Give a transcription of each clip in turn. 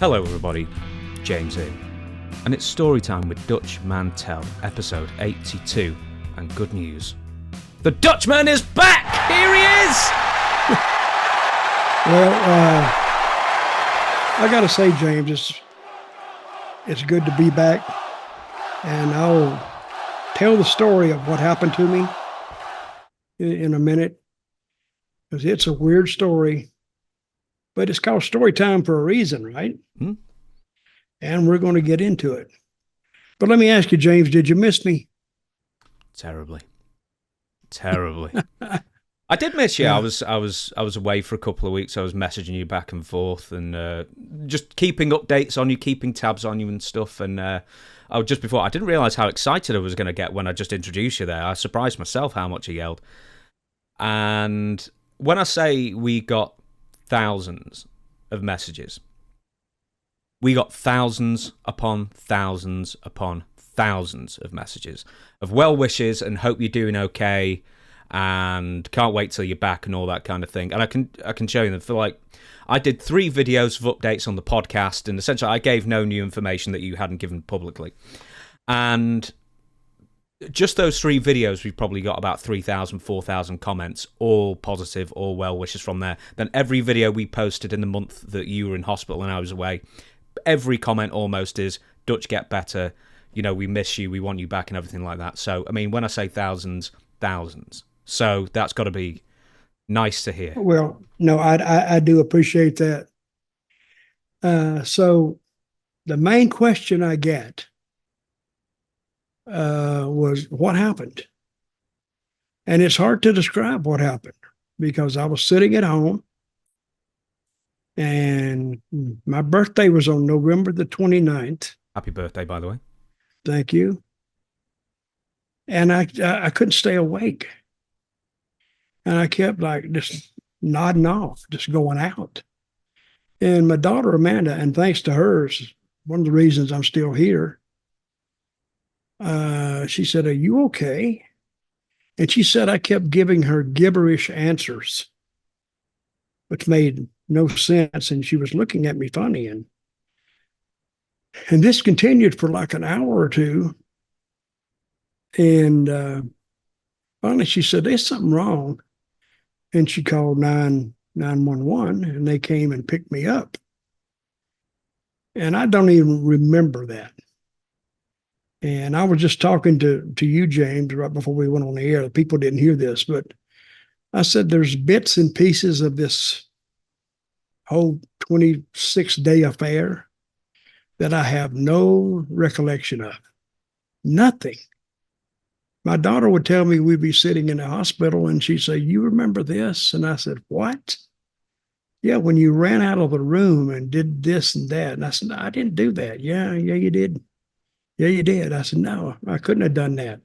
Hello everybody, James here, and it's story time with Dutch Mantell, episode 82, and good news. The Dutchman is back! Here he is! Well, I gotta say, James, it's good to be back, and I'll tell the story of what happened to me in a minute, because it's a weird story. But it's called story time for a reason, right? Hmm? And we're going to get into it. But let me ask you, James, did you miss me? Terribly. I did miss you. Yeah. I was away for a couple of weeks. I was messaging you back and forth and just keeping updates on you, keeping tabs on you and stuff. And I didn't realize how excited I was going to get when I just introduced you there. I surprised myself how much I yelled. And when I say we got thousands of messages, we got thousands upon thousands upon thousands of messages of well wishes and hope you're doing okay and can't wait till you're back and all that kind of thing. And I can show you them. For like, I did 3 videos of updates on the podcast, and essentially I gave no new information that you hadn't given publicly. And just those 3 videos, we've probably got about 3,000, 4,000 comments, all positive, all well wishes from there. Then every video we posted in the month that you were in hospital and I was away, every comment almost is, Dutch, get better, you know, we miss you, we want you back and everything like that. So, I mean, when I say thousands, thousands. So that's got to be nice to hear. Well, no, I do appreciate that. So the main question I get was what happened? And it's hard to describe what happened because I was sitting at home and my birthday was on November the 29th. Happy birthday, by the way. Thank you. And I couldn't stay awake. And I kept like just nodding off, just going out. And my daughter, Amanda, and thanks to her, is one of the reasons I'm still here. She said, "Are you okay?" And she said I kept giving her gibberish answers, which made no sense. And she was looking at me funny. And this continued for like an hour or two. And finally she said, "There's something wrong." And she called 911 and they came and picked me up. And I don't even remember that. And I was just talking to you, James, right before we went on the air. People didn't hear this, but I said there's bits and pieces of this whole 26-day affair that I have no recollection of. Nothing. My daughter would tell me we'd be sitting in the hospital and she'd say, "You remember this?" And I said, "What?" "Yeah, when you ran out of the room and did this and that." And I said, "No, I didn't do that." Yeah, you did. "Yeah, you did." I said, "No, I couldn't have done that."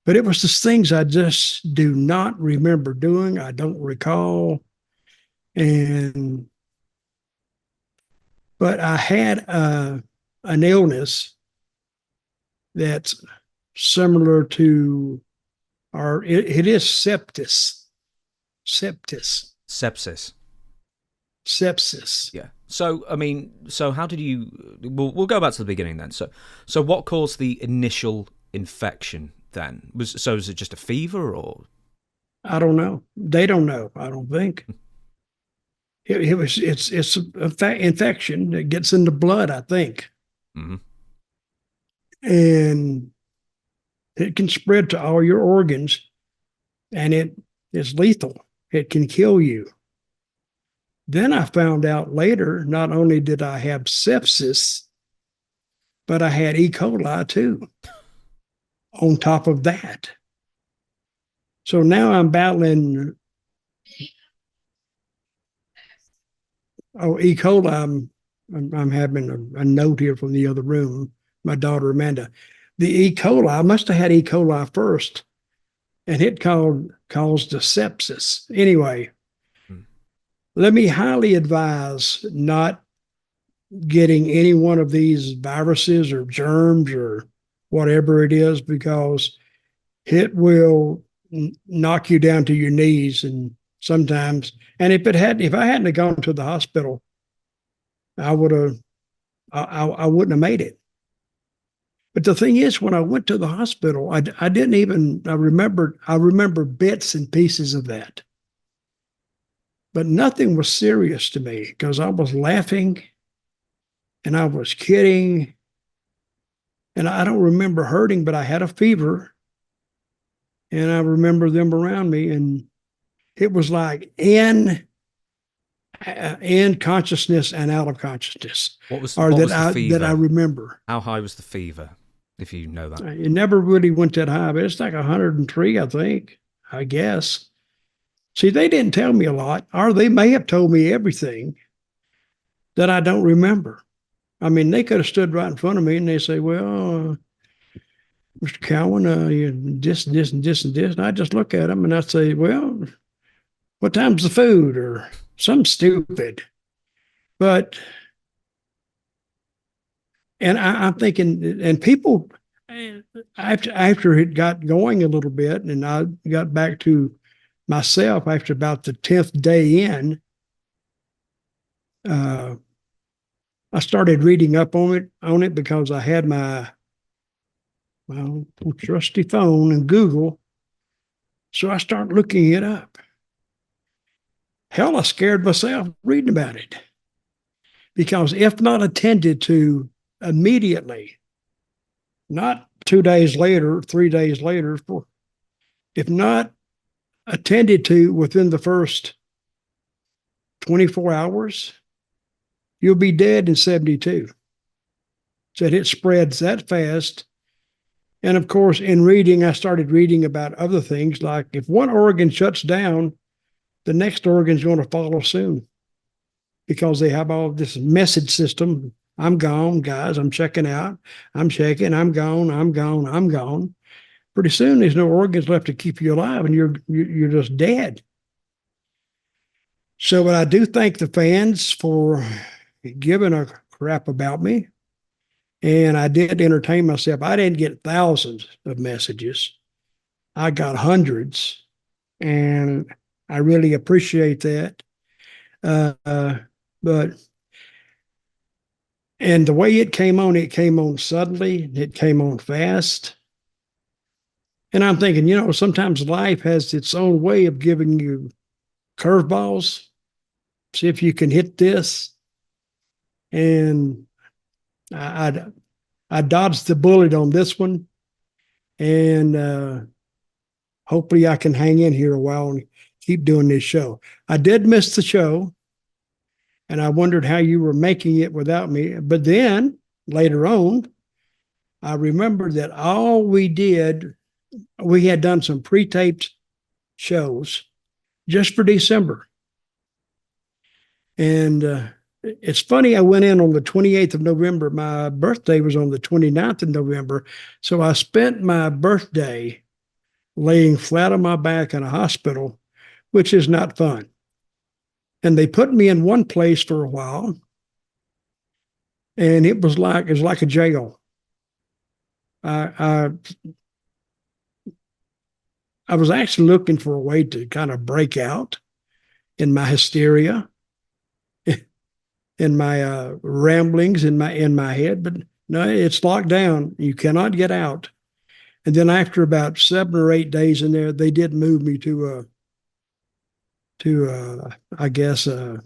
But it was just things I just do not remember doing. I don't recall. But I had an illness that's similar to, or it is sepsis. Sepsis. Yeah. So, I mean, so how did you... We'll go back to the beginning then. So what caused the initial infection then? Was it just a fever or... I don't know. They don't know, I don't think. It's an infection that gets into blood, I think. Mm-hmm. And it can spread to all your organs, and it is lethal. It can kill you. Then I found out later, not only did I have sepsis, but I had E. coli too, on top of that. So now I'm battling. Oh, E. coli, I'm having a note here from the other room, my daughter Amanda. The E. coli, I must have had E. coli first, and it caused the sepsis. Anyway, let me highly advise not getting any one of these viruses or germs or whatever it is, because it will knock you down to your knees. And sometimes, and if I hadn't gone to the hospital, I would have, I wouldn't have made it. But the thing is, when I went to the hospital, I didn't even, I remember bits and pieces of that. But nothing was serious to me because I was laughing and I was kidding. And I don't remember hurting, but I had a fever. And I remember them around me. And it was like in consciousness and out of consciousness. What was the fever? That I remember. How high was the fever, if you know that? It never really went that high, but it's like 103, I think, I guess. See, they didn't tell me a lot, or they may have told me everything that I don't remember. I mean, they could have stood right in front of me and they say, well, Mr. Cowan, this, and this, and this, and this. And I just look at them and I say, well, what time's the food? Or something stupid. But, and I'm thinking, and people, after it got going a little bit and I got back to myself after about the 10th day in, I started reading up on it because I had my trusty phone and Google. So I started looking it up. Hell, I scared myself reading about it. Because if not attended to immediately, not 2 days later, 3 days later, if not attended to within the first 24 hours, you'll be dead in 72. So it spreads that fast. And of course, in reading, I started reading about other things like if one organ shuts down, the next organ's going to follow soon because they have all this message system. I'm gone, guys. I'm checking out. I'm checking. I'm gone. I'm gone. I'm gone. Pretty soon, there's no organs left to keep you alive, and you're just dead. So, but I do thank the fans for giving a crap about me, and I did entertain myself. I didn't get thousands of messages. I got hundreds, and I really appreciate that. But and the way it came on suddenly. It came on fast. And I'm thinking, sometimes life has its own way of giving you curveballs. See if you can hit this. And I dodged the bullet on this one. And hopefully I can hang in here a while and keep doing this show. I did miss the show. And I wondered how you were making it without me. But then later on, I remembered that all we had done some pre-taped shows just for December. And it's funny, I went in on the 28th of November. My birthday was on the 29th of November. So I spent my birthday laying flat on my back in a hospital, which is not fun. And they put me in one place for a while. And it was like a jail. I was actually looking for a way to kind of break out in my hysteria, in my ramblings in my head, but no, it's locked down. You cannot get out. And then after about 7 or 8 days in there, they did move me to I guess I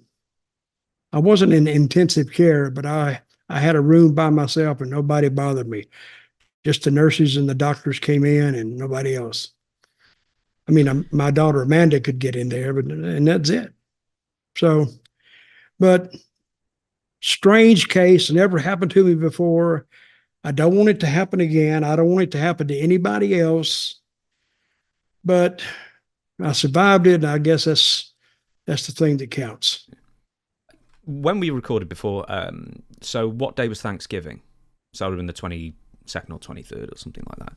wasn't in intensive care, but I had a room by myself and nobody bothered me. Just the nurses and the doctors came in and nobody else. I mean, my daughter Amanda could get in there, and that's it. So, but strange case, never happened to me before. I don't want it to happen again. I don't want it to happen to anybody else. But I survived it, and I guess that's the thing that counts. When we recorded before, so what day was Thanksgiving? So it would have been the 22nd or 23rd or something like that.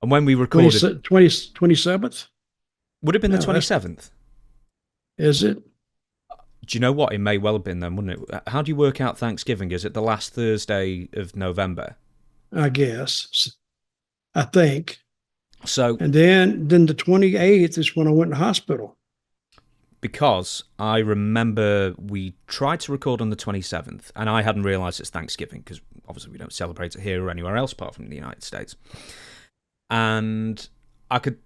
And when we recorded... 27th? Would it have been the 27th? Is it? Do you know what? It may well have been then, wouldn't it? How do you work out Thanksgiving? Is it the last Thursday of November? I guess. I think. So, and then the 28th is when I went to hospital. because I remember we tried to record on the 27th, and I hadn't realised it's Thanksgiving, because obviously we don't celebrate it here or anywhere else apart from the United States. And I could...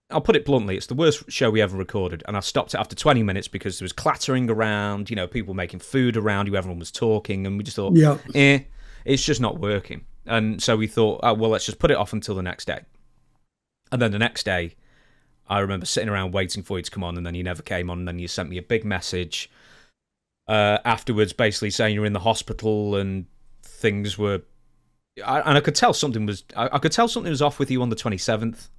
I'll put it bluntly, it's the worst show we ever recorded, and I stopped it after 20 minutes because there was clattering around, people making food around you, everyone was talking, and we just thought, it's just not working. And so we thought, well, let's just put it off until the next day. And then the next day, I remember sitting around waiting for you to come on, and then you never came on, and then you sent me a big message afterwards, basically saying you're in the hospital and things were... and I could tell something was... I could tell something was off with you on the 27th,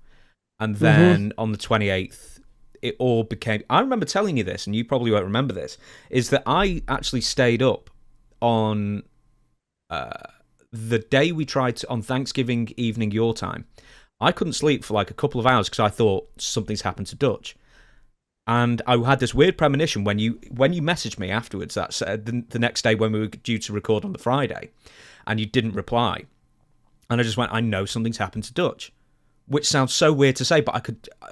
and then on the 28th, it all became... I remember telling you this, and you probably won't remember this, is that I actually stayed up on the day we tried to... on Thanksgiving evening your time. I couldn't sleep for like a couple of hours because I thought something's happened to Dutch. And I had this weird premonition when you messaged me afterwards, that's the next day when we were due to record on the Friday, and you didn't reply. And I just went, I know something's happened to Dutch. Which sounds so weird to say, but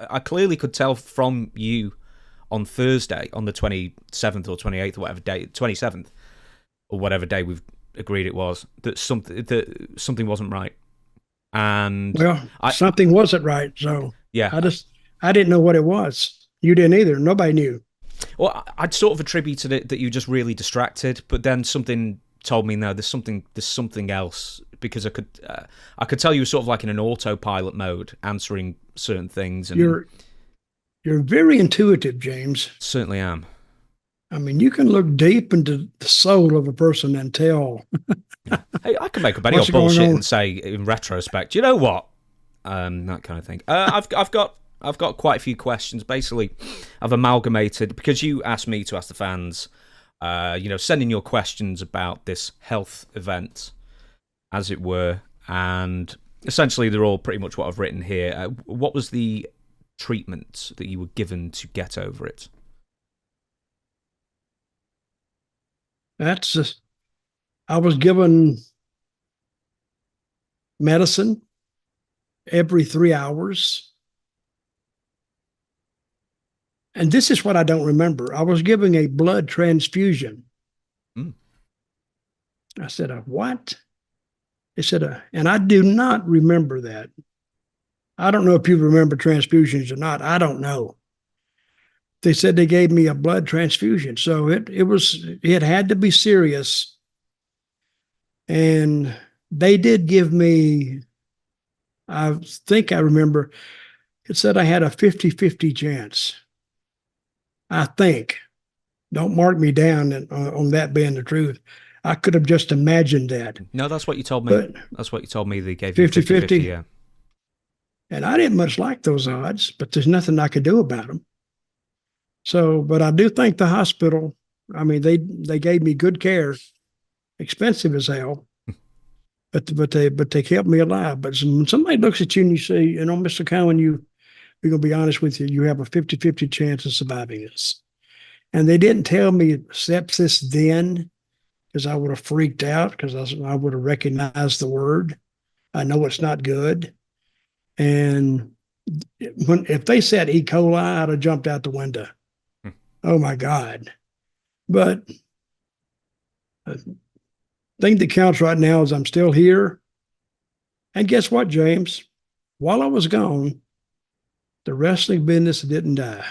I clearly could tell from you on Thursday, on the 27th or 28th or whatever day, 27th, or whatever day we've agreed it was, that something wasn't right. And something wasn't right. So yeah, I didn't know what it was. You didn't either. Nobody knew. Well, I'd sort of attributed it that you were just really distracted, but then something told me, no, there's something else, because I could tell you were sort of like in an autopilot mode, answering certain things. And you're very intuitive, James. Certainly am. I mean, you can look deep into the soul of a person and tell. Hey, I can make up any old bullshit and say, in retrospect, you know what? That kind of thing. I've got quite a few questions. Basically, I've amalgamated, because you asked me to ask the fans, send in your questions about this health event, as it were, and essentially they're all pretty much what I've written here. What was the treatment that you were given to get over it? I was given medicine every 3 hours. And this is what I don't remember. I was giving a blood transfusion. I said, what? They said, and I do not remember that. I don't know if you remember transfusions or not. I don't know. They said they gave me a blood transfusion. So it had to be serious. And they did give me, I think I remember, it said I had a 50-50 chance. I think. Don't mark me down on that being the truth. I could have just imagined that. No, that's what you told me. That's what you told me. They gave you 50-50, yeah. And I didn't much like those odds, but there's nothing I could do about them. So, but I do thank the hospital. I mean, they gave me good care, expensive as hell, but they kept me alive. But when somebody looks at you and you say, Mr. Cowan, we're going to be honest with you, you have a 50-50 chance of surviving this. And they didn't tell me sepsis then, because I would have freaked out, because I would have recognized the word. I know it's not good. And if they said E. coli, I'd have jumped out the window. Oh, my God. But the thing that counts right now is I'm still here. And guess what, James? While I was gone, the wrestling business didn't die.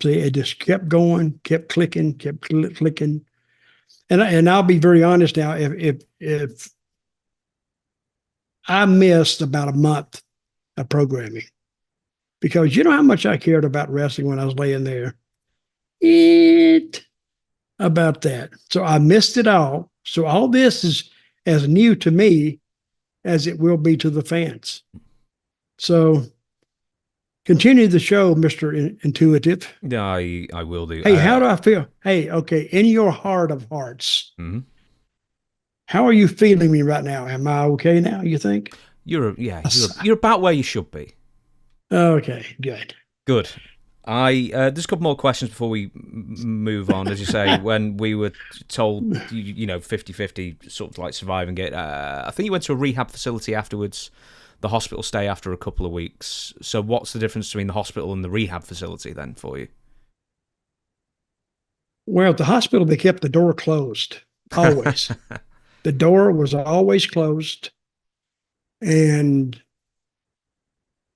See, it just kept going, kept clicking, kept clicking. And I'll be very honest now, if I missed about a month of programming, because you know how much I cared about wrestling when I was laying there? About that. So I missed it all. So all this is as new to me as it will be to the fans. So continue the show, Mr. Intuitive. Yeah, I will do. Hey, how do I feel? Hey, okay, in your heart of hearts, how are you feeling me right now? Am I okay now, you think? You're about where you should be. Okay, good. Good. There's a couple more questions before we move on. As you say, when we were told, 50-50, sort of like surviving it, I think you went to a rehab facility afterwards the hospital stay after a couple of weeks. So what's the difference between the hospital and the rehab facility then for you? Well, at the hospital, they kept the door closed, always. The door was always closed, and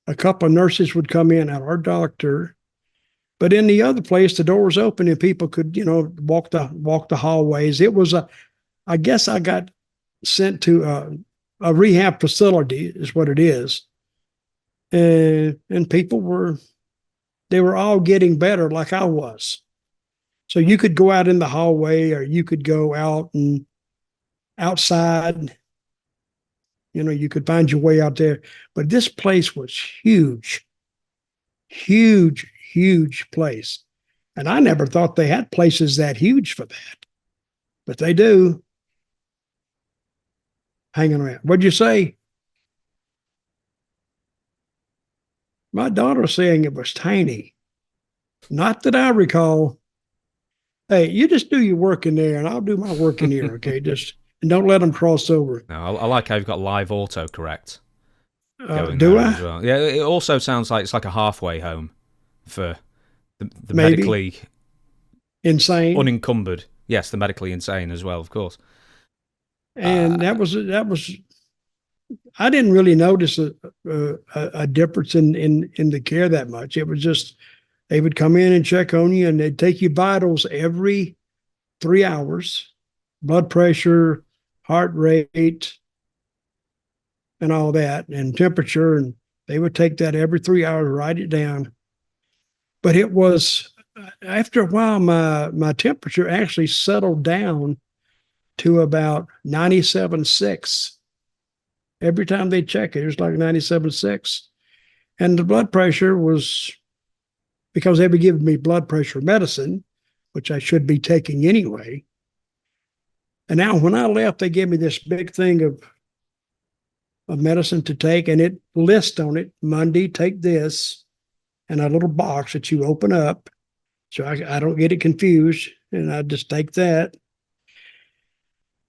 a couple of nurses would come in, and our doctor. But in the other place, the door was open, and people could, walk the hallways. It was I guess I got sent to a rehab facility, is what it is, and people were all getting better, like I was. So you could go out in the hallway, or you could go out and outside. You could find your way out there. But this place was huge, huge, huge place. And I never thought they had places that huge for that. But they do. Hanging around. What'd you say? My daughter saying it was tiny. Not that I recall. Hey, you just do your work in there, and I'll do my work in here, okay? And don't let them cross over. No, I like how you've got live autocorrect. Do I? As well. Yeah, it also sounds like it's like a halfway home for the Maybe. medically Insane. Unencumbered. Yes, the medically insane as well, of course. And that was. I didn't really notice a difference in the care that much. It was just they would come in and check on you, and they'd take you vitals every 3 hours, blood pressure, heart rate, and all that, and temperature, and they would take that every 3 hours, write it down. But it was, after a while, my temperature actually settled down to about 97.6. Every time they check it was like 97.6. And the blood pressure was, because they were giving me blood pressure medicine, which I should be taking anyway. And now when I left, they gave me this big thing of medicine to take, and it lists on it, Monday, take this, and a little box that you open up so I don't get it confused, and I just take that.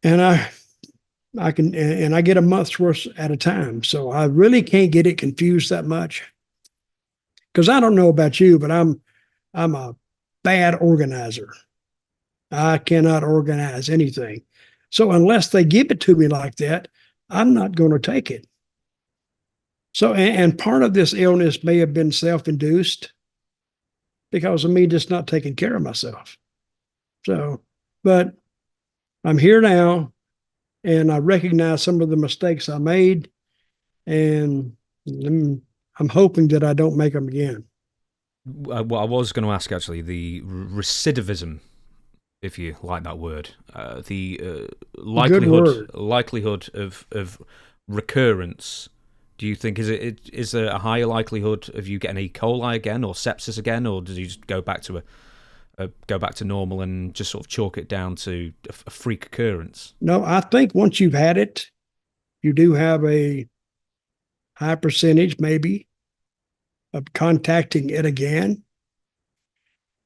And I can, and I get a month's worth at a time. So I really can't get it confused that much. Because I don't know about you, but I'm a bad organizer. I cannot organize anything. So unless they give it to me like that, I'm not going to take it. So, and part of this illness may have been self-induced because of me just not taking care of myself. So, but I'm here now, and I recognize some of the mistakes I made, and I'm hoping that I don't make them again. Well, I was going to ask, actually, the recidivism, if you like that word, the likelihood of recurrence. Do you think is there a higher likelihood of you getting E. coli again, or sepsis again, or does you just go back to normal and just sort of chalk it down to a freak occurrence? No, I think once you've had it, you do have a high percentage, maybe, of contacting it again.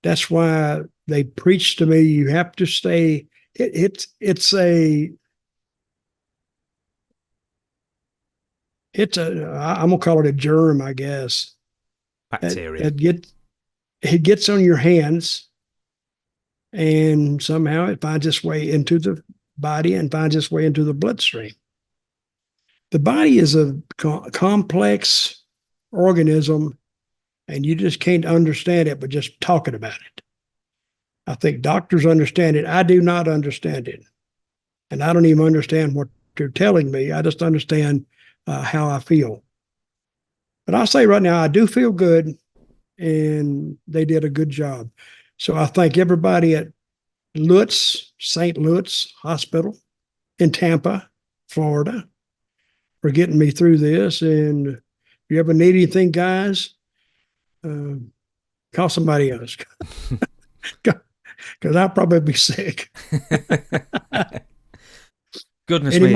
That's why they preach to me, you have to stay. I'm gonna call it a germ, I guess. Bacteria. It gets on your hands, and somehow it finds its way into the body and finds its way into the bloodstream. The body is a complex organism, and you just can't understand it by just talking about it. I think doctors understand it. I do not understand it. And I don't even understand what you're telling me. I just understand how I feel. But I'll say right now, I do feel good, and they did a good job. So I thank everybody at St. Louis Hospital in Tampa, Florida, for getting me through this. And if you ever need anything, guys, call somebody else, because I'll probably be sick. Goodness me.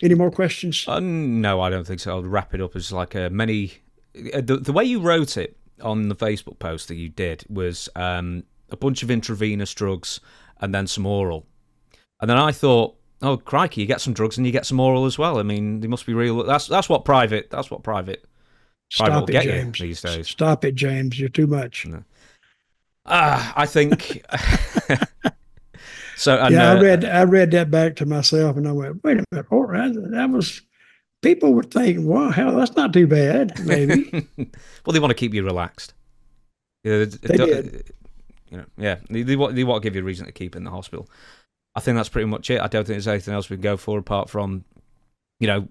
Any more questions? No, I don't think so. I'll wrap it up as like the way you wrote it on the Facebook post that you did was a bunch of intravenous drugs and then some oral. And then I thought, oh crikey, you get some drugs and you get some oral as well. I mean, they must be real. That's what private will Stop it, get James. you these days. Stop it, James. You're too much. No. I think so. And, yeah, I read that back to myself, and I went, "Wait a minute, all right, that was." People would think, "Well, hell, that's not too bad." Maybe. Well, they want to keep you relaxed. They did. They want to give you a reason to keep in the hospital. I think that's pretty much it. I don't think there's anything else we can go for apart from,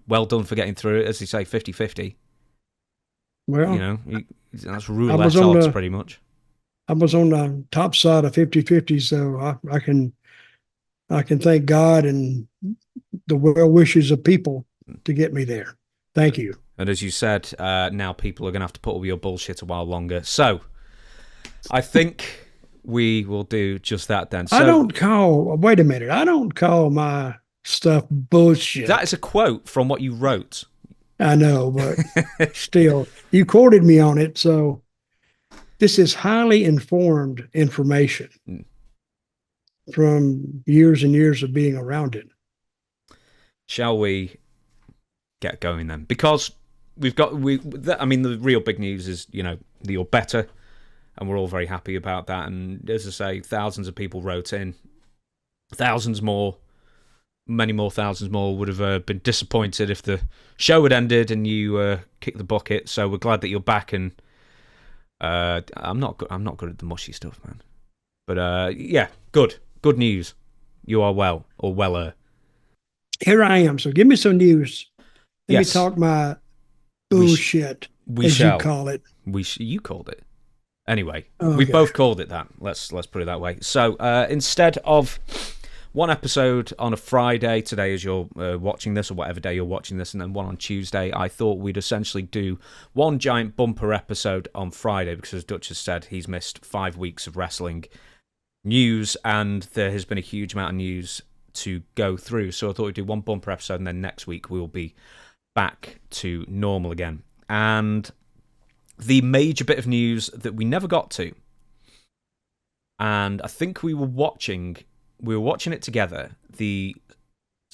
well done for getting through it. As they say, 50-50. Well, that's roulette odds pretty much. I was on the top side of 50-50, so I can thank God and the well wishes of people to get me there. Thank you. And as you said, now people are going to have to put up with your bullshit a while longer. So I think we will do just that then. So, wait a minute. I don't call my stuff bullshit. That is a quote from what you wrote. I know, but still, you quoted me on it. So this is highly informed information from years and years of being around it. Shall we get going then? Because the real big news is, that you're better, and we're all very happy about that. And as I say, thousands of people wrote in. Thousands more, many more thousands more would have been disappointed if the show had ended and you kicked the bucket. So we're glad that you're back. And I'm not good at the mushy stuff, man. But yeah, good news. You are well, or weller. Here I am. So give me some news. Let me talk my bullshit, as you call it. You called it. Anyway, we both called it that. Let's put it that way. So instead of one episode on a Friday, today as you're watching this, or whatever day you're watching this, and then one on Tuesday, I thought we'd essentially do one giant bumper episode on Friday, because as Dutch has said, he's missed 5 weeks of wrestling news, and there has been a huge amount of news to go through. So I thought we'd do one bumper episode, and then next week we'll be back to normal again. And the major bit of news that we never got to, and I think we were watching it together, the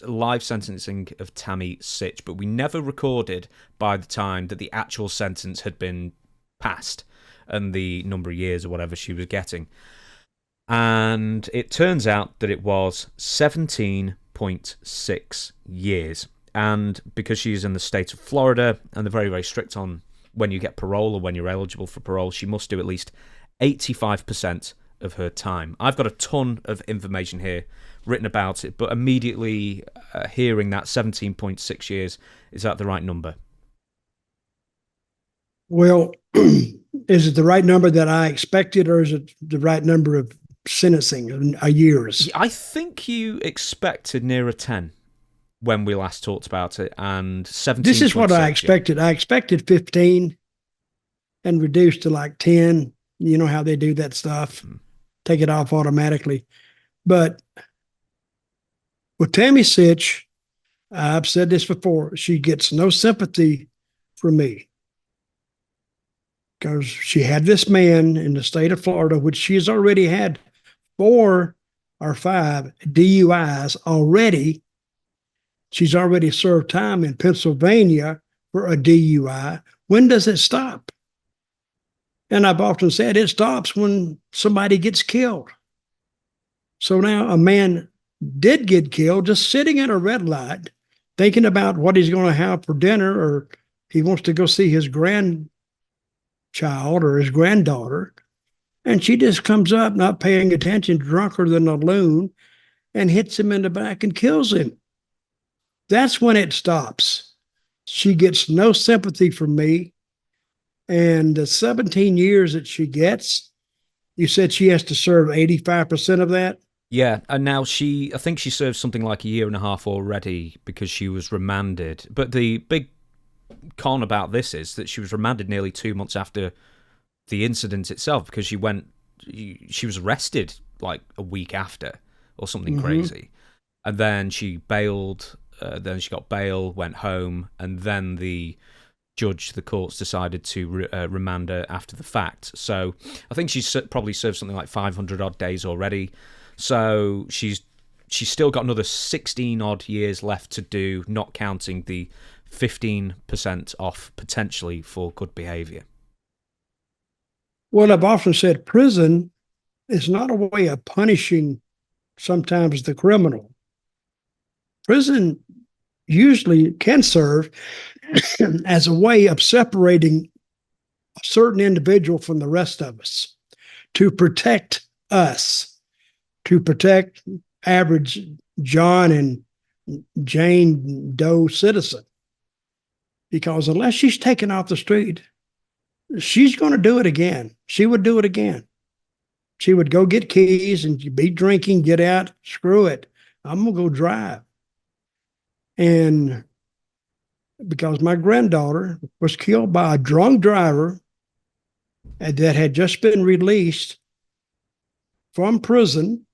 live sentencing of Tammy Sytch, but we never recorded by the time that the actual sentence had been passed and the number of years or whatever she was getting. And it turns out that it was 17.6 years. And because she's in the state of Florida, and they're very, very strict on when you get parole or when you're eligible for parole, she must do at least 85% of her time. I've got a ton of information here written about it, but immediately hearing that 17.6 years, is that the right number? Well, is it the right number that I expected, or is it the right number of sentencing years? I think you expected nearer 10 when we last talked about it, and 17. This is what I expected. I expected 15 and reduced to like 10. You know how they do that stuff. Take it off automatically. But with Tammy Sytch, I've said this before, she gets no sympathy from me, because she had this man in the state of Florida, which she has already had 4 or 5 DUIs already. She's already served time in Pennsylvania for a DUI. When does it stop? And I've often said it stops when somebody gets killed. So now a man did get killed just sitting at a red light, thinking about what he's going to have for dinner, or he wants to go see his grandchild or his granddaughter. And she just comes up, not paying attention, drunker than a loon, and hits him in the back and kills him. That's when it stops. She gets no sympathy from me. And the 17 years that she gets, you said she has to serve 85% of that? Yeah, and now I think she served something like a year and a half already because she was remanded. But the big con about this is that she was remanded nearly 2 months after the incident itself, because she was arrested like a week after or something crazy. And then she bailed, then she got bail, went home, and then the courts decided to remand her after the fact. So I think she's probably served something like 500 odd days already. So she's she's still got another 16 odd years left to do, not counting the 15% off potentially for good behavior. Well, I've often said prison is not a way of punishing sometimes the criminal. Prison usually can serve as a way of separating a certain individual from the rest of us, to protect us, to protect average John and Jane Doe citizen. Because unless she's taken off the street, she's going to do it again. She would do it again. She would go get keys and be drinking, get out, screw it. I'm going to go drive. And because my granddaughter was killed by a drunk driver that had just been released from prison,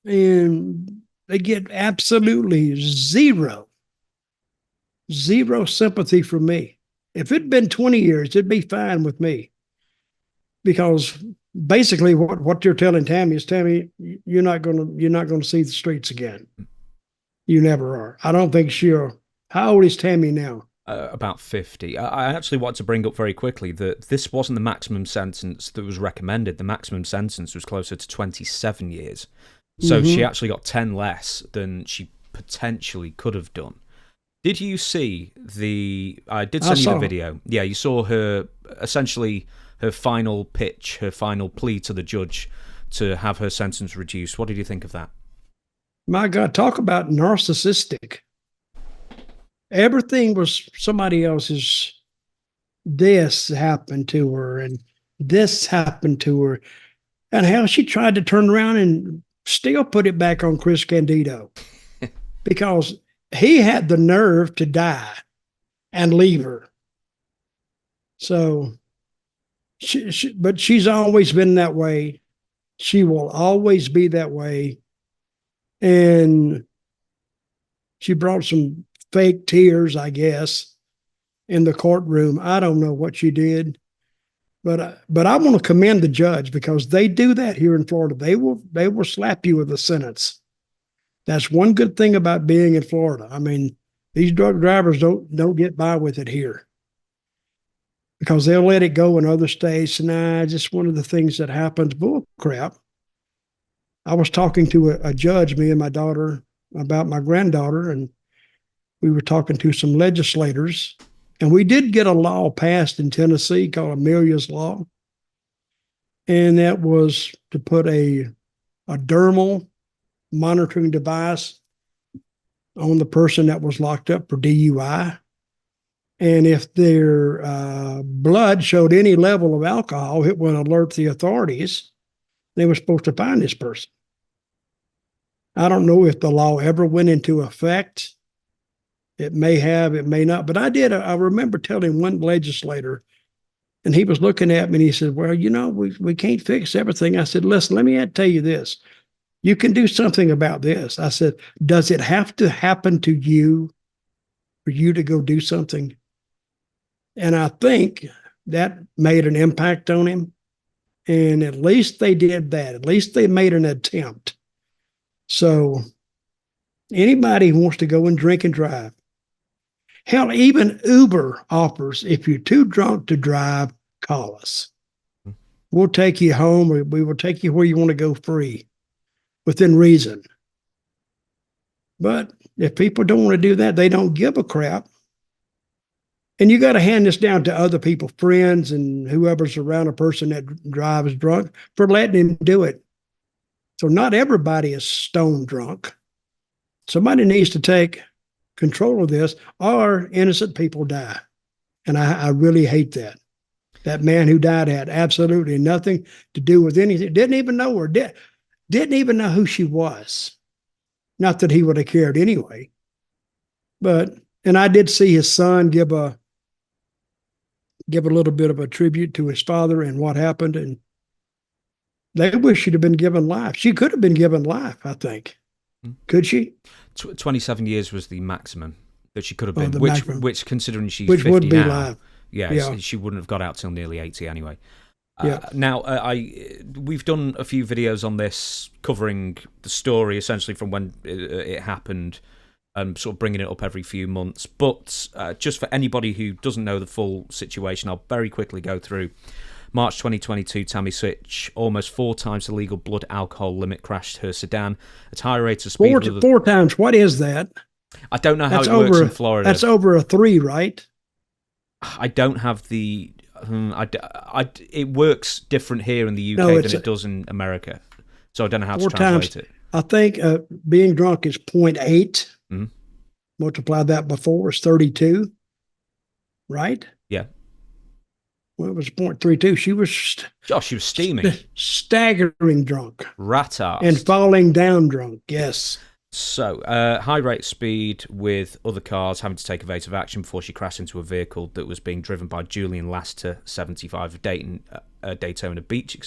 and they get absolutely zero sympathy from me. If it'd been 20 years, it'd be fine with me. Because basically what you're telling Tammy is, Tammy, you're not gonna see the streets again. You never are. I don't think she'll. How old is Tammy now? About 50. I actually want to bring up very quickly that this wasn't the maximum sentence that was recommended. The maximum sentence was closer to 27 years. So she actually got 10 less than she potentially could have done. Did you see I did send you the video. Yeah, you saw her, essentially her final pitch, her final plea to the judge to have her sentence reduced. What did you think of that? My God, talk about narcissistic. Everything was somebody else's. This happened to her, and this happened to her. And how she tried to turn around and still put it back on Chris Candido. Because he had the nerve to die and leave her. So, but she's always been that way. She will always be that way. And she brought some fake tears, I guess, in the courtroom. I don't know what she did, but I want to commend the judge, because they do that here in Florida. They will slap you with a sentence. That's one good thing about being in Florida. I mean, these drug drivers don't get by with it here, because they'll let it go in other states. And just one of the things that happens. Bull crap. I was talking to a judge, me and my daughter, about my granddaughter, and we were talking to some legislators, and we did get a law passed in Tennessee called Amelia's Law. And that was to put a dermal monitoring device on the person that was locked up for DUI. And if their blood showed any level of alcohol, it would alert the authorities. They were supposed to find this person. I don't know if the law ever went into effect. It may have, it may not. But I remember telling one legislator, and he was looking at me and he said, well, we can't fix everything. I said, listen, let me tell you this. You can do something about this. I said, does it have to happen to you for you to go do something? And I think that made an impact on him. And at least they did that. At least they made an attempt. So anybody who wants to go and drink and drive, hell, even Uber offers, if you're too drunk to drive, call us. We'll take you home, or we will take you where you want to go free, within reason. But if people don't want to do that, they don't give a crap. And you got to hand this down to other people, friends and whoever's around a person that drives drunk, for letting him do it. So not everybody is stone drunk. Somebody needs to take control of this, or innocent people die. And I really hate that. That man who died had absolutely nothing to do with anything. Didn't even know her. Didn't even know who she was. Not that he would have cared anyway. And I did see his son give a little bit of a tribute to his father and what happened. And they wish she'd have been given life. She could have been given life, I think. Could she? 27 years was the maximum that she could have been, maximum. which considering she's which 50 would be now, life. yeah, she wouldn't have got out till nearly 80 anyway. Now, we've done a few videos on this covering the story essentially from when it happened and sort of bringing it up every few months. But just for anybody who doesn't know the full situation, I'll very quickly go through. March 2022, Tammy Sytch, almost 4 times the legal blood alcohol limit, crashed her sedan at high rates of speed. Four times. What is that? I don't know how it works in Florida. That's over a 3, right? I don't have the... it works different here in the UK than it does in America. So I don't know how to translate it. I think being drunk is 0.8. Mm-hmm. Multiply that before is 32. Right? Yeah. Well, it was 0.32. She was... she was steaming. Staggering drunk. Rat ass. And falling down drunk, yes. So, high rate speed with other cars having to take evasive action before she crashed into a vehicle that was being driven by Julian Lassiter, 75, of Daytona Beach,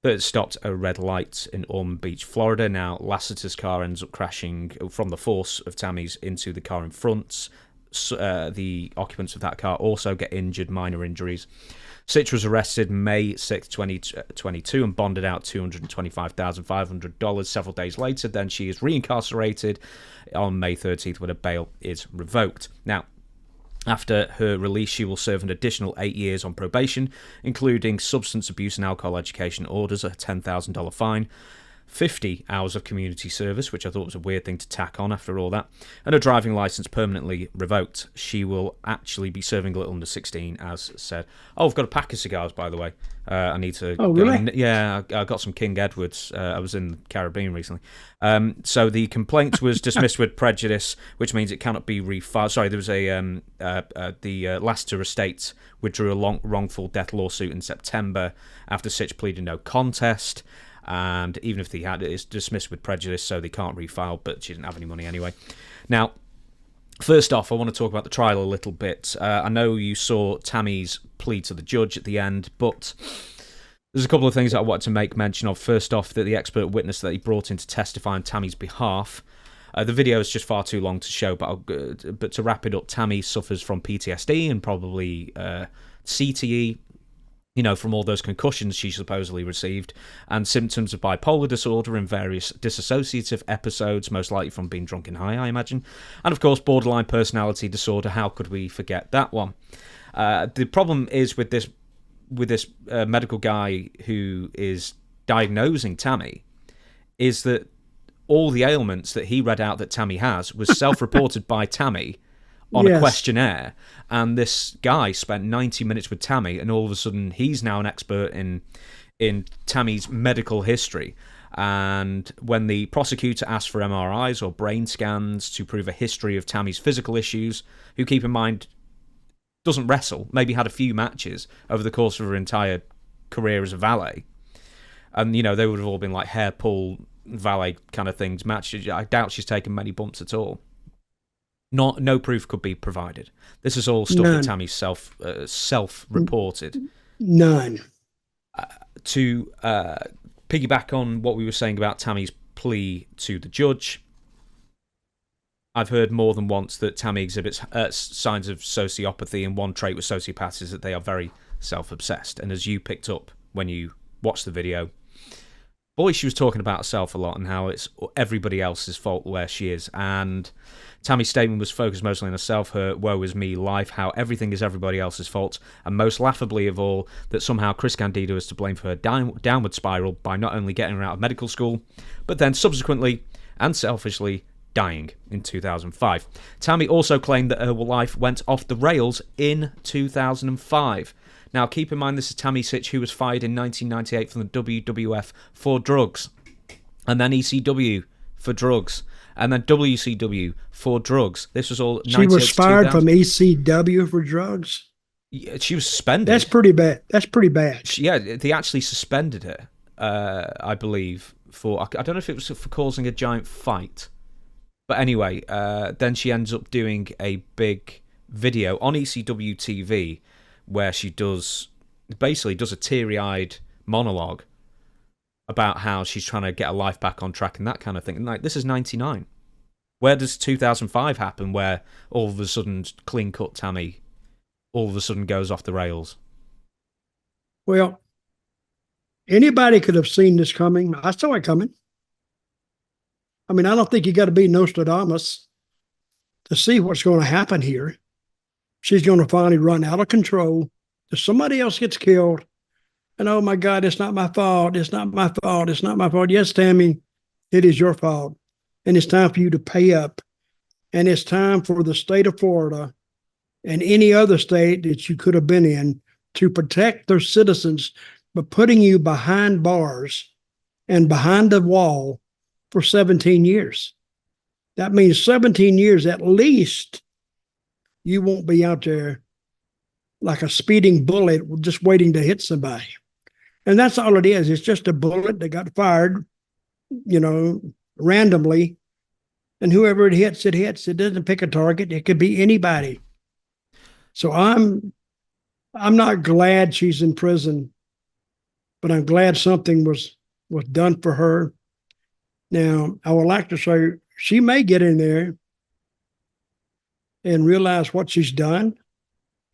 that stopped a red light in Ormond Beach, Florida. Now, Lassiter's car ends up crashing from the force of Tammy's into the car in front. The occupants of that car also get injured, minor injuries. Sytch was arrested May 6, 2022 and bonded out $225,500 several days later. Then she is reincarcerated on May 13th when her bail is revoked. Now, after her release, she will serve an additional 8 years on probation, including substance abuse and alcohol education orders, a $10,000 fine, 50 hours of community service, which I thought was a weird thing to tack on after all that, and a driving license permanently revoked. She will actually be serving a little under 16, as said. Oh, I've got a pack of cigars, by the way. I need to... Oh, really? Yeah, I got some King Edwards. I was in the Caribbean recently. So the complaint was dismissed with prejudice, which means it cannot be refiled. Sorry, there was the Lassiter estate withdrew a wrongful death lawsuit in September after Sytch pleaded no contest. And even if they had it, it's dismissed with prejudice, so they can't refile, but she didn't have any money anyway. Now, first off, I want to talk about the trial a little bit. I know you saw Tammy's plea to the judge at the end, but there's a couple of things that I wanted to make mention of. First off, that the expert witness that he brought in to testify on Tammy's behalf, the video is just far too long to show, but to wrap it up, Tammy suffers from PTSD and probably CTE, from all those concussions she supposedly received, and symptoms of bipolar disorder and various dissociative episodes, most likely from being drunk and high, I imagine. And, of course, borderline personality disorder. How could we forget that one? The problem is with this medical guy who is diagnosing Tammy is that all the ailments that he read out that Tammy has was self-reported by Tammy on a questionnaire, and this guy spent 90 minutes with Tammy, and all of a sudden he's now an expert in Tammy's medical history. And when the prosecutor asked for MRIs or brain scans to prove a history of Tammy's physical issues, who, keep in mind, doesn't wrestle, maybe had a few matches over the course of her entire career as a valet, and they would have all been like hair pull valet kind of things, matches. I doubt she's taken many bumps at all. No proof could be provided. This is all stuff that Tammy self-reported. None. To piggyback on what we were saying about Tammy's plea to the judge, I've heard more than once that Tammy exhibits signs of sociopathy, and one trait with sociopaths is that they are very self-obsessed. And as you picked up when you watched the video, boy, she was talking about herself a lot and how it's everybody else's fault where she is. And Tammy's statement was focused mostly on herself, her woe is me life, how everything is everybody else's fault, and most laughably of all, that somehow Chris Candido is to blame for her downward spiral by not only getting her out of medical school, but then subsequently and selfishly dying in 2005. Tammy also claimed that her life went off the rails in 2005. Now, keep in mind, this is Tammy Sytch, who was fired in 1998 from the WWF for drugs, and then ECW for drugs, and then WCW for drugs. This was all... She was fired from ECW for drugs? Yeah, she was suspended. That's pretty bad. They actually suspended her, I believe, for... I don't know if it was for causing a giant fight. But anyway, then she ends up doing a big video on ECW TV where she basically does a teary-eyed monologue about how she's trying to get her life back on track and that kind of thing. And this is 99. Where does 2005 happen where all of a sudden clean-cut Tammy all of a sudden goes off the rails? Well, anybody could have seen this coming. I saw it coming. I mean, I don't think you got to be Nostradamus to see what's going to happen here. She's going to finally run out of control. If somebody else gets killed, and oh my God, it's not my fault. It's not my fault. It's not my fault. Yes, Tammy, it is your fault. And it's time for you to pay up. And it's time for the state of Florida and any other state that you could have been in to protect their citizens by putting you behind bars and behind the wall for 17 years. That means 17 years at least you won't be out there like a speeding bullet just waiting to hit somebody. And that's all it is. It's just a bullet that got fired, randomly. And whoever it hits, it hits. It doesn't pick a target. It could be anybody. So I'm not glad she's in prison, but I'm glad something was done for her. Now, I would like to say she may get in there and realize what she's done.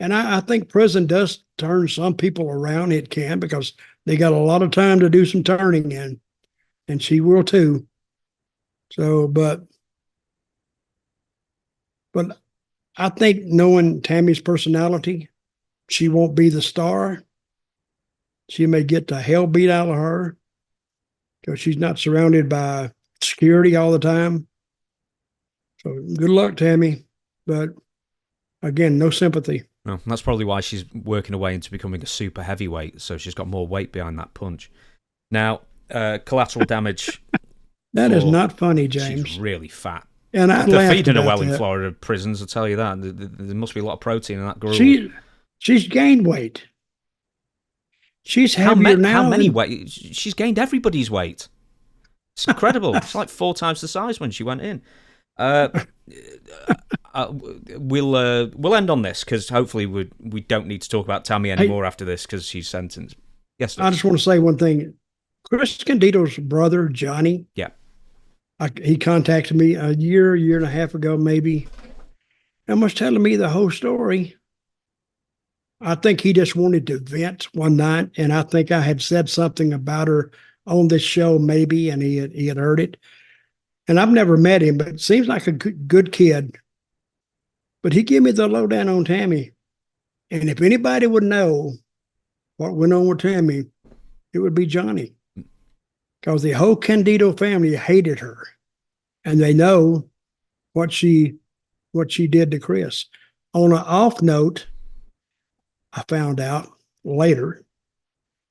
And I think prison does turn some people around. It can, because they got a lot of time to do some turning in, and she will too. So, but I think, knowing Tammy's personality, she won't be the star. She may get the hell beat out of her because she's not surrounded by security all the time. So good luck, Tammy. But again, no sympathy. No, that's probably why she's working her way into becoming a super heavyweight, so she's got more weight behind that punch. Now, collateral damage. That is not funny, James. She's really fat. And I They're feeding her about well that. in Florida prisons, I'll tell you that. There must be a lot of protein in that girl. She's gained weight. She's heavier now. How many weight? She's gained everybody's weight. It's incredible. It's like 4 times the size when she went in. We'll end on this, because hopefully we don't need to talk about Tammy anymore after this, because she's sentenced. Yes, sir. I just want to say one thing. Chris Candido's brother, Johnny. Yeah. He contacted me a year and a half ago, maybe, and was telling me the whole story. I think he just wanted to vent one night, and I think I had said something about her on this show, maybe, and he had heard it. And I've never met him, but it seems like a good kid. But he gave me the lowdown on Tammy. And if anybody would know what went on with Tammy, it would be Johnny. Because the whole Candido family hated her. And they know what she did to Chris. On an off note, I found out later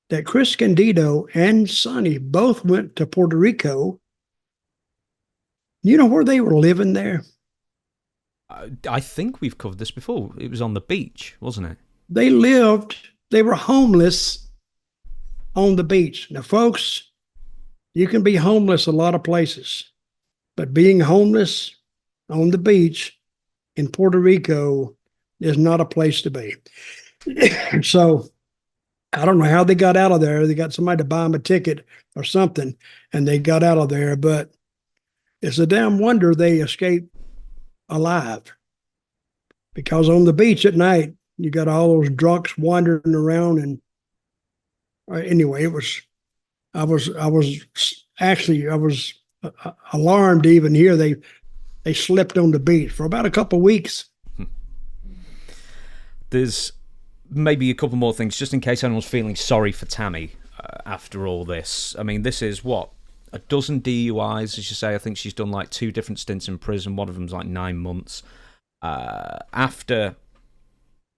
that Chris Candido and Sonny both went to Puerto Rico. You know where they were living there? I think we've covered this before. It was on the beach, wasn't it? They were homeless on the beach. Now, folks, you can be homeless a lot of places, but being homeless on the beach in Puerto Rico is not a place to be. So I don't know how they got out of there. They got somebody to buy them a ticket or something, and they got out of there. But it's a damn wonder they escaped alive. Because on the beach at night, you got all those drunks wandering around. And anyway, I was alarmed to even hear they slept on the beach for about a couple of weeks. There's maybe a couple more things, just in case anyone's feeling sorry for Tammy after all this. I mean, this is what? A dozen DUIs, as you say. I think she's done like 2 different stints in prison. One of them's like 9 months. After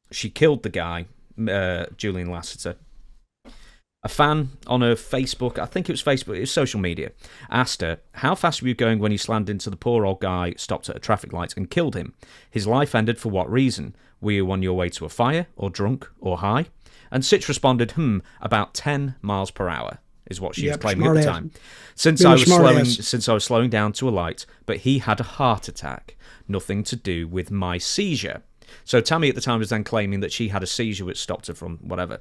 she killed the guy, Julian Lasseter, a fan on her Facebook, I think it was Facebook, it was social media, asked her, how fast were you going when you slammed into the poor old guy, stopped at a traffic light and killed him? His life ended for what reason? Were you on your way to a fire, or drunk, or high? And Sytch responded, about 10 miles per hour. Is what she was claiming at the time. Since I was slowing down to a light, but he had a heart attack. Nothing to do with my seizure. So Tammy at the time was then claiming that she had a seizure which stopped her from whatever,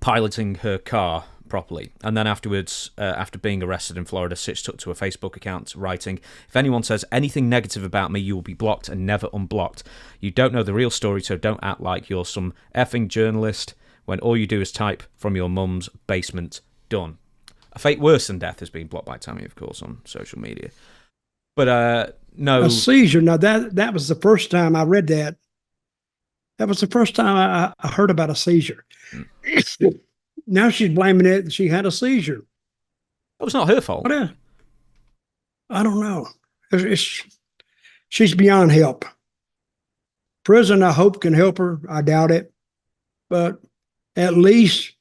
piloting her car properly. And then afterwards, after being arrested in Florida, Sytch took to a Facebook account writing, if anyone says anything negative about me, you will be blocked and never unblocked. You don't know the real story, so don't act like you're some effing journalist. when all you do is type from your mum's basement, done. A fate worse than death is being blocked by Tammy, of course, on social media. But no. A seizure. Now, that was the first time I read that. That was the first time I heard about a seizure. Now she's blaming it that she had a seizure. It was not her fault. I don't know. She's beyond help. Prison, I hope, can help her. I doubt it. But at least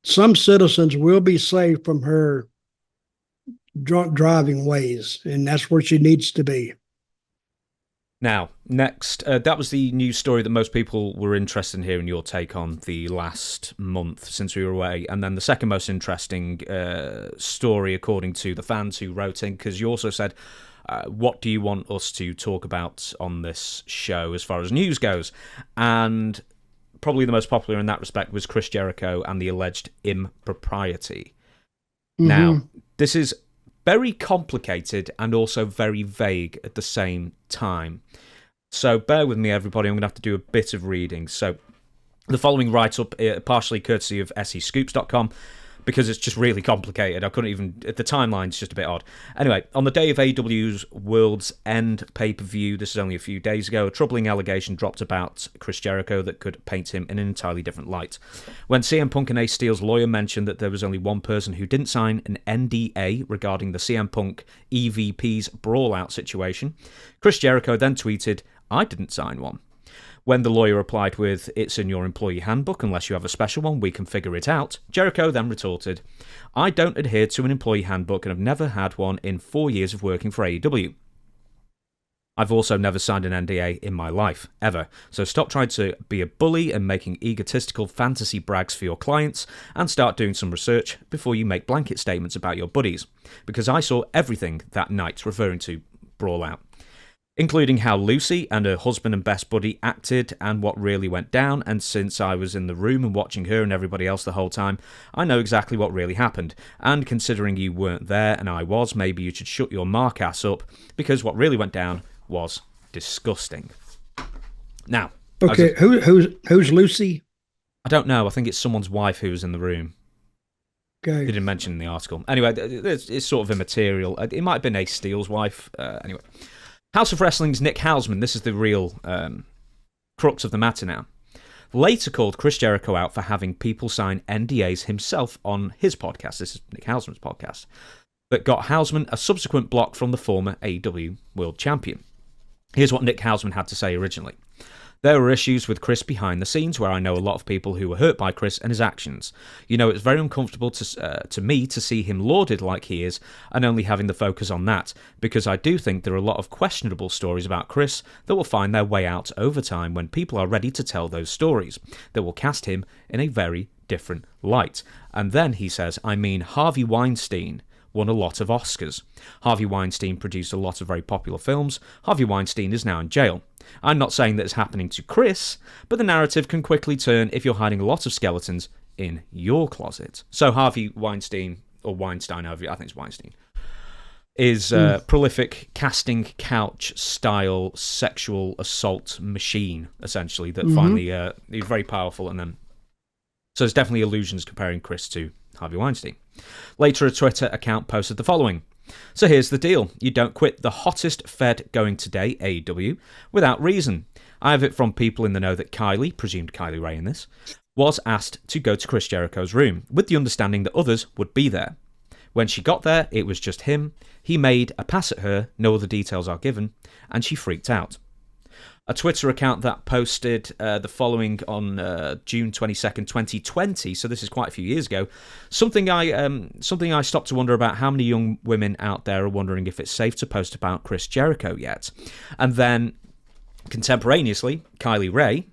some citizens will be saved from her drunk driving ways, and that's where she needs to be. Now, next, that was the news story that most people were interested in hearing your take on the last month since we were away. And then the second most interesting story, according to the fans who wrote in, because you also said, what do you want us to talk about on this show as far as news goes? And probably the most popular in that respect was Chris Jericho and the alleged impropriety. Mm-hmm. Now, this is very complicated and also very vague at the same time. So bear with me, everybody. I'm going to have to do a bit of reading. So the following write-up, partially courtesy of SEScoops.com, because it's just really complicated. I couldn't even... The timeline's just a bit odd. Anyway, on the day of AEW's World's End pay-per-view, this is only a few days ago, a troubling allegation dropped about Chris Jericho that could paint him in an entirely different light. When CM Punk and Ace Steel's lawyer mentioned that there was only one person who didn't sign an NDA regarding the CM Punk EVP's brawl-out situation, Chris Jericho then tweeted, "I didn't sign one." When the lawyer replied with, "It's in your employee handbook, unless you have a special one, we can figure it out," Jericho then retorted, "I don't adhere to an employee handbook and have never had one in 4 years of working for AEW. I've also never signed an NDA in my life, ever, so stop trying to be a bully and making egotistical fantasy brags for your clients and start doing some research before you make blanket statements about your buddies, because I saw everything that night," referring to Brawl Out, "including how Lucy and her husband and best buddy acted and what really went down, and since I was in the room and watching her and everybody else the whole time, I know exactly what really happened, and considering you weren't there and I was, maybe you should shut your mark ass up, because what really went down was disgusting." Now... Okay, who's Lucy? I don't know, I think it's someone's wife who was in the room. Okay. They didn't mention in the article. Anyway, it's sort of immaterial. It might have been Ace Steel's wife. Anyway... House of Wrestling's Nick Hausman, this is the real crux of the matter now, later called Chris Jericho out for having people sign NDAs himself on his podcast. This is Nick Hausman's podcast, that got Hausman a subsequent block from the former AEW World Champion. Here's what Nick Hausman had to say originally. "There were issues with Chris behind the scenes where I know a lot of people who were hurt by Chris and his actions. You know, it's very uncomfortable to me to see him lauded like he is and only having the focus on that, because I do think there are a lot of questionable stories about Chris that will find their way out over time when people are ready to tell those stories, that will cast him in a very different light." And then he says, "I mean, Harvey Weinstein won a lot of Oscars. Harvey Weinstein produced a lot of very popular films. Harvey Weinstein is now in jail. I'm not saying that it's happening to Chris, but the narrative can quickly turn if you're hiding a lot of skeletons in your closet." So Harvey Weinstein, or Weinstein, I think it's Weinstein, is a prolific casting couch-style sexual assault machine, essentially, that finally, he's very powerful, and then... So there's definitely allusions comparing Chris to Harvey Weinstein. Later, a Twitter account posted the following. "So here's the deal. You don't quit the hottest fed going today, AEW, without reason. I have it from people in the know that Kylie, presumed Kylie Ray in this, was asked to go to Chris Jericho's room, with the understanding that others would be there. When she got there, it was just him. He made a pass at her, no other details are given, and she freaked out." A Twitter account that posted the following on June 22nd, 2020, so this is quite a few years ago, something I stopped to wonder about: how many young women out there are wondering if it's safe to post about Chris Jericho yet. And then, contemporaneously, Kylie Ray,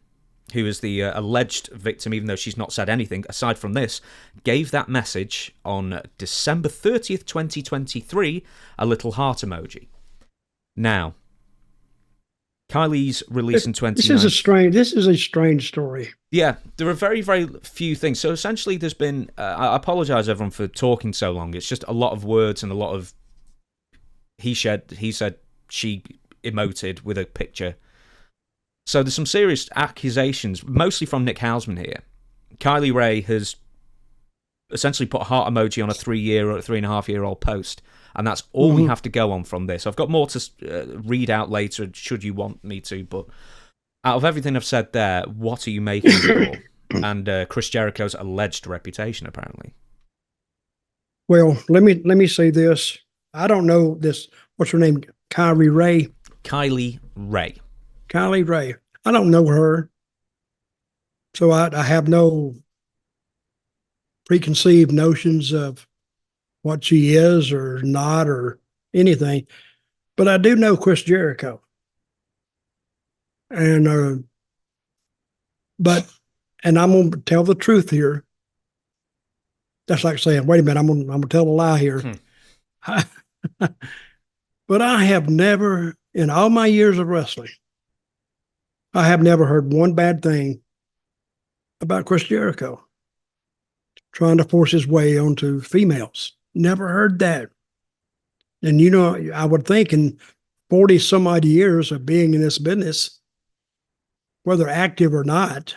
who is the alleged victim, even though she's not said anything aside from this, gave that message on December 30th, 2023, a little heart emoji. Now, Kylie's release in 2019. This is a strange story. Yeah, there are very, very few things. So essentially, there's been... I apologise, everyone, for talking so long. It's just a lot of words and a lot of he said, she emoted with a picture. So there's some serious accusations, mostly from Nick Hausman here, Kylie Ray has essentially put a heart emoji on a 3-year or 3.5-year-old post, and that's all we have to go on from this. I've got more to read out later, should you want me to, but out of everything I've said there, what are you making of it all? And Chris Jericho's alleged reputation, apparently. Well, let me say this. I don't know this. What's her name? Kylie Ray. Kylie Ray. Kylie Ray. I don't know her, so I have no preconceived notions of what she is or not or anything. But I do know Chris Jericho, and I'm going to tell the truth here. That's like saying, wait a minute, I'm gonna tell a lie here. But I have never, in all my years of wrestling, I have never heard one bad thing about Chris Jericho trying to force his way onto females. Never heard that. And, you know, I would think in 40 some odd years of being in this business, whether active or not,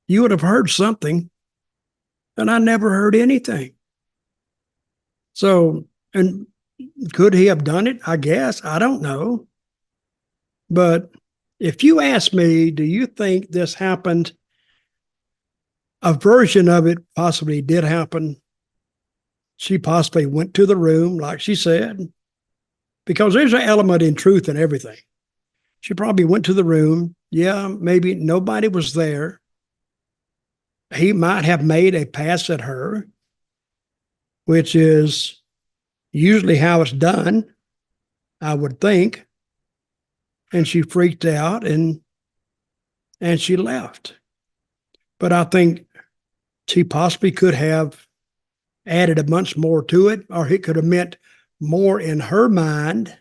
you would have heard something, and I never heard anything. So, and could he have done it? I guess. I don't know. But if you ask me, do you think this happened? A version of it possibly did happen. She possibly went to the room, like she said, because there's an element in truth in everything. She probably went to the room. Yeah, maybe nobody was there. He might have made a pass at her, which is usually how it's done, I would think. And she freaked out and she left. But I think she possibly could have added a bunch more to it, or it could have meant more in her mind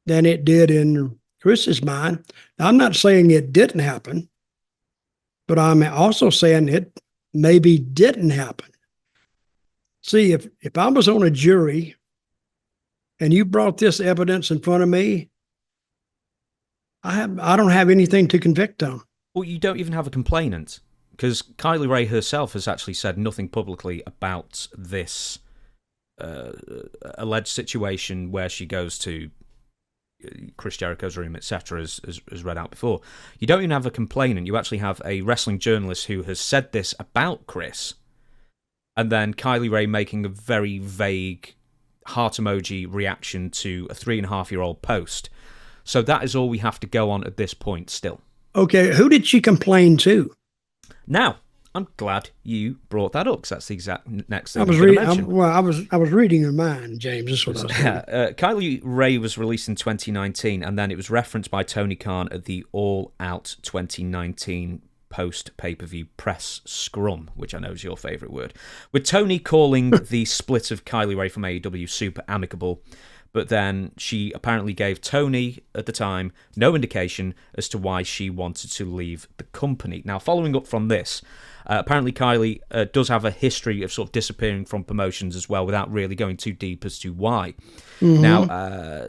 than it did in Chris's mind. Now, I'm not saying it didn't happen, but I'm also saying it maybe didn't happen. See, if I was on a jury and you brought this evidence in front of me, I don't have anything to convict on. Well, you don't even have a complainant, because Kylie Ray herself has actually said nothing publicly about this alleged situation where she goes to Chris Jericho's room, etc., as read out before. You don't even have a complainant. You actually have a wrestling journalist who has said this about Chris, and then Kylie Ray making a very vague heart emoji reaction to a 3.5-year-old post. So that is all we have to go on at this point still. Okay, who did she complain to? Now, I'm glad you brought that up, because that's the exact next thing I was reading your mind, James. That's what I was doing. Kylie Ray was released in 2019, and then it was referenced by Tony Khan at the All Out 2019 post-pay-per-view press scrum, which I know is your favourite word, with Tony calling the split of Kylie Ray from AEW super amicable. But then she apparently gave Tony, at the time, no indication as to why she wanted to leave the company. Now, following up from this, apparently Kylie does have a history of sort of disappearing from promotions as well, without really going too deep as to why. Mm-hmm. Now,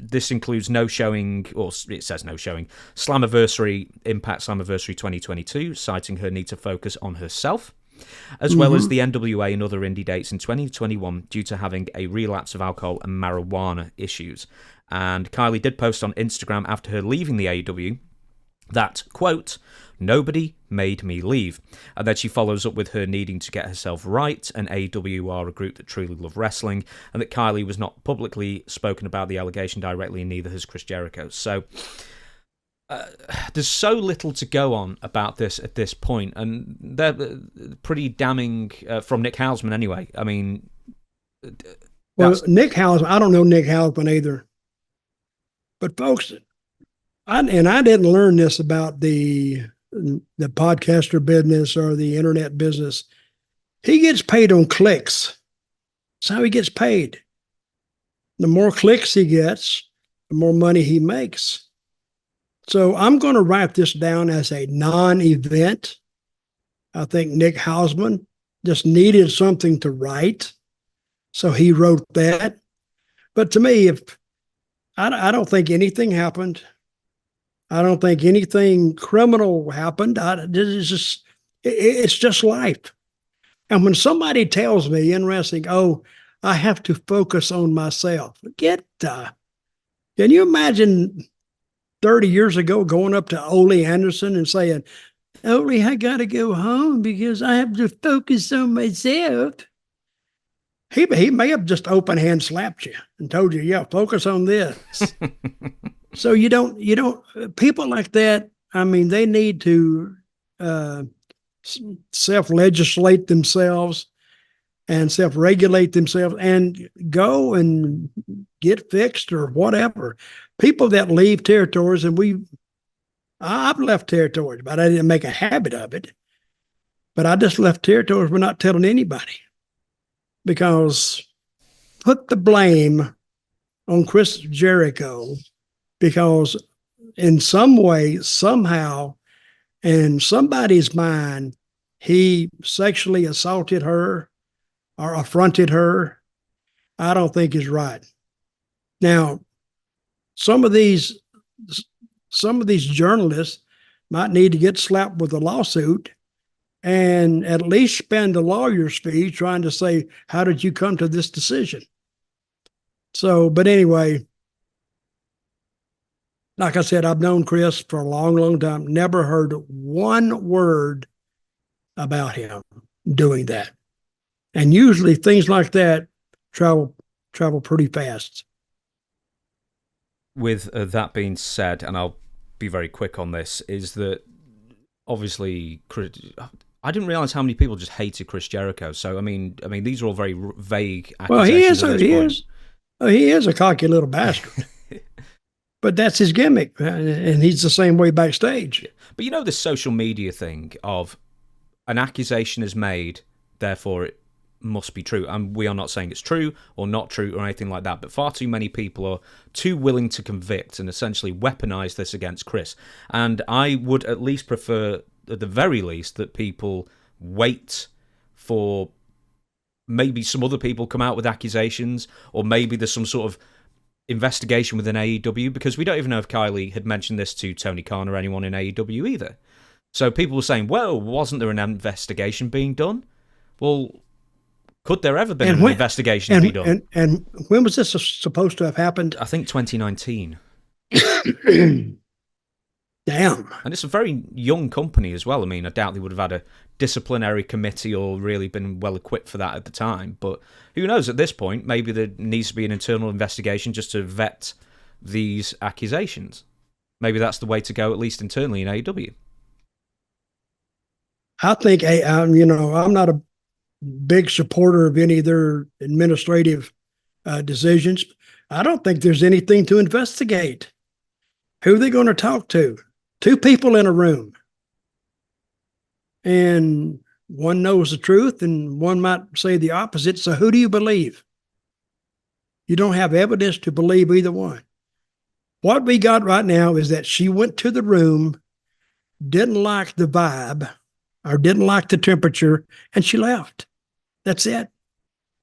this includes no showing, or it says no showing, Slammiversary, Impact Slammiversary 2022, citing her need to focus on herself, as well as the NWA and other indie dates in 2021 due to having a relapse of alcohol and marijuana issues. And Kylie did post on Instagram after her leaving the AEW that, quote, "Nobody made me leave." And then she follows up with her needing to get herself right, and AEW are a group that truly love wrestling, and that Kylie was not publicly spoken about the allegation directly, and neither has Chris Jericho. So there's so little to go on about this at this point, and they're pretty damning from Nick Hausman anyway. I mean... Well, Nick Hausman, I don't know Nick Hausman either. But folks, I didn't learn this about the podcaster business or the internet business. He gets paid on clicks. That's how he gets paid. The more clicks he gets, the more money he makes. So I'm going to write this down as a non-event. I think Nick Hausman just needed something to write, so he wrote that. But to me, I don't think anything happened. I don't think anything criminal happened. This is just It's just life. And when somebody tells me in wrestling, oh, I have to focus on myself, can you imagine 30 years ago going up to Ole Anderson and saying, Ole, I got to go home because I have to focus on myself? He may have just open hand slapped you and told you, yeah, focus on this. So you don't, people like that, I mean, they need to self-legislate themselves and self-regulate themselves and go and get fixed or whatever. People that leave territories, and I've left territories, but I didn't make a habit of it. But I just left territories without telling anybody, because put the blame on Chris Jericho, because in some way, somehow, in somebody's mind, he sexually assaulted her or affronted her. I don't think is right. Now, some of these journalists might need to get slapped with a lawsuit and at least spend a lawyer's fee trying to say, how did you come to this decision? So, but anyway, like I said, I've known Chris for a long, long time. Never heard one word about him doing that. And usually things like that travel pretty fast. With that being said, and I'll be very quick on this, is that obviously I didn't realize how many people just hated Chris Jericho. So I mean, these are all very vague accusations. Well, he is a cocky little bastard. But that's his gimmick, and he's the same way backstage. But you know, this social media thing of an accusation is made, therefore it must be true. And we are not saying it's true or not true or anything like that, but far too many people are too willing to convict and essentially weaponize this against Chris. And I would at least prefer, at the very least, that people wait for maybe some other people come out with accusations, or maybe there's some sort of investigation within AEW, because we don't even know if Kylie had mentioned this to Tony Khan or anyone in AEW either. So people were saying, well, wasn't there an investigation being done? Well, could there ever been an investigation be done? And when was this supposed to have happened? I think 2019. Damn. And it's a very young company as well. I mean, I doubt they would have had a disciplinary committee or really been well equipped for that at the time. But who knows, at this point, maybe there needs to be an internal investigation just to vet these accusations. Maybe that's the way to go, at least internally in AEW. I think, I'm not a big supporter of any of their administrative decisions. I don't think there's anything to investigate. Who are they going to talk to? Two people in a room. And one knows the truth and one might say the opposite. So who do you believe? You don't have evidence to believe either one. What we got right now is that she went to the room, didn't like the vibe or didn't like the temperature, and she left. That's it.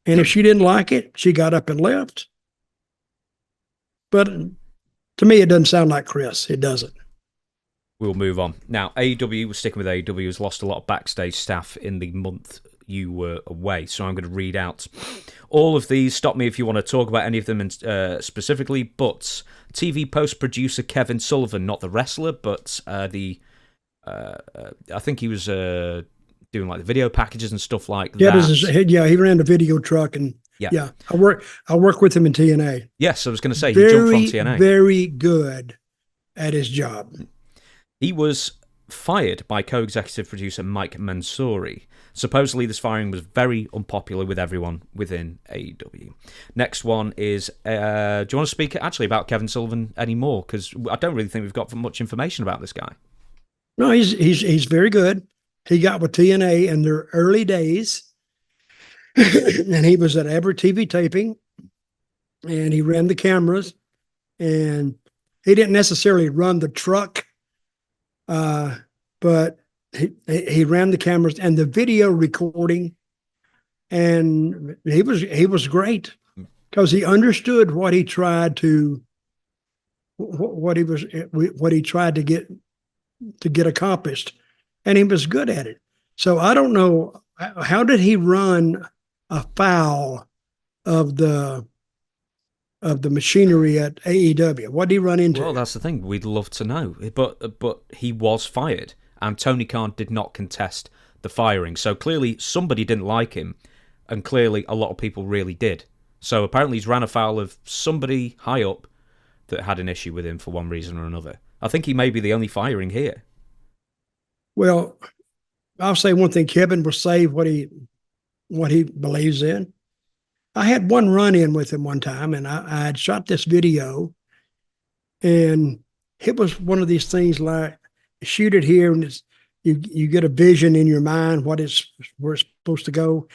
And if she didn't like it, she got up and left. But to me, it doesn't sound like Chris. It doesn't. We'll move on. Now, AEW, we're sticking with AEW, has lost a lot of backstage staff in the month you were away. So I'm going to read out all of these. Stop me if you want to talk about any of them specifically. But TV post-producer Kevin Sullivan, not the wrestler, but I think he was doing like the video packages and stuff like that. He ran the video truck and yeah. I work with him in TNA. Yes, I was going to say, he jumped from TNA. Very good at his job. He was fired by co-executive producer Mike Mansouri. Supposedly, this firing was very unpopular with everyone within AEW. Next one is, do you want to speak actually about Kevin Sullivan anymore? Because I don't really think we've got much information about this guy. No, he's very good. He got with TNA in their early days, and he was at every TV taping, and he ran the cameras, and he didn't necessarily run the truck, but he ran the cameras and the video recording, and he was great because he understood what he tried to get accomplished, and he was good at it. So I don't know, how did he run afoul of the machinery at AEW? What did he run into? Well, that's the thing. We'd love to know. But he was fired, and Tony Khan did not contest the firing. So clearly somebody didn't like him, and clearly a lot of people really did. So apparently he's ran afoul of somebody high up that had an issue with him for one reason or another. I think he may be the only firing here. Well, I'll say one thing. Kevin will say what he believes in. I had one run-in with him one time, and I had shot this video, and it was one of these things like, shoot it here, and you get a vision in your mind where it's supposed to go.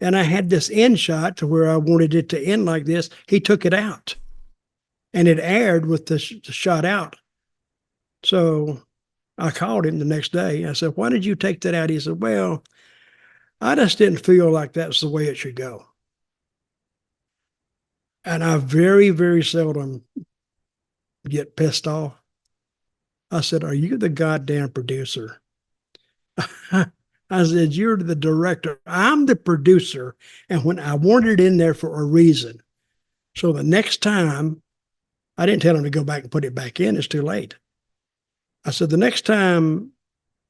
And I had this end shot to where I wanted it to end like this. He took it out, and it aired with the shot out. So I called him the next day. I said, "Why did you take that out?" He said, "Well, I just didn't feel like that's the way it should go." And I very, very seldom get pissed off. I said, "Are you the goddamn producer?" I said, "You're the director. I'm the producer. And when I wanted it in there for a reason. So the next time, I didn't tell him to go back and put it back in. It's too late. I said, the next time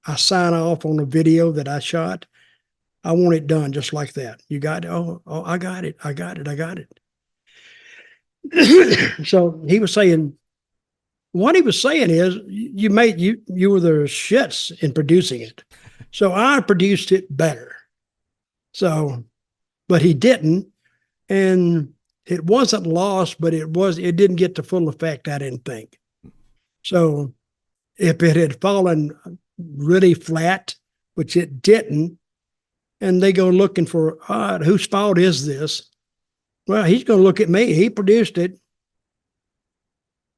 I sign off on a video that I shot, I want it done just like that. You got it? Oh, I got it. I got it. So he was saying, what he was saying is, you were the shits in producing it. So I produced it better. So, but he didn't. And it wasn't lost, but it didn't get the full effect, I didn't think. So if it had fallen really flat, which it didn't, and they go looking for, whose fault is this? Well, he's going to look at me. He produced it.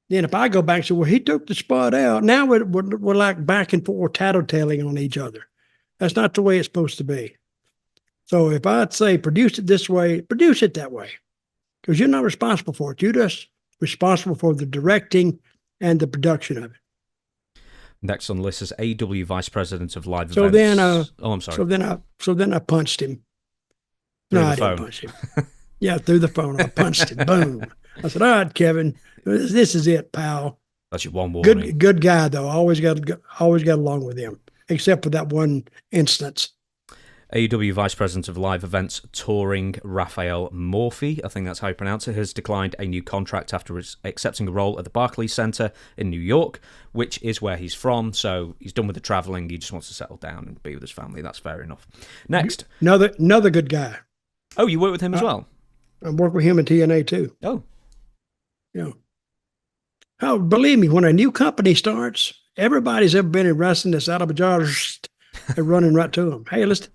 Then if I go back and say, well, he took the spot out, now we're like back and forth tattletelling on each other. That's not the way it's supposed to be. So if I'd say produce it this way, produce it that way. Because you're not responsible for it. You're just responsible for the directing and the production of it. Next on the list is AEW Vice President of Live so Events. Then, I'm sorry. So then I punched him. Through no, the I phone. didn't punch him. Yeah, through the phone. I punched him. Boom. I said, all right, Kevin, this is it, pal. That's your one warning. Good guy, though. Always got along with him, except for that one instance. AEW Vice President of Live Events touring Raphael Morphy, I think that's how you pronounce it, has declined a new contract after accepting a role at the Barclays Center in New York, which is where he's from. So he's done with the traveling. He just wants to settle down and be with his family. That's fair enough. Next. Another good guy. Oh, you work with him as well? I work with him in TNA too. Oh. Yeah. Oh, believe me, when a new company starts, everybody's ever been in wrestling that's out of a job, they're running right to him. Hey, let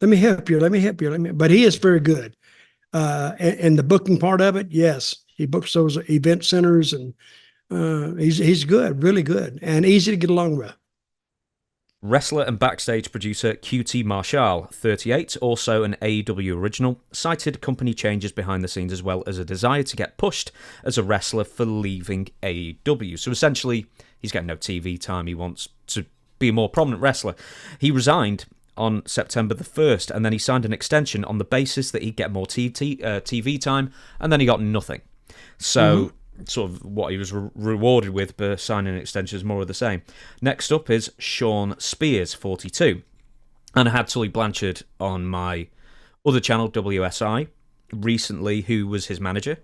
me help you. But he is very good. And the booking part of it, yes. He books those event centers, and he's good, really good, and easy to get along with. Wrestler and backstage producer QT Marshall, 38, also an AEW original, cited company changes behind the scenes as well as a desire to get pushed as a wrestler for leaving AEW. So essentially, he's getting no TV time. He wants to be a more prominent wrestler. He resigned on September the 1st, and then he signed an extension on the basis that he'd get more TV time, and then he got nothing. So sort of what he was rewarded with by signing an extension is more of the same. Next up is Sean Spears, 42. And I had Tully Blanchard on my other channel, WSI, recently, who was his manager.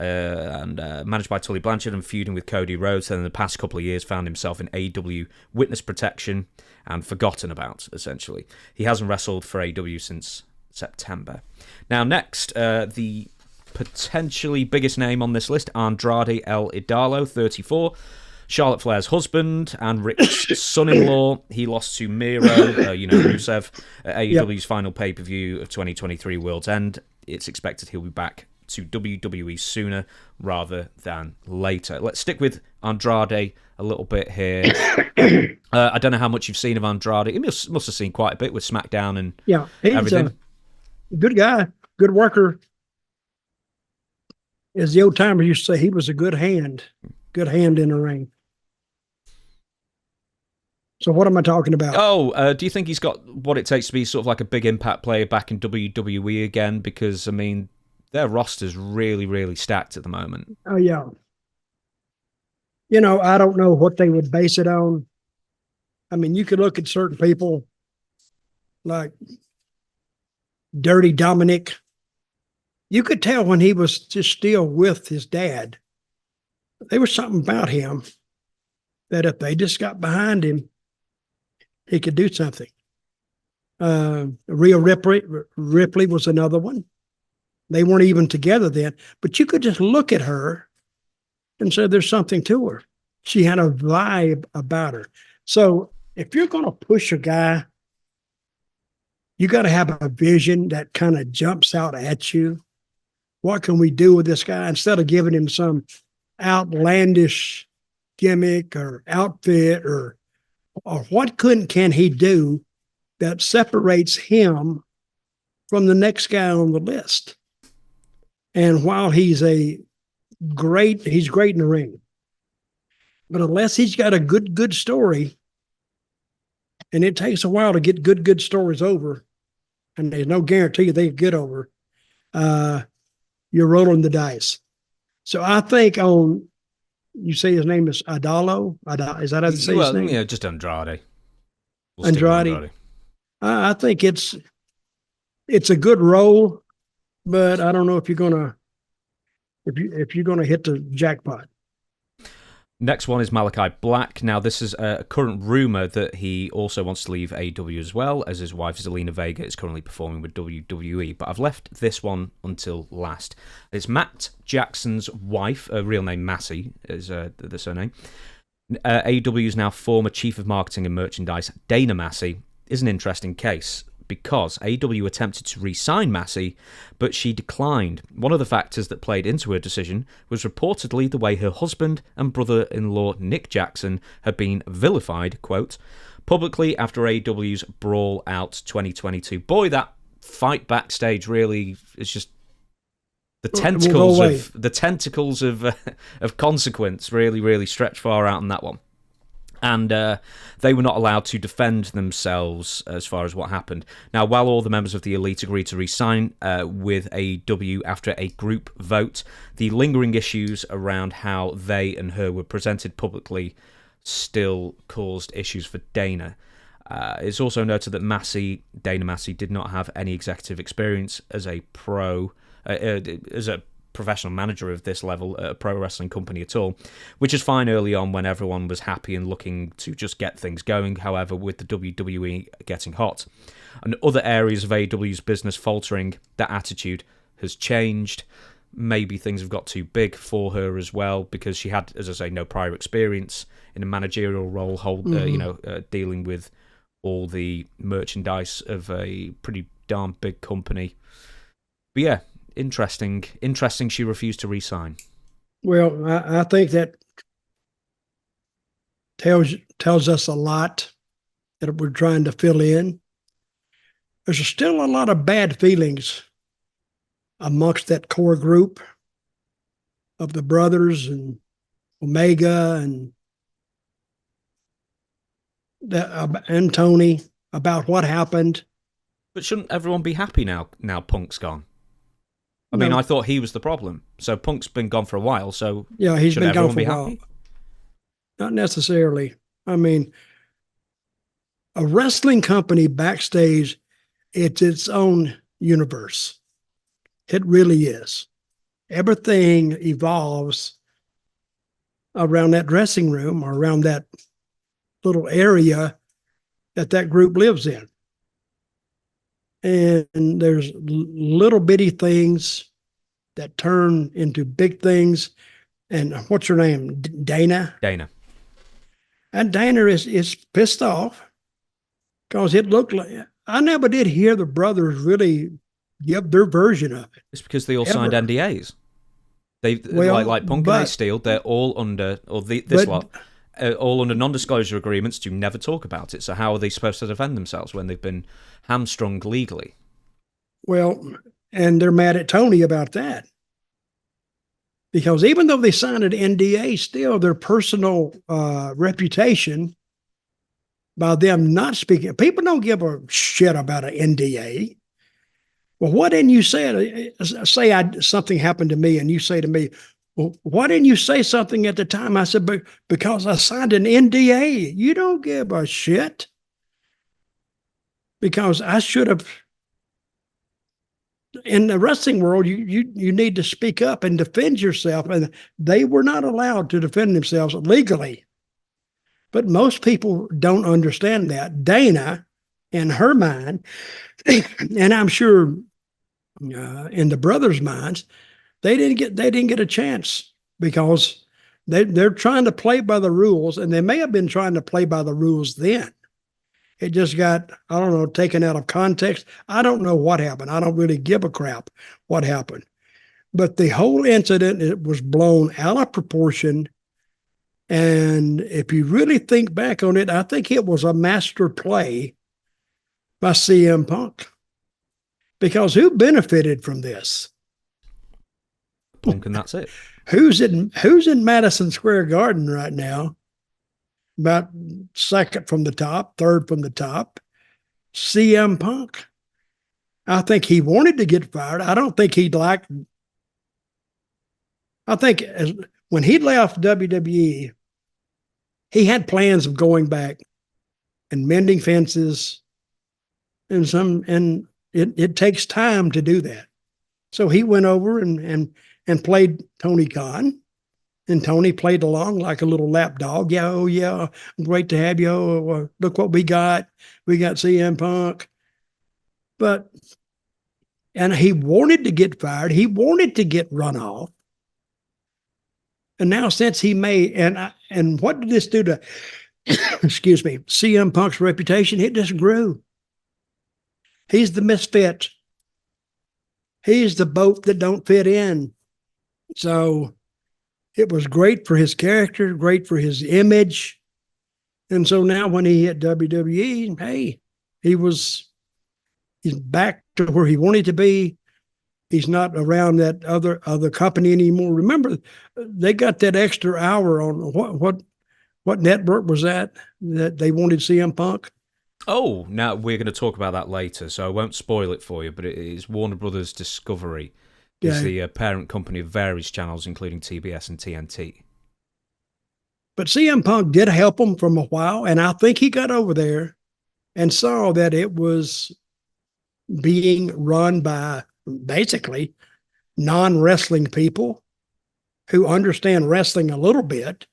And managed by Tully Blanchard and feuding with Cody Rhodes, and in the past couple of years found himself in AEW witness protection and forgotten about, essentially. He hasn't wrestled for AEW since September. Now, next, the potentially biggest name on this list, Andrade El Idolo, 34. Charlotte Flair's husband and Ric's son-in-law. He lost to Miro, Rusev, at AEW's final pay-per-view of 2023 World's End. It's expected he'll be back to WWE sooner rather than later. Let's stick with Andrade a little bit here. I don't know how much you've seen of Andrade. He must have seen quite a bit with SmackDown and everything. A good guy, good worker. As the old timers used to say, he was a good hand in the ring. So what am I talking about? Oh, do you think he's got what it takes to be sort of like a big impact player back in WWE again? Because, I mean, their roster's really, really stacked at the moment. Oh, yeah. I don't know what they would base it on. I mean, you could look at certain people like Dirty Dominic. You could tell when he was just still with his dad, there was something about him that if they just got behind him, he could do something. Rhea Ripley was another one. They weren't even together then, but you could just look at her and say there's something to her. She had a vibe about her. So if you're going to push a guy, you got to have a vision that kind of jumps out at you. What can we do with this guy instead of giving him some outlandish gimmick or outfit or what can he do that separates him from the next guy on the list? And while he's great in the ring, but unless he's got a good story, and it takes a while to get good stories over, and there's no guarantee they get over, you're rolling the dice. So I think you say his name is Adalo? Is that how you say his name? Yeah, just Andrade. Andrade. I think it's a good role, but I don't know if you're gonna hit the jackpot. Next one is Malachi Black. Now, this is a current rumor that he also wants to leave AEW as well, as his wife Zelina Vega is currently performing with WWE. But I've left this one until last. It's Matt Jackson's wife, real name Massey is the surname. AEW's now former chief of marketing and merchandise, Dana Massey, is an interesting case because AEW attempted to re-sign Massey, but she declined. One of the factors that played into her decision was reportedly the way her husband and brother-in-law Nick Jackson had been vilified, quote, publicly after AEW's Brawl Out 2022. Boy, that fight backstage really is just the tentacles of consequence really, really stretch far out on that one. And they were not allowed to defend themselves as far as what happened. Now, while all the members of the Elite agreed to re-sign with AEW after a group vote, the lingering issues around how they and her were presented publicly still caused issues for Dana. It's also noted that Dana Massey did not have any executive experience as a professional manager of this level at a pro wrestling company at all, which is fine early on when everyone was happy and looking to just get things going. However, with the WWE getting hot and other areas of AEW's business faltering, that attitude has changed. Maybe things have got too big for her as well because she had, as I say, no prior experience in a managerial role, dealing with all the merchandise of a pretty darn big company. But yeah, interesting she refused to re-sign. Well, I think that tells us a lot that we're trying to fill in. There's still a lot of bad feelings amongst that core group of the brothers and Omega and Tony about what happened. But shouldn't everyone be happy now Punk's gone? I mean, I thought he was the problem. So Punk's been gone for a while, so yeah, he's been gone for a while. Happy? Not necessarily. I mean, a wrestling company backstage, it's its own universe. It really is. Everything evolves around that dressing room or around that little area that group lives in. And there's little bitty things that turn into big things. And what's her name? Dana? Dana. And Dana is pissed off because it looked like, I never did hear the brothers really give their version of it. It's because they all signed NDAs. Like Punk and Steel, they're all under, all under non-disclosure agreements to never talk about it. So how are they supposed to defend themselves when they've been hamstrung legally? Well, and they're mad at Tony about that. Because even though they signed an NDA, still their personal reputation by them not speaking. People don't give a shit about an NDA. Well, why didn't you say it? Say something happened to me and you say to me, well, why didn't you say something at the time? I said, because I signed an NDA. You don't give a shit. Because I should have. In the wrestling world, you need to speak up and defend yourself. And they were not allowed to defend themselves legally. But most people don't understand that. Dana, in her mind, and I'm sure in the brothers' minds, they didn't get a chance because they're trying to play by the rules, and they may have been trying to play by the rules then. It just got, I don't know, taken out of context. I don't know what happened. I don't really give a crap what happened. But the whole incident, it was blown out of proportion. And if you really think back on it, I think it was a master play by CM Punk. Because who benefited from this? Punk, and that's it. Who's in Madison Square Garden right now? About second from the top, third from the top, CM Punk. I think he wanted to get fired. I don't think he'd like. I think when he left WWE, he had plans of going back and mending fences, and it takes time to do that. So he went over and played Tony Khan. And Tony played along like a little lapdog. Yeah, oh yeah, great to have you. Oh, look what we got. We got CM Punk. And he wanted to get fired. He wanted to get run off. And now since he made, and what did this do to, excuse me, CM Punk's reputation? It just grew. He's the misfit. He's the boat that don't fit in. So it was great for his character, great for his image. And so now when he hit WWE, hey, he's back to where he wanted to be. He's not around that other company anymore. Remember, they got that extra hour on what network was that they wanted CM Punk? Oh, now we're going to talk about that later, so I won't spoil it for you, but it is Warner Brothers Discovery. Is the parent company of various channels, including TBS and TNT. But CM Punk did help him from a while, and I think he got over there and saw that it was being run by basically non-wrestling people who understand wrestling a little bit,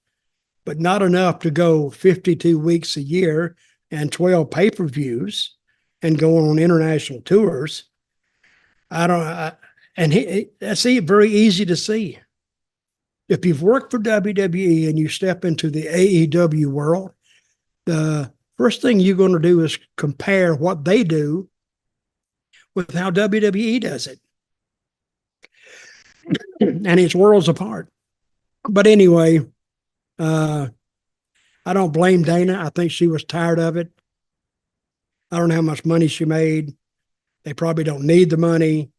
but not enough to go 52 weeks a year and 12 pay-per-views and go on international tours. And that's very easy to see. If you've worked for WWE and you step into the AEW world, the first thing you're going to do is compare what they do with how WWE does it. And it's worlds apart. But anyway, I don't blame Dana. I think she was tired of it. I don't know how much money she made. They probably don't need the money.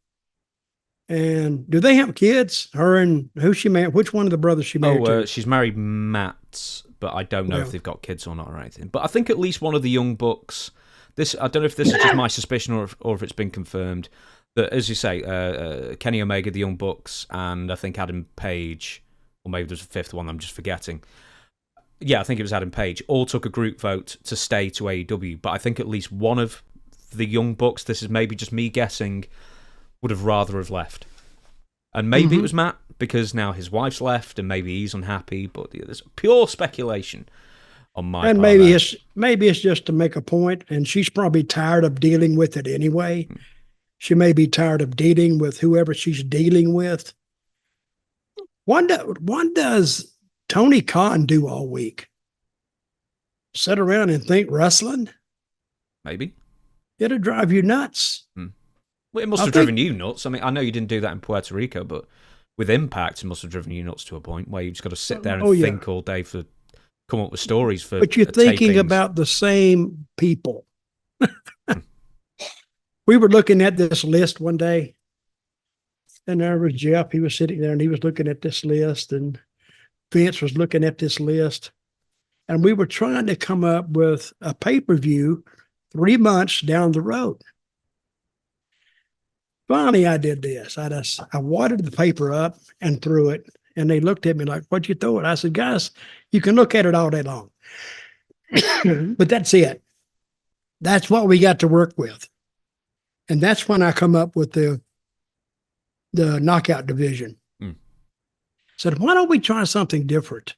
And do they have kids? Her and who she married? Which one of the brothers she married to? She's married Matt, but I don't know if they've got kids or not or anything. But I think at least one of the Young Bucks. I don't know if this is just my suspicion or if it's been confirmed. That, as you say, Kenny Omega, the Young Bucks, and I think Adam Page, or maybe there's a fifth one I'm just forgetting. Yeah, I think it was Adam Page. All took a group vote to stay to AEW, but I think at least one of the Young Bucks, this is maybe just me guessing, would have rather have left. And maybe it was Matt, because now his wife's left, and maybe he's unhappy, but there's pure speculation on my part. And maybe it's just to make a point, and she's probably tired of dealing with it anyway. She may be tired of dealing with whoever she's dealing with. What does Tony Khan do all week? Sit around and think wrestling? Maybe. It'll drive you nuts. Well, it must have driven you nuts. I mean, I know you didn't do that in Puerto Rico, but with Impact, it must have driven you nuts to a point where you've just got to sit there and think all day to come up with stories for. But you're thinking about the same people. We were looking at this list one day, and there was Jeff. He was sitting there, and he was looking at this list, and Vince was looking at this list. And we were trying to come up with a pay-per-view 3 months down the road. Finally, I did this. I wadded the paper up and threw it. And they looked at me like, "What'd you throw it?" I said, "Guys, you can look at it all day long." But that's it. That's what we got to work with. And that's when I come up with the knockout division. Said, why don't we try something different?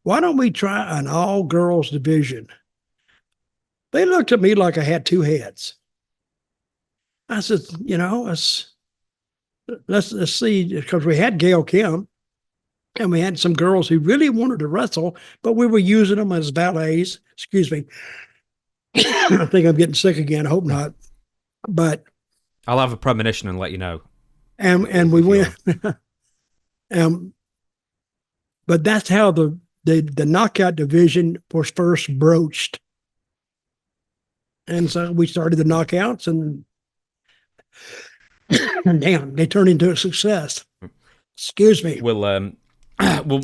Why don't we try an all-girls division? They looked at me like I had two heads. I said, let's see, because we had Gail Kim, and we had some girls who really wanted to wrestle, but we were using them as valets. Excuse me. I think I'm getting sick again. I hope not. But I'll have a premonition and let you know. And we went. But that's how the knockout division was first broached. And so we started the knockouts, and damn, they turned into a success. Excuse me. We'll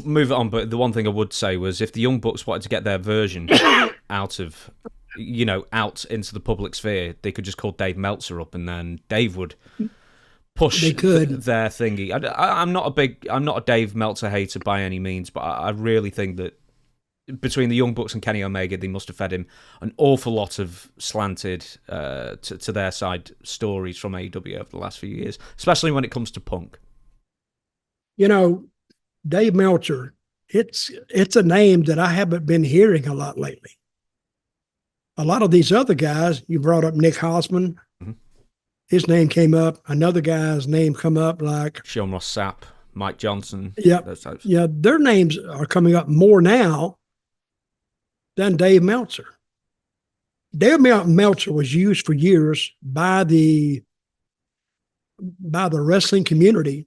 move it on, but the one thing I would say was if the Young Bucks wanted to get their version out of, out into the public sphere, they could just call Dave Meltzer up, and then Dave would push their thingy. I'm not a Dave Meltzer hater by any means, but I really think that between the Young Bucks and Kenny Omega, they must have fed him an awful lot of slanted to their side stories from AEW over the last few years, especially when it comes to Punk. Dave Meltzer, it's a name that I haven't been hearing a lot lately. A lot of these other guys, you brought up Nick Hausman, his name came up. Another guy's name come up, like Sean Ross Sapp, Mike Johnson. Yeah, those types. Yeah, their names are coming up more now than Dave Meltzer. Dave Meltzer was used for years by the wrestling community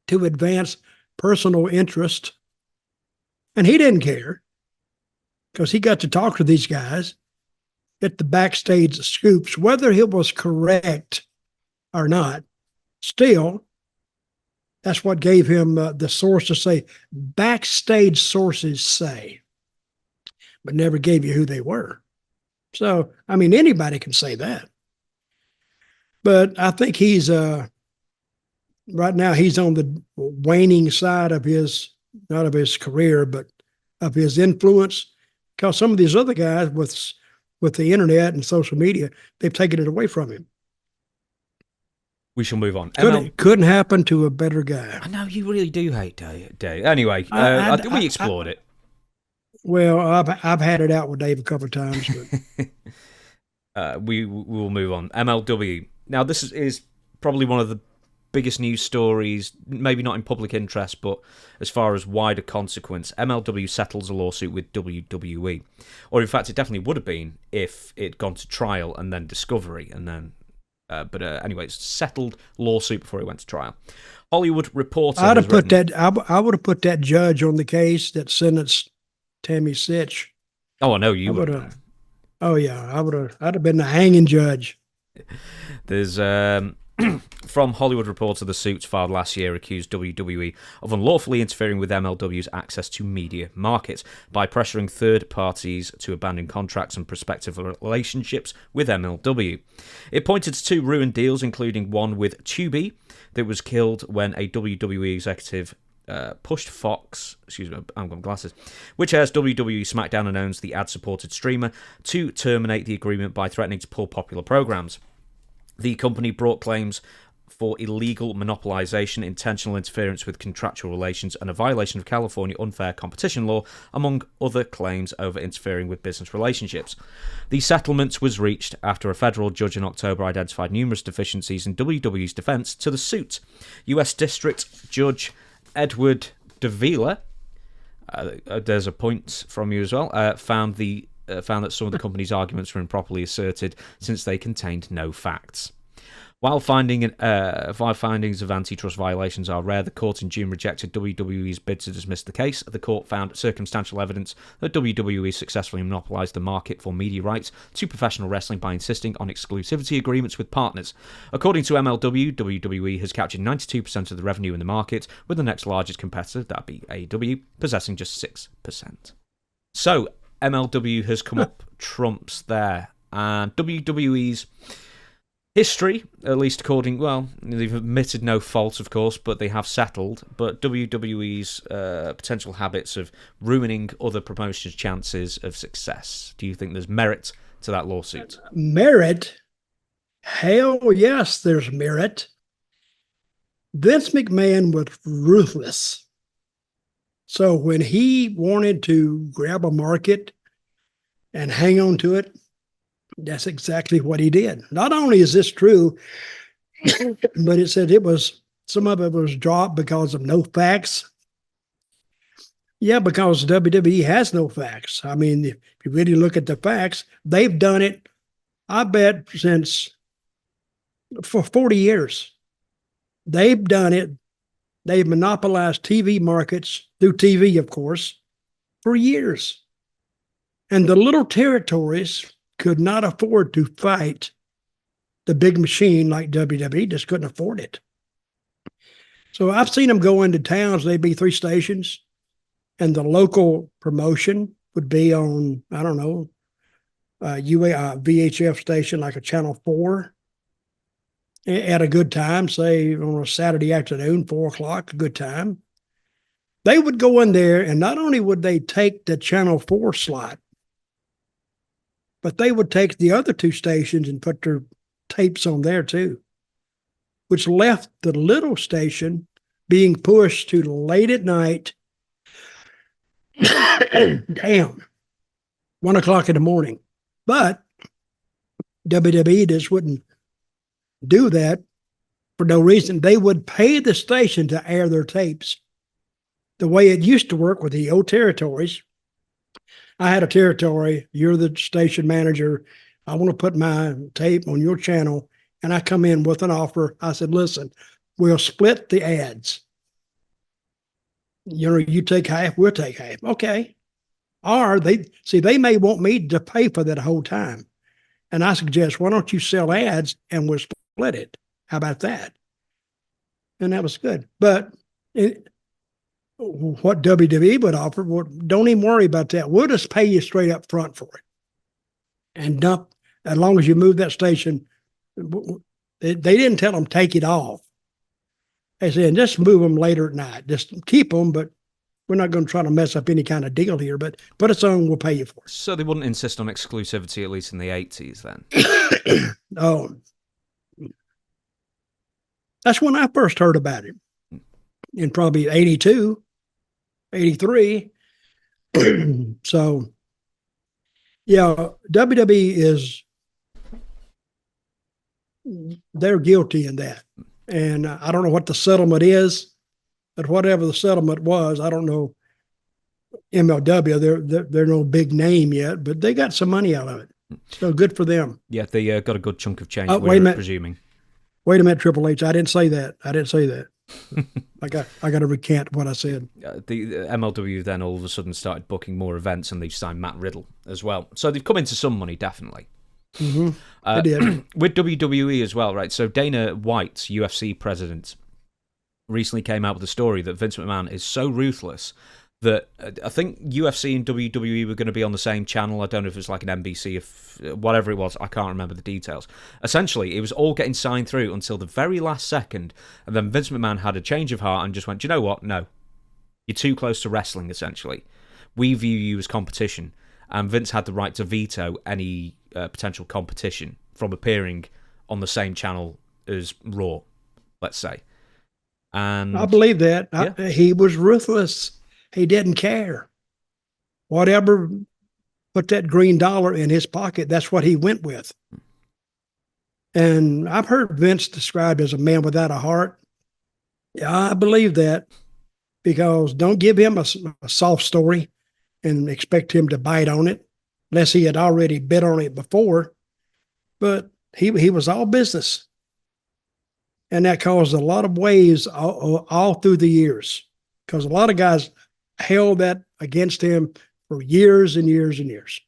to advance personal interest, and he didn't care because he got to talk to these guys, get the backstage scoops, whether it was correct or not. Still, that's what gave him the source to say, backstage sources say, but never gave you who they were. So, anybody can say that. But I think he's, right now, he's on the waning side of not of his career, but of his influence, because some of these other guys with the internet and social media, they've taken it away from him. We shall move on. Couldn't happen to a better guy. I know you really do hate Dave. Anyway, we explored it. Well, I've had it out with Dave a couple of times. But we will move on. MLW. Now, this is probably one of the biggest news stories, maybe not in public interest, but as far as wider consequence. MLW settles a lawsuit with WWE. Or in fact, it definitely would have been if it'd gone to trial and then discovery, and then anyway, it's a settled lawsuit before it went to trial. Hollywood Reporter. I would have put that judge on the case that sentenced Tammy Sytch. Oh, I know you would have. Oh yeah, I'd have been the hanging judge. There's from Hollywood Reporter, the suits filed last year accused WWE of unlawfully interfering with MLW's access to media markets by pressuring third parties to abandon contracts and prospective relationships with MLW. It pointed to two ruined deals, including one with Tubi that was killed when a WWE executive pushed Fox, I've got glasses, which airs WWE SmackDown and owns the ad-supported streamer, to terminate the agreement by threatening to pull popular programs. The company brought claims for illegal monopolization, intentional interference with contractual relations, and a violation of California unfair competition law, among other claims over interfering with business relationships. The settlement was reached after a federal judge in October identified numerous deficiencies in WWE's defense to the suit. U.S. District Judge Edward Davila, there's a point from you as well, found that some of the company's arguments were improperly asserted since they contained no facts. While findings of antitrust violations are rare, the court in June rejected WWE's bid to dismiss the case. The court found circumstantial evidence that WWE successfully monopolized the market for media rights to professional wrestling by insisting on exclusivity agreements with partners. According to MLW, WWE has captured 92% of the revenue in the market, with the next largest competitor, that'd be AEW, possessing just 6%. So MLW has come up trumps there, and WWE's history, at least according, well, they've admitted no fault, of course, but they have settled. But WWE's potential habits of ruining other promotions' chances of success. Do you think there's merit to that lawsuit? Merit? Hell yes, there's merit. Vince McMahon was ruthless. So when he wanted to grab a market and hang on to it, that's exactly what he did. Not only is this true, but it said some of it was dropped because of no facts. Yeah, because WWE has no facts. I mean, if you really look at the facts, they've done it, I bet, for 40 years. They've done it. They've monopolized TV markets through TV, of course, for years. And the little territories could not afford to fight the big machine like WWE, just couldn't afford it. So I've seen them go into towns, they'd be 3 stations, and the local promotion would be on, I don't know, VHF station like a Channel 4 at a good time, say on a Saturday afternoon, 4 o'clock, a good time. They would go in there, and not only would they take the Channel 4 slot, but they would take the other 2 stations and put their tapes on there too, which left the little station being pushed to late at night. Damn, 1 o'clock in the morning. But WWE just wouldn't do that for no reason. They would pay the station to air their tapes the way it used to work with the old territories. I had a territory, you're the station manager, I want to put my tape on your channel, and I come in with an offer. I said, listen, we'll split the ads. You take half, we'll take half. Okay. Or they may want me to pay for that whole time. And I suggest, why don't you sell ads and we'll split it? How about that? And that was good. But what WWE would offer, well, don't even worry about that. We'll just pay you straight up front for it. And dump, as long as you move that station, they didn't tell them take it off. They said, just move them later at night. Just keep them, but we're not going to try to mess up any kind of deal here, but put us on, we'll pay you for it. So they wouldn't insist on exclusivity, at least in the 80s then? Oh. That's when I first heard about it. In probably 82, 83. So, yeah, WWE they're guilty in that. And I don't know what the settlement is, but whatever the settlement was, I don't know. MLW, they're no big name yet, but they got some money out of it. So good for them. Yeah, they got a good chunk of change, wait a minute. Presuming. Wait a minute, Triple H. I didn't say that. I got to recant what I said. The MLW then all of a sudden started booking more events, and they've signed Matt Riddle as well. So they've come into some money, definitely. Mm-hmm. They did. With WWE as well, right? So Dana White, UFC president, recently came out with a story that Vince McMahon is so ruthless that I think UFC and WWE were going to be on the same channel. I don't know if it was like an NBC, if whatever it was. I can't remember the details. Essentially, it was all getting signed through until the very last second, and then Vince McMahon had a change of heart and just went, do you know what? No. You're too close to wrestling, essentially. We view you as competition. And Vince had the right to veto any potential competition from appearing on the same channel as Raw, let's say. And I believe that. Yeah. He was ruthless. He didn't care. Whatever put that green dollar in his pocket, that's what he went with. And I've heard Vince described as a man without a heart. Yeah, I believe that, because don't give him a soft story and expect him to bite on it, unless he had already bit on it before. But he was all business. And that caused a lot of waves all through the years, because a lot of guys held that against him for years and years and years.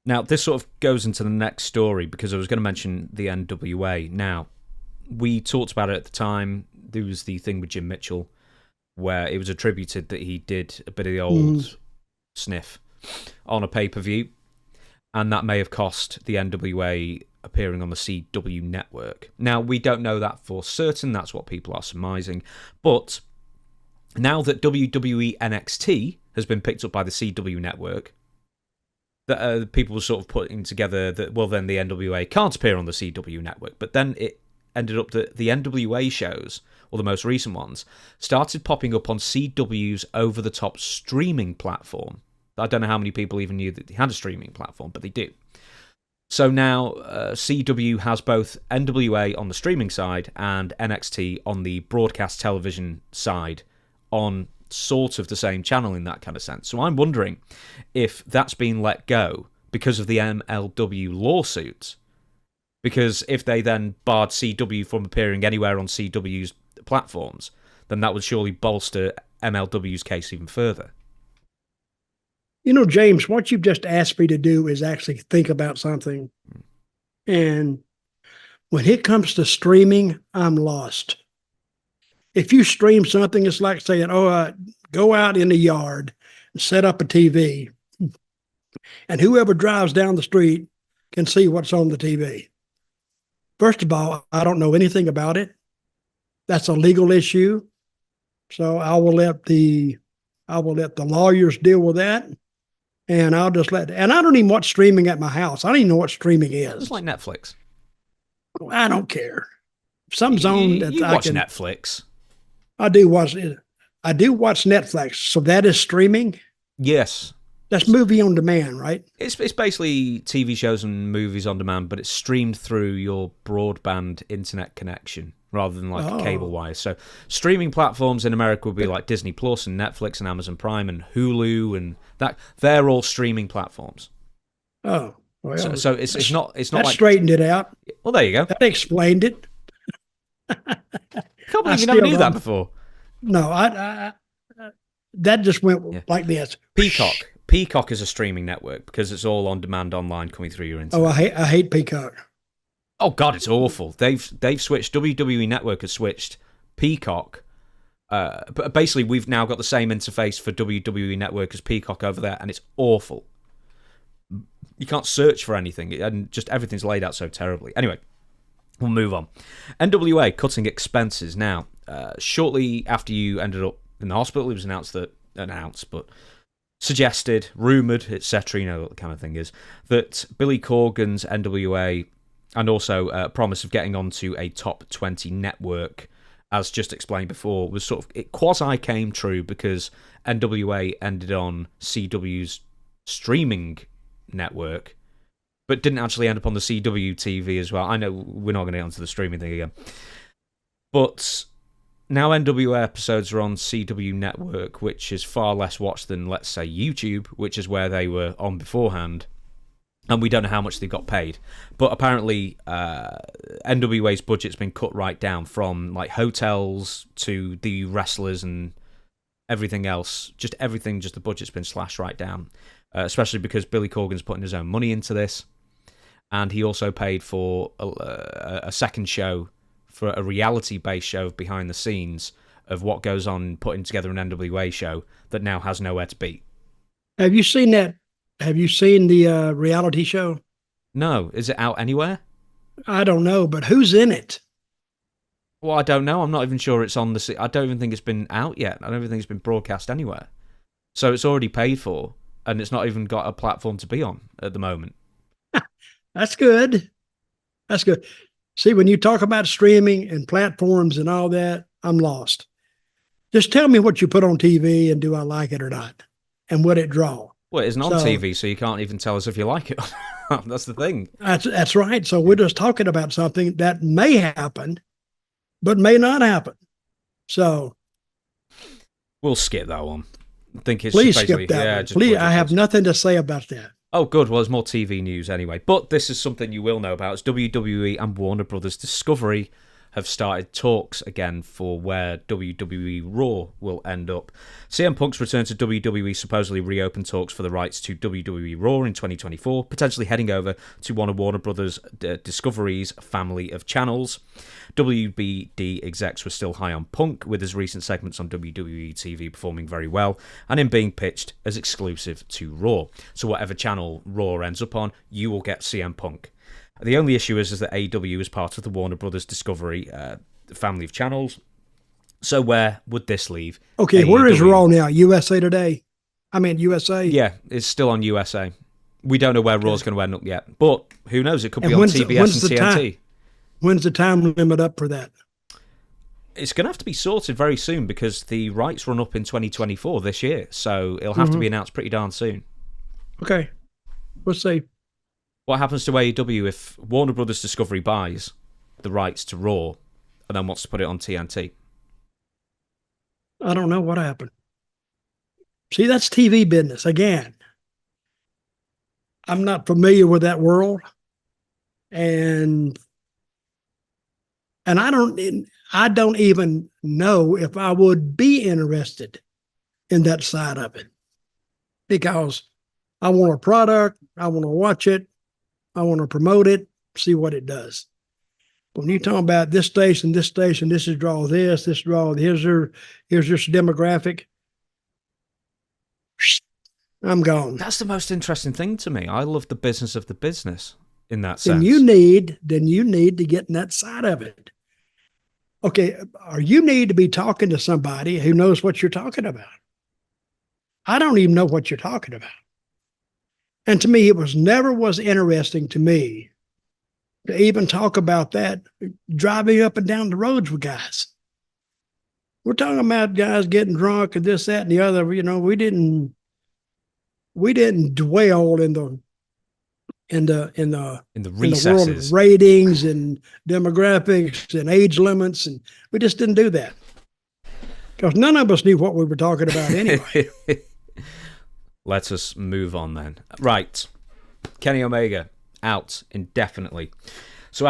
Now, this sort of goes into the next story, because I was going to mention the NWA. Now, we talked about it at the time. There was the thing with Jim Mitchell, where it was attributed that he did a bit of the old sniff on a pay-per-view, and that may have cost the NWA appearing on the CW network. Now, we don't know that for certain. That's what people are surmising. But now that WWE NXT has been picked up by the CW network, that people were sort of putting together that, well, then the NWA can't appear on the CW network. But then it ended up that the NWA shows, or the most recent ones, started popping up on CW's over-the-top streaming platform. I don't know how many people even knew that they had a streaming platform, but they do. So now CW has both NWA on the streaming side and NXT on the broadcast television side on sort of the same channel in that kind of sense. So I'm wondering if that's been let go because of the MLW lawsuit. Because if they then barred CW from appearing anywhere on CW's platforms, then that would surely bolster MLW's case even further. You know, James, what you've just asked me to do is actually think about something. And when it comes to streaming, I'm lost. If you stream something, it's like saying, go out in the yard and set up a TV, and whoever drives down the street can see what's on the TV. First of all, I don't know anything about it. That's a legal issue. So I will let the lawyers deal with that. And I'll just and I don't even watch streaming at my house. I don't even know what streaming is. It's like Netflix. I don't care. Some zone that you watch Netflix. I do watch it. I do watch Netflix. So that is streaming? Yes. That's movie on demand, right? It's basically TV shows and movies on demand, but it's streamed through your broadband internet connection rather than like a cable wire. So streaming platforms in America would be like Disney Plus and Netflix and Amazon Prime and Hulu, and that they're all streaming platforms. Oh, well, so it's not that like straightened it out. Well, there you go. That explained it. Can't believe you never knew that before. No, I that just went like this. Peacock is a streaming network because it's all on demand online coming through your internet. Oh, I hate Peacock. Oh God, it's awful. They've switched. WWE Network has switched Peacock. But basically, we've now got the same interface for WWE Network as Peacock over there, and it's awful. You can't search for anything, and just everything's laid out so terribly. Anyway, we'll move on. NWA cutting expenses now. Shortly after you ended up in the hospital, it was suggested, rumoured, etc., you know what the kind of thing is, that Billy Corgan's NWA, and also a promise of getting onto a top 20 network, as just explained before, was sort of, it quasi came true because NWA ended on CW's streaming network, but didn't actually end up on the CW TV as well. I know we're not going to get onto the streaming thing again. But now NWA episodes are on CW Network, which is far less watched than, let's say, YouTube, which is where they were on beforehand. And we don't know how much they got paid. But apparently, NWA's budget's been cut right down, from like hotels to the wrestlers and everything else. Just the budget's been slashed right down. Especially because Billy Corgan's putting his own money into this. And he also paid for a second show, for a reality-based show behind the scenes of what goes on putting together an NWA show that now has nowhere to be. Have you seen that? Have you seen the reality show? No. Is it out anywhere? I don't know, but who's in it? Well, I don't know. I'm not even sure it's on the... I don't even think it's been out yet. I don't even think it's been broadcast anywhere. So it's already paid for, and it's not even got a platform to be on at the moment. That's good. That's good. See, when you talk about streaming and platforms and all that, I'm lost. Just tell me what you put on TV and do I like it or not? And would it draw? Well, it isn't on TV, so you can't even tell us if you like it. That's the thing. That's right. So we're just talking about something that may happen, but may not happen. So we'll skip that one. I think it's please skip that one. Please, I have nothing to say about that. Oh, good. Well, there's more TV news anyway. But this is something you will know about. It's WWE and Warner Brothers Discovery have started talks again for where WWE Raw will end up. CM Punk's return to WWE supposedly reopened talks for the rights to WWE Raw in 2024, potentially heading over to one of Warner Brothers Discovery's family of channels. WBD execs were still high on Punk, with his recent segments on WWE TV performing very well, and him being pitched as exclusive to Raw. So whatever channel Raw ends up on, you will get CM Punk. The only issue is that AEW is part of the Warner Brothers Discovery family of channels. So where would this leave? Okay, AEW? Where is Raw now? USA Today? I mean, USA? Yeah, it's still on USA. We don't know where Raw's going to end up yet. But who knows? It could be on TBS and TNT. When's the time limit up for that? It's going to have to be sorted very soon because the rights run up in 2024 this year. So it'll have to be announced pretty darn soon. Okay. We'll see. What happens to AEW if Warner Brothers Discovery buys the rights to Raw and then wants to put it on TNT? I don't know what happened. See, that's TV business. Again, I'm not familiar with that world. And I don't even know if I would be interested in that side of it. Because I want a product, I want to watch it, I want to promote it, see what it does. When you talk about this station, this is draw this draw, here's your demographic, I'm gone. That's the most interesting thing to me. I love the business of the business in that sense. Then you need to get in that side of it. Okay, or you need to be talking to somebody who knows what you're talking about. I don't even know what you're talking about. And to me, it never was interesting to me to even talk about that driving up and down the roads with guys. We're talking about guys getting drunk and this, that, and the other. You know, we didn't dwell in the recesses, in the world of ratings and demographics and age limits, and we just didn't do that because none of us knew what we were talking about anyway. Let us move on then. Right, Kenny Omega out indefinitely. So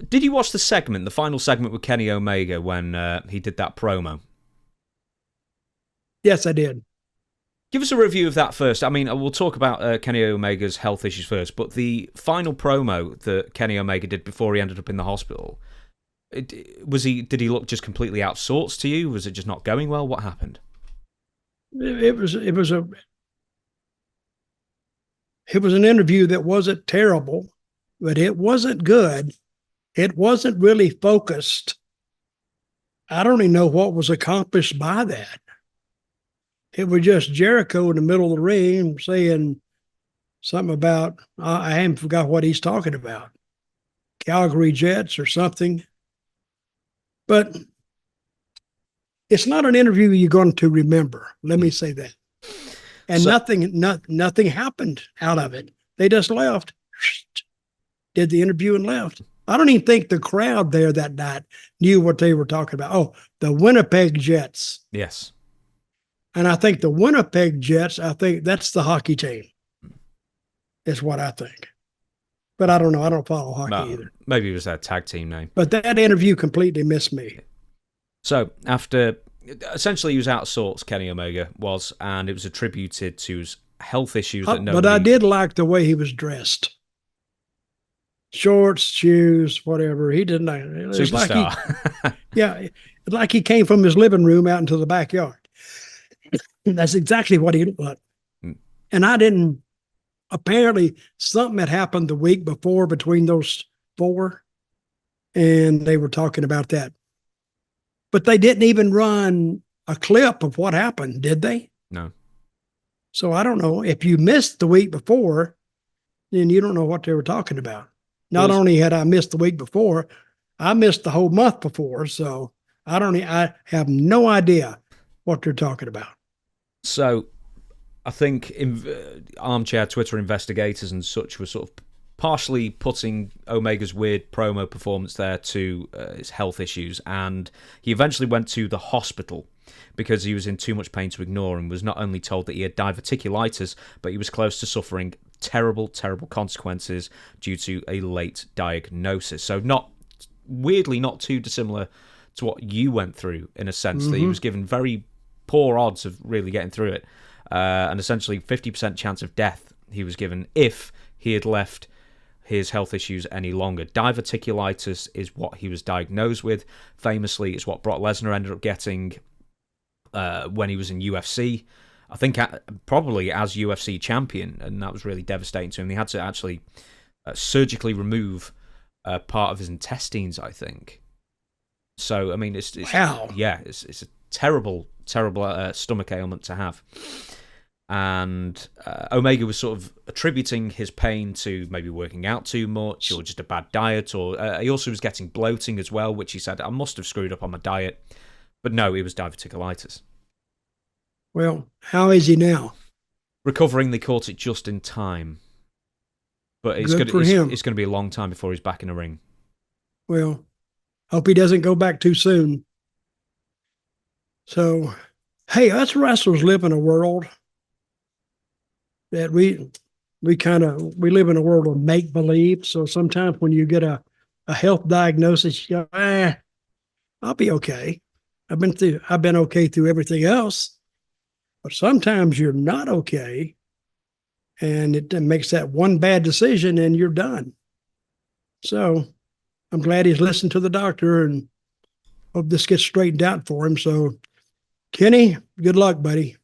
did you watch the final segment with Kenny Omega when he did that promo? Yes, I did. Give us a review of that first. I mean, we'll talk about Kenny Omega's health issues first, but the final promo that Kenny Omega did before he ended up in the hospital, did he look just completely out of sorts to you? Was it just not going well? What happened? It was an interview that wasn't terrible, but it wasn't good. It wasn't really focused. I don't even know what was accomplished by that. It was just Jericho in the middle of the ring saying something about, I haven't forgot what he's talking about, Calgary Jets or something. But it's not an interview you're going to remember. Let me say that. And nothing happened out of it. They just left, did the interview and left. I don't even think the crowd there that night knew what they were talking about. Oh, the Winnipeg Jets. Yes. And I think the Winnipeg Jets, I think that's the hockey team, is what I think. But I don't know. I don't follow hockey either. Maybe it was that tag team name. But that interview completely missed me. So essentially he was out of sorts, Kenny Omega was, and it was attributed to his health issues. But I did like the way he was dressed. Shorts, shoes, whatever. He didn't. It was Superstar. like he came from his living room out into the backyard. That's exactly what he looked like. And apparently something had happened the week before between those four, and they were talking about that. But they didn't even run a clip of what happened, did they? No. So I don't know. If you missed the week before, then you don't know what they were talking about. Not only had I missed the week before, I missed the whole month before. So I have no idea what they're talking about. So I think armchair Twitter investigators and such were sort of partially putting Omega's weird promo performance there to his health issues, and he eventually went to the hospital because he was in too much pain to ignore and was not only told that he had diverticulitis, but he was close to suffering terrible, terrible consequences due to a late diagnosis. So not weirdly not too dissimilar to what you went through, in a sense, that he was given very poor odds of really getting through it. And essentially 50% chance of death he was given if he had left his health issues any longer. Diverticulitis is what he was diagnosed with. Famously, it's what Brock Lesnar ended up getting when he was in UFC. I think probably as UFC champion, and that was really devastating to him. He had to actually surgically remove part of his intestines, I think. So, I mean, it's wow. Yeah, it's a terrible stomach ailment to have. And Omega was sort of attributing his pain to maybe working out too much or just a bad diet, or he also was getting bloating as well, which he said, I must have screwed up on my diet. But no, it was diverticulitis. Well, how is he now? Recovering, they caught it just in time. But it's going to be a long time before he's back in a ring. Well, hope he doesn't go back too soon. So, hey, us wrestlers live in a world that we live in a world of make-believe. So sometimes when you get a health diagnosis, you go, I'll be okay. I've been okay through everything else. But sometimes you're not okay, and it makes that one bad decision and you're done. So I'm glad he's listened to the doctor and hope this gets straightened out for him. So Kenny, good luck, buddy.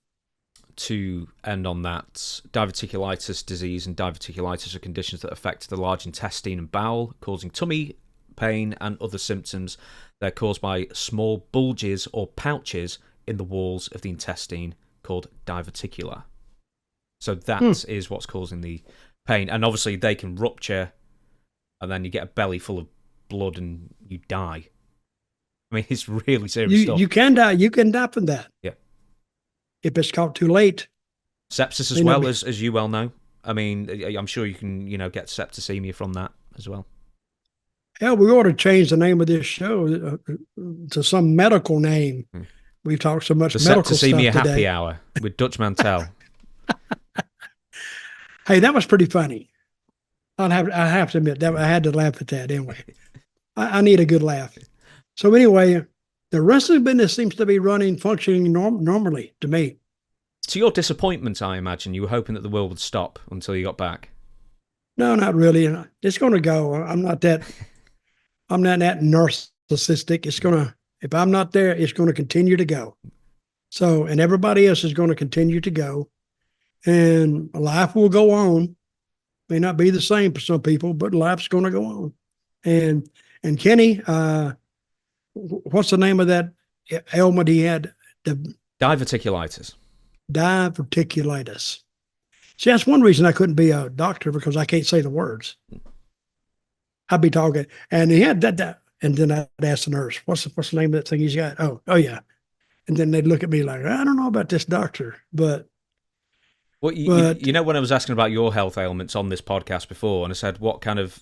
To end on that, diverticulitis disease and diverticulitis are conditions that affect the large intestine and bowel, causing tummy pain and other symptoms. They're caused by small bulges or pouches in the walls of the intestine called diverticula. So that is what's causing the pain. And obviously they can rupture and then you get a belly full of blood and you die. I mean, it's really serious stuff. You can die. You can die from that. Yeah. If it's caught too late. Sepsis as well, as you well know. I mean, I'm sure you can, get septicemia from that as well. Hell, we ought to change the name of this show to some medical name. We've talked so much medical stuff today. The Septicemia Happy Hour with Dutch Mantell. Hey, that was pretty funny. I have to admit that I had to laugh at that anyway. I need a good laugh. So anyway, the wrestling business seems to be functioning normally to me. To your disappointment, I imagine you were hoping that the world would stop until you got back. No, not really. It's going to go. I'm not that narcissistic. If I'm not there, it's going to continue to go. So, and everybody else is going to continue to go, and life will go on. May not be the same for some people, but life's going to go on. And Kenny, what's the name of that ailment he had? Diverticulitis. Diverticulitis. See, that's one reason I couldn't be a doctor, because I can't say the words. I'd be talking, and he had that, and then I'd ask the nurse, what's the name of that thing he's got? Oh yeah. And then they'd look at me like, I don't know about this doctor, but. Well, when I was asking about your health ailments on this podcast before, and I said, what kind of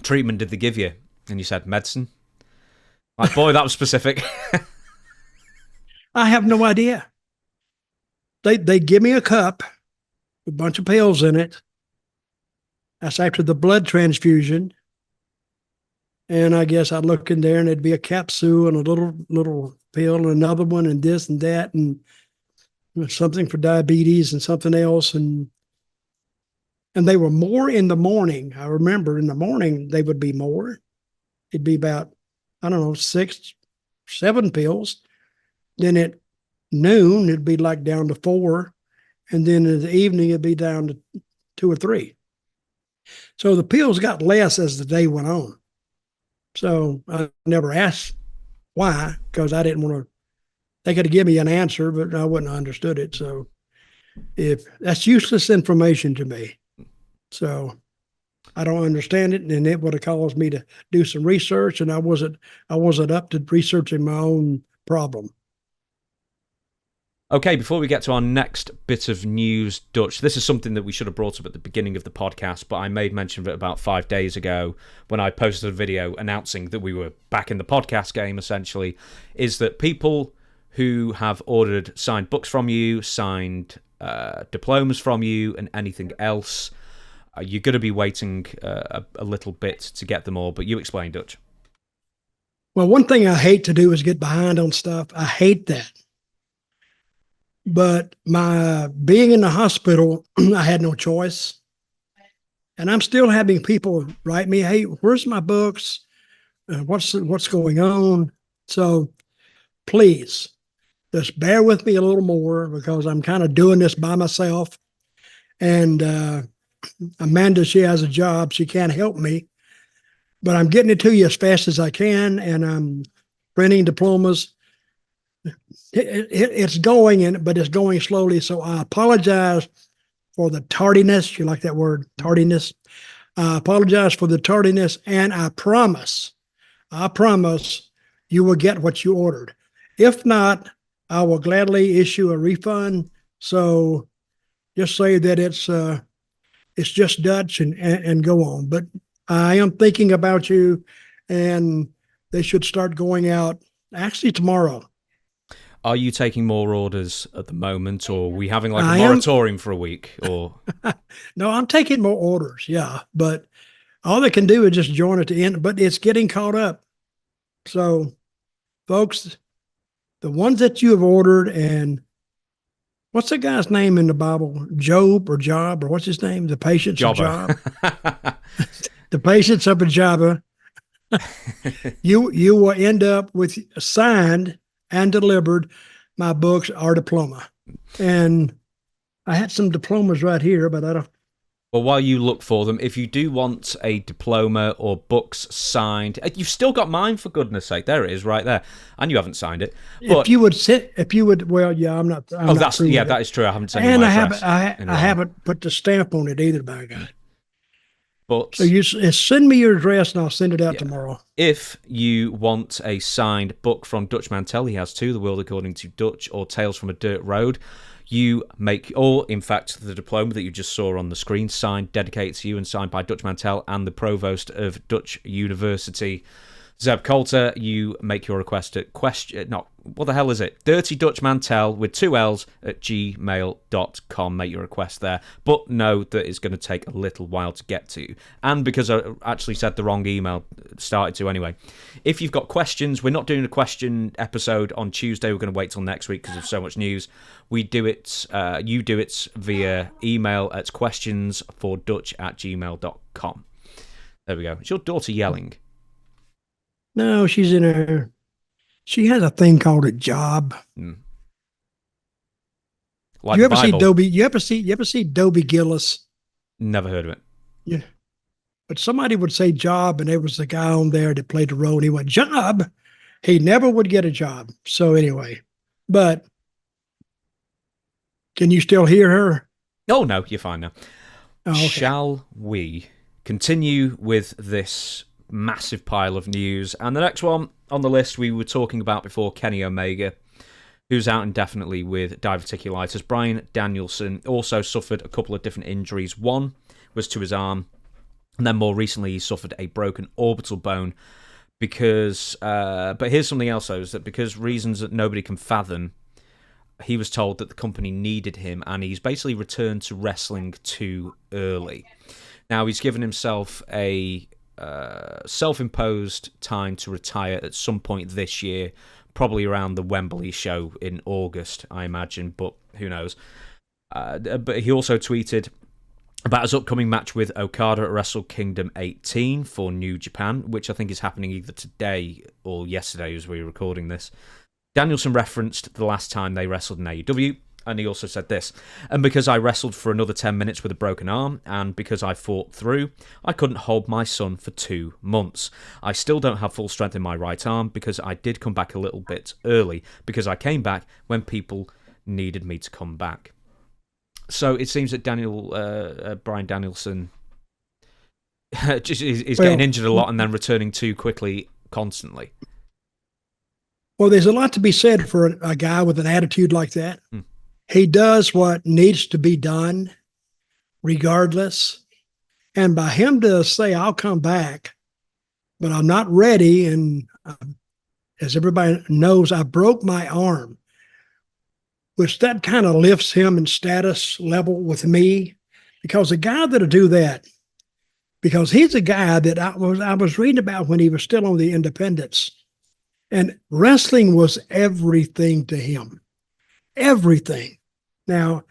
treatment did they give you? And you said, medicine. Like, boy, that was specific. I have no idea. They give me a cup with a bunch of pills in it. That's after the blood transfusion. And I guess I'd look in there and it'd be a capsule and a little pill and another one and this and that and something for diabetes and something else. And they were more in the morning. I remember in the morning they would be more. It'd be about, 6, 7 pills. Then at noon, it'd be like down to 4. And then in the evening, it'd be down to 2 or 3. So the pills got less as the day went on. So I never asked why, because I didn't want to. They could have given me an answer, but I wouldn't have understood it. So if that's useless information to me. So I don't understand it, and it would have caused me to do some research, and I wasn't up to researching my own problem. Okay, before we get to our next bit of news, Dutch, this is something that we should have brought up at the beginning of the podcast, but I made mention of it about 5 days ago when I posted a video announcing that we were back in the podcast game, essentially, is that people who have ordered signed books from you, signed diplomas from you, and anything else, you're going to be waiting a little bit to get them all, but you explain, Dutch. Well, one thing I hate to do is get behind on stuff. I hate that. But my being in the hospital, I had no choice. And I'm still having people write me, "Hey, where's my books? What's going on?" So please, just bear with me a little more because I'm kind of doing this by myself. And Amanda, she has a job. She can't help me. But I'm getting it to you as fast as I can, and I'm printing diplomas. It's going, but it's going slowly. So I apologize for the tardiness. You like that word, tardiness? I apologize for the tardiness, and I promise you will get what you ordered. If not, I will gladly issue a refund. So just say that it's just Dutch and go on. But I am thinking about you, and they should start going out actually tomorrow. Are you taking more orders at the moment, or are we having like a moratorium for a week? Or no, I'm taking more orders, yeah. But all they can do is just join at the end, but it's getting caught up. So, folks, the ones that you have ordered, and what's the guy's name in the Bible? Job, or what's his name? The patience of Job. The patience of a Jabba. You will end up with signed and delivered my books or diploma. And I had some diplomas right here, but I don't. Well, while you look for them, if you do want a diploma or books signed, you've still got mine, for goodness sake. There it is, right there. And you haven't signed it. But if you would, well, yeah, I'm not. That is true. I haven't sent you my address. I haven't put the stamp on it either, by God. But so you send me your address and I'll send it out tomorrow. If you want a signed book from Dutch Mantell, he has two, The World According to Dutch or Tales from a Dirt Road. You make, or in fact, the diploma that you just saw on the screen, signed, dedicated to you and signed by Dutch Mantell and the Provost of Dutch University, Zeb Coulter. You make your request at Dirty Dutch Mantell with 2 L's at gmail.com. Make your request there. But know that it's going to take a little while to get to. And because I actually said the wrong email, started to anyway. If you've got questions, we're not doing a question episode on Tuesday. We're going to wait till next week because of so much news. We do it, you do it via email at questionsfordutch@gmail.com. There we go. It's your daughter yelling. No, she's in her. She has a thing called a job. Like you ever see Dobie? You ever see Dobie Gulas? Never heard of it. Yeah, but somebody would say job, and there was a guy on there that played the role, and he went job. He never would get a job. So anyway, but can you still hear her? Oh no, you're fine now. Oh, okay. Shall we continue with this massive pile of news? And the next one on the list we were talking about before, Kenny Omega, who's out indefinitely with diverticulitis. Bryan Danielson also suffered a couple of different injuries. One was to his arm, and then more recently he suffered a broken orbital bone because, but here's something else though, is that because reasons that nobody can fathom, he was told that the company needed him, and he's basically returned to wrestling too early. Now he's given himself a self-imposed time to retire at some point this year, probably around the Wembley show in August, I imagine, but who knows. But he also tweeted about his upcoming match with Okada at Wrestle Kingdom 18 for New Japan, which I think is happening either today or yesterday as we were recording this. Danielson referenced the last time they wrestled in AEW, and he also said this: "And because I wrestled for another 10 minutes with a broken arm, and because I fought through, I couldn't hold my son for 2 months. I still don't have full strength in my right arm because I did come back a little bit early, because I came back when people needed me to come back." So it seems that Bryan Danielson is getting injured a lot and then returning too quickly constantly. Well, there's a lot to be said for a guy with an attitude like that. He does what needs to be done regardless. And by him to say, I'll come back, but I'm not ready. And as everybody knows, I broke my arm, which that kind of lifts him in status level with me, because a guy that'll do that, because he's a guy that I was reading about when he was still on the independents. And wrestling was everything to him. Everything. Now,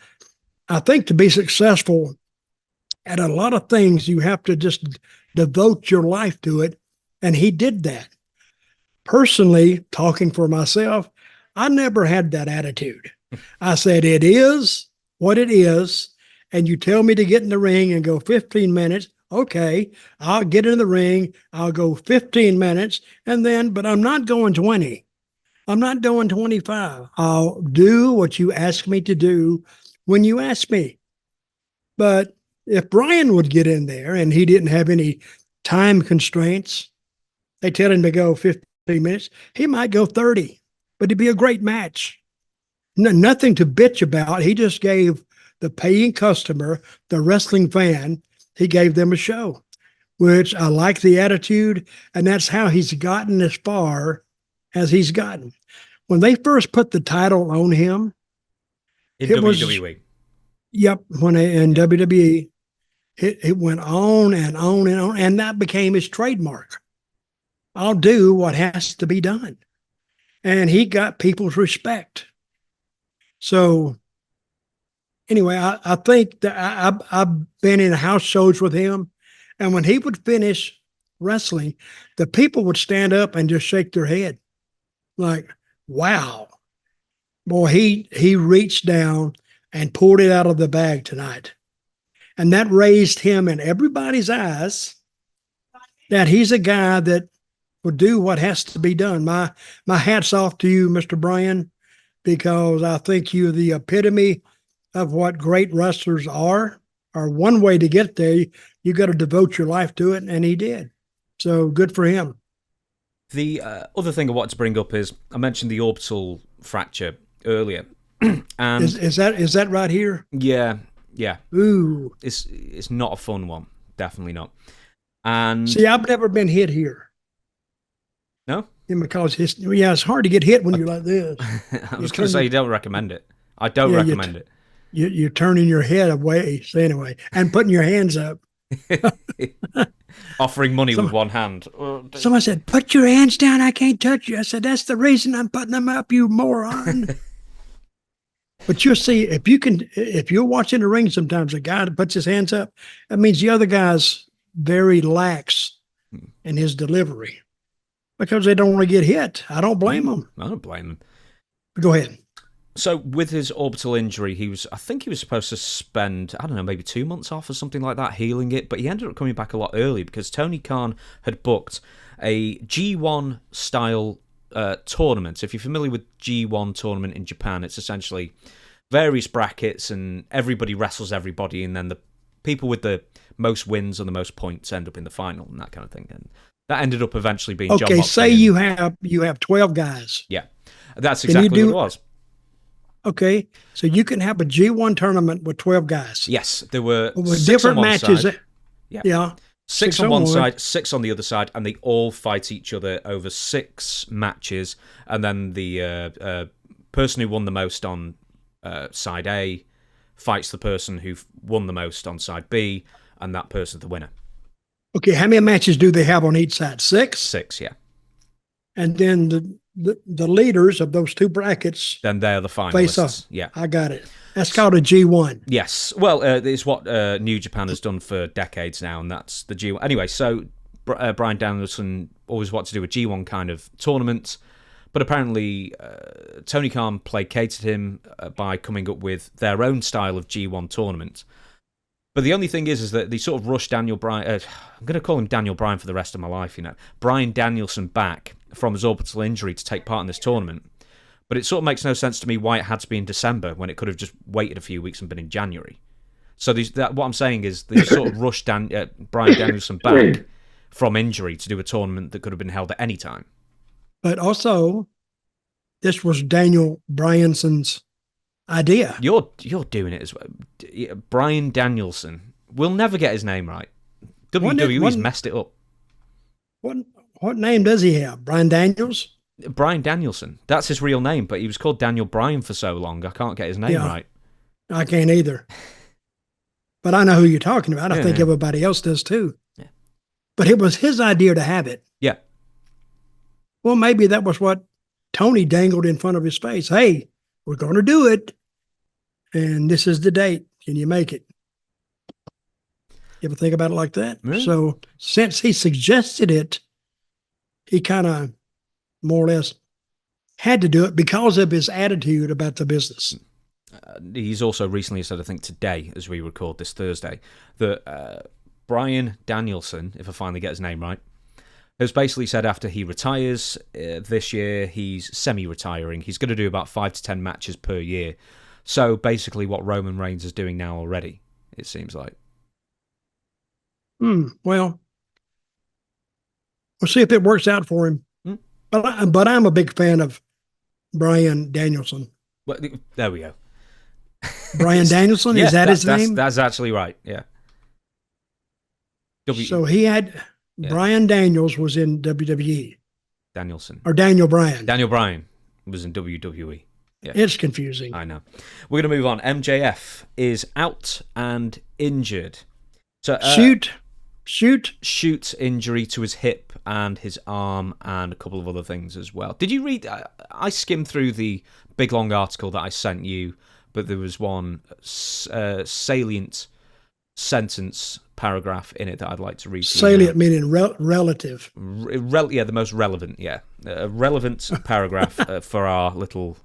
I think to be successful at a lot of things, you have to just devote your life to it. And he did that. Personally, talking for myself, I never had that attitude. I said, it is what it is. And you tell me to get in the ring and go 15 minutes. Okay, I'll get in the ring. I'll go 15 minutes. But I'm not going 20. I'm not doing 25. I'll do what you ask me to do when you ask me. But if Bryan would get in there and he didn't have any time constraints, they tell him to go 15 minutes, he might go 30, but it'd be a great match. Nothing to bitch about. He just gave the paying customer, the wrestling fan, he gave them a show, which I like the attitude, and that's how he's gotten as far as he's gotten. When they first put the title on him, in WWE. Yep, in WWE, it went on and on and on, and that became his trademark. I'll do what has to be done. And he got people's respect. So anyway, I think that I've been in house shows with him, and when he would finish wrestling, the people would stand up and just shake their head like, wow, boy, he reached down and pulled it out of the bag tonight. And that raised him in everybody's eyes that he's a guy that will do what has to be done. My hat's off to you, Mr. Bryan, because I think you're the epitome of what great wrestlers are, or one way to get there. You got to devote your life to it, and he did. So good for him. The other thing I wanted to bring up is I mentioned the orbital fracture earlier. And is that right here? Yeah. Ooh. It's not a fun one. Definitely not. And see, I've never been hit here. No? Because it's hard to get hit when you're like this. I was going to say you don't recommend it. I don't recommend it. You're turning your head away, so anyway, and putting your hands up. Offering money with one hand. Someone said, put your hands down, I can't touch you. I said, that's the reason I'm putting them up, you moron. But you'll see, if you're watching the ring sometimes, a guy that puts his hands up, that means the other guy's very lax in his delivery because they don't want to get hit. I don't blame them. I don't blame them. Go ahead. So with his orbital injury, I think he was supposed to spend, I don't know, maybe 2 months off or something like that, healing it, but he ended up coming back a lot early because Tony Khan had booked a G1 style tournament. If you're familiar with G1 tournament in Japan, it's essentially various brackets and everybody wrestles everybody, and then the people with the most wins and the most points end up in the final and that kind of thing. And that ended up eventually being John Moxley. Say you have 12 guys. Yeah, that's exactly what it was. Okay, so you can have a G1 tournament with 12 guys. Yes, there were with different matches. Yeah. 6 on one side, 6 on the other side, and they all fight each other over 6 matches. And then the person who won the most on side A fights the person who won the most on side B, and that person's the winner. Okay, how many matches do they have on each side? 6? 6, yeah. And then the leaders of those 2 brackets, then they're the finalists. Face off. Yeah, I got it. That's called a G1. Yes. Well, it's what New Japan has done for decades now, and that's the G1. Anyway, so Bryan Danielson always wanted to do a G1 kind of tournament, but apparently Tony Khan placated him by coming up with their own style of G1 tournament. But the only thing is that they sort of rushed Daniel Bryan. I'm going to call him Daniel Bryan for the rest of my life, Bryan Danielson back from his orbital injury to take part in this tournament. But it sort of makes no sense to me why it had to be in December when it could have just waited a few weeks and been in January. So what I'm saying is they sort of rushed Bryan Danielson back from injury to do a tournament that could have been held at any time. But also, this was Daniel Bryanson's idea. You're doing it as well. Bryan Danielson. We'll never get his name right. WWE's messed it up. What name does he have? Bryan Daniels? Bryan Danielson. That's his real name, but he was called Daniel Bryan for so long, I can't get his name right. I can't either. But I know who you're talking about. I think everybody else does too. Yeah. But it was his idea to have it. Yeah. Well, maybe that was what Tony dangled in front of his face. Hey, we're going to do it. And this is the date. Can you make it? You ever think about it like that? Yeah. So since he suggested it, he kind of more or less had to do it because of his attitude about the business. He's also recently said, I think today, as we record this Thursday, that Bryan Danielson, if I finally get his name right, has basically said after he retires this year, he's semi-retiring. He's going to do about 5 to 10 matches per year. So basically what Roman Reigns is doing now already, it seems like. Well, we'll see if it works out for him. But I'm a big fan of Bryan Danielson. Well, there we go. Bryan Danielson, is that his name? That's actually right, yeah. So he had, Bryan Daniels was in WWE. Danielson. Or Daniel Bryan. Daniel Bryan was in WWE. Yeah. It's confusing. I know. We're going to move on. MJF is out and injured. So shoot injury to his hip and his arm and a couple of other things as well. Did you read? I skimmed through the big long article that I sent you, but there was one salient sentence paragraph in it that I'd like to read. Salient meaning relative. Yeah, the most relevant. Yeah, a relevant paragraph for our little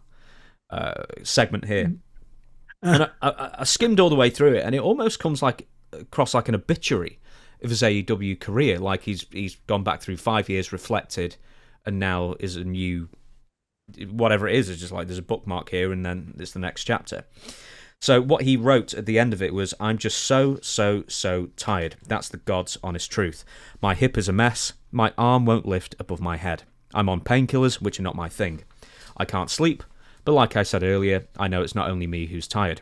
segment here. And I skimmed all the way through it, and it almost comes across like an obituary of his AEW career. Like he's gone back through 5 years, reflected, and now is a new whatever it is. It's just like there's a bookmark here, and then it's the next chapter. So what he wrote at the end of it was, "I'm just so tired. That's the God's honest truth. My hip is a mess. My arm won't lift above my head. I'm on painkillers, which are not my thing. I can't sleep, but like I said earlier, I know it's not only me who's tired.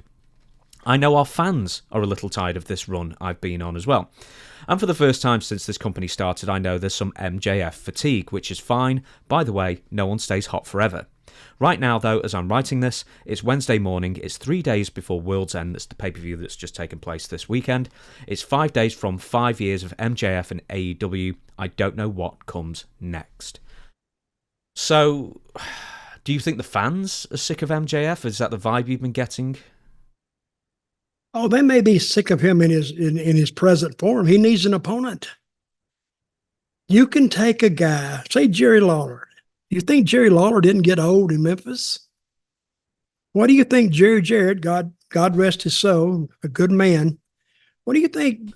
I know our fans are a little tired of this run I've been on as well. And for the first time since this company started, I know there's some MJF fatigue, which is fine. By the way, no one stays hot forever. Right now, though, as I'm writing this, it's Wednesday morning. It's 3 days before World's End. That's the pay-per-view that's just taken place this weekend. It's 5 days from 5 years of MJF and AEW. I don't know what comes next." So, do you think the fans are sick of MJF? Is that the vibe you've been getting? Oh, they may be sick of him in his present form. He needs an opponent. You can take a guy, say Jerry Lawler. You think Jerry Lawler didn't get old in Memphis? What do you think Jerry Jarrett, God rest his soul, a good man, what do you think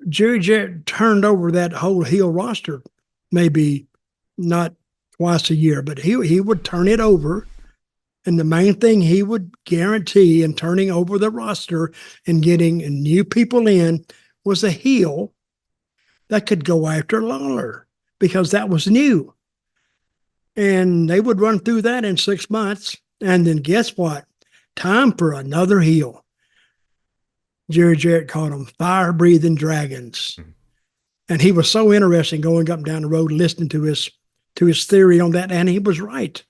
Jerry Jarrett turned over that whole heel roster? Maybe not twice a year, but he would turn it over. And the main thing he would guarantee in turning over the roster and getting new people in was a heel that could go after Lawler, because that was new. And they would run through that in 6 months. And then guess what? Time for another heel. Jerry Jarrett called them fire-breathing dragons. Mm-hmm. And he was so interesting going up and down the road, listening to his theory on that. And he was right.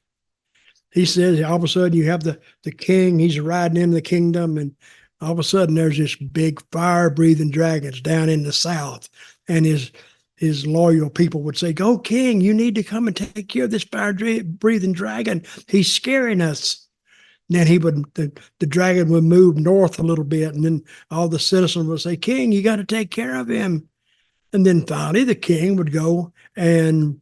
He says all of a sudden you have the king, he's riding in the kingdom, and all of a sudden there's this big fire-breathing dragons down in the south. And his loyal people would say, "Go, king, you need to come and take care of this fire-breathing dragon. He's scaring us." And then the dragon would move north a little bit, and then all the citizens would say, "King, you got to take care of him." And then finally the king would go and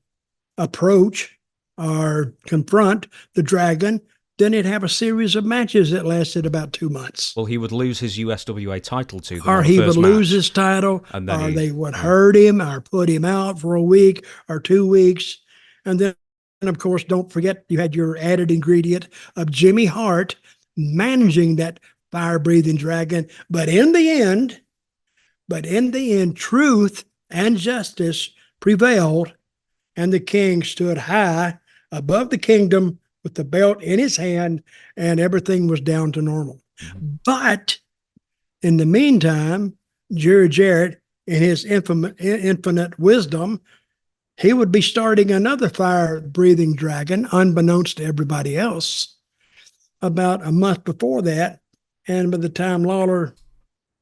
approach or confront the dragon. Then he'd have a series of matches that lasted about 2 months. Well, he would lose his USWA title to them. Or he would lose his title, or they would hurt him or put him out for a week or 2 weeks. And then, of course, don't forget you had your added ingredient of Jimmy Hart managing that fire-breathing dragon. But in the end, truth and justice prevailed, and the king stood high above the kingdom with the belt in his hand, and everything was down to normal. Mm-hmm. But in the meantime, Jerry Jarrett, in his infinite wisdom, he would be starting another fire-breathing dragon, unbeknownst to everybody else, about a month before that. And by the time Lawler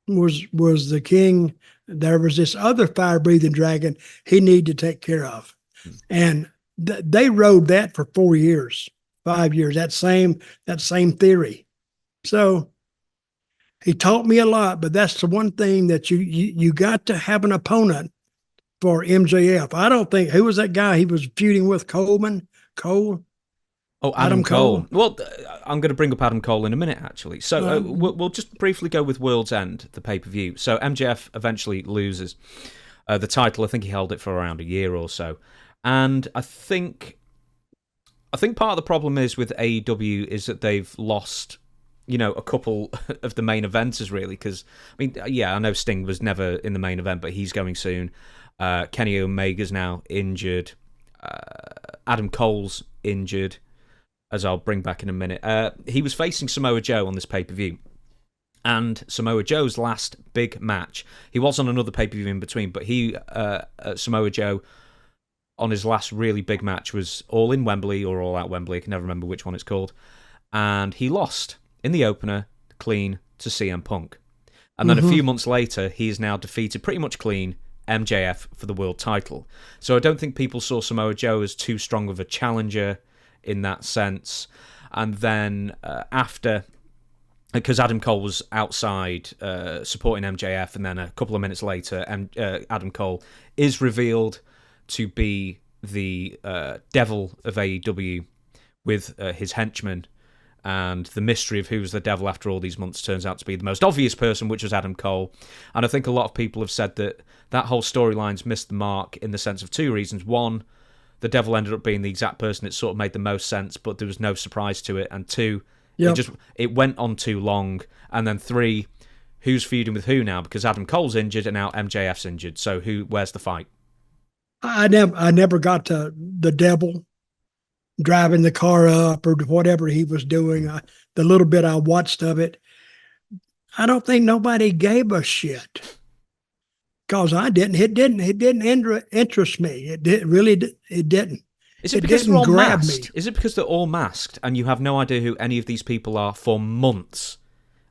was the king, there was this other fire-breathing dragon he needed to take care of. Mm-hmm. And they rode that for 4 years, 5 years, that same theory. So he taught me a lot, but that's the one thing that you got to have an opponent for MJF. I don't think, who was that guy he was feuding with? Cole? Oh, Adam Cole. Well, I'm going to bring up Adam Cole in a minute, actually. So we'll just briefly go with World's End, the pay-per-view. So MJF eventually loses the title. I think he held it for around a year or so. And I think part of the problem is with AEW is that they've lost, a couple of the main eventers, really. Because, I know Sting was never in the main event, but he's going soon. Kenny Omega's now injured. Adam Cole's injured, as I'll bring back in a minute. He was facing Samoa Joe on this pay-per-view. And Samoa Joe's last big match, he was on another pay-per-view in between, but Samoa Joe, on his last really big match, was All in Wembley or All Out Wembley. I can never remember which one it's called. And he lost in the opener, clean, to CM Punk. And then a few months later, he is now defeated pretty much clean MJF for the world title. So I don't think people saw Samoa Joe as too strong of a challenger in that sense. And then after, because Adam Cole was outside supporting MJF, and then a couple of minutes later, Adam Cole is revealed to be the devil of AEW with his henchmen, and the mystery of who's the devil after all these months turns out to be the most obvious person, which was Adam Cole. And I think a lot of people have said that whole storyline's missed the mark in the sense of two reasons. One, the devil ended up being the exact person that sort of made the most sense, but there was no surprise to it. And two, it went on too long. And then three, who's feuding with who now? Because Adam Cole's injured and now MJF's injured. So where's the fight? I never got to the devil driving the car up or whatever he was doing. The little bit I watched of it, I don't think nobody gave a shit. Because I didn't. It didn't interest me. It didn't. Is it because they're all masked? Is it because they're all masked and you have no idea who any of these people are for months?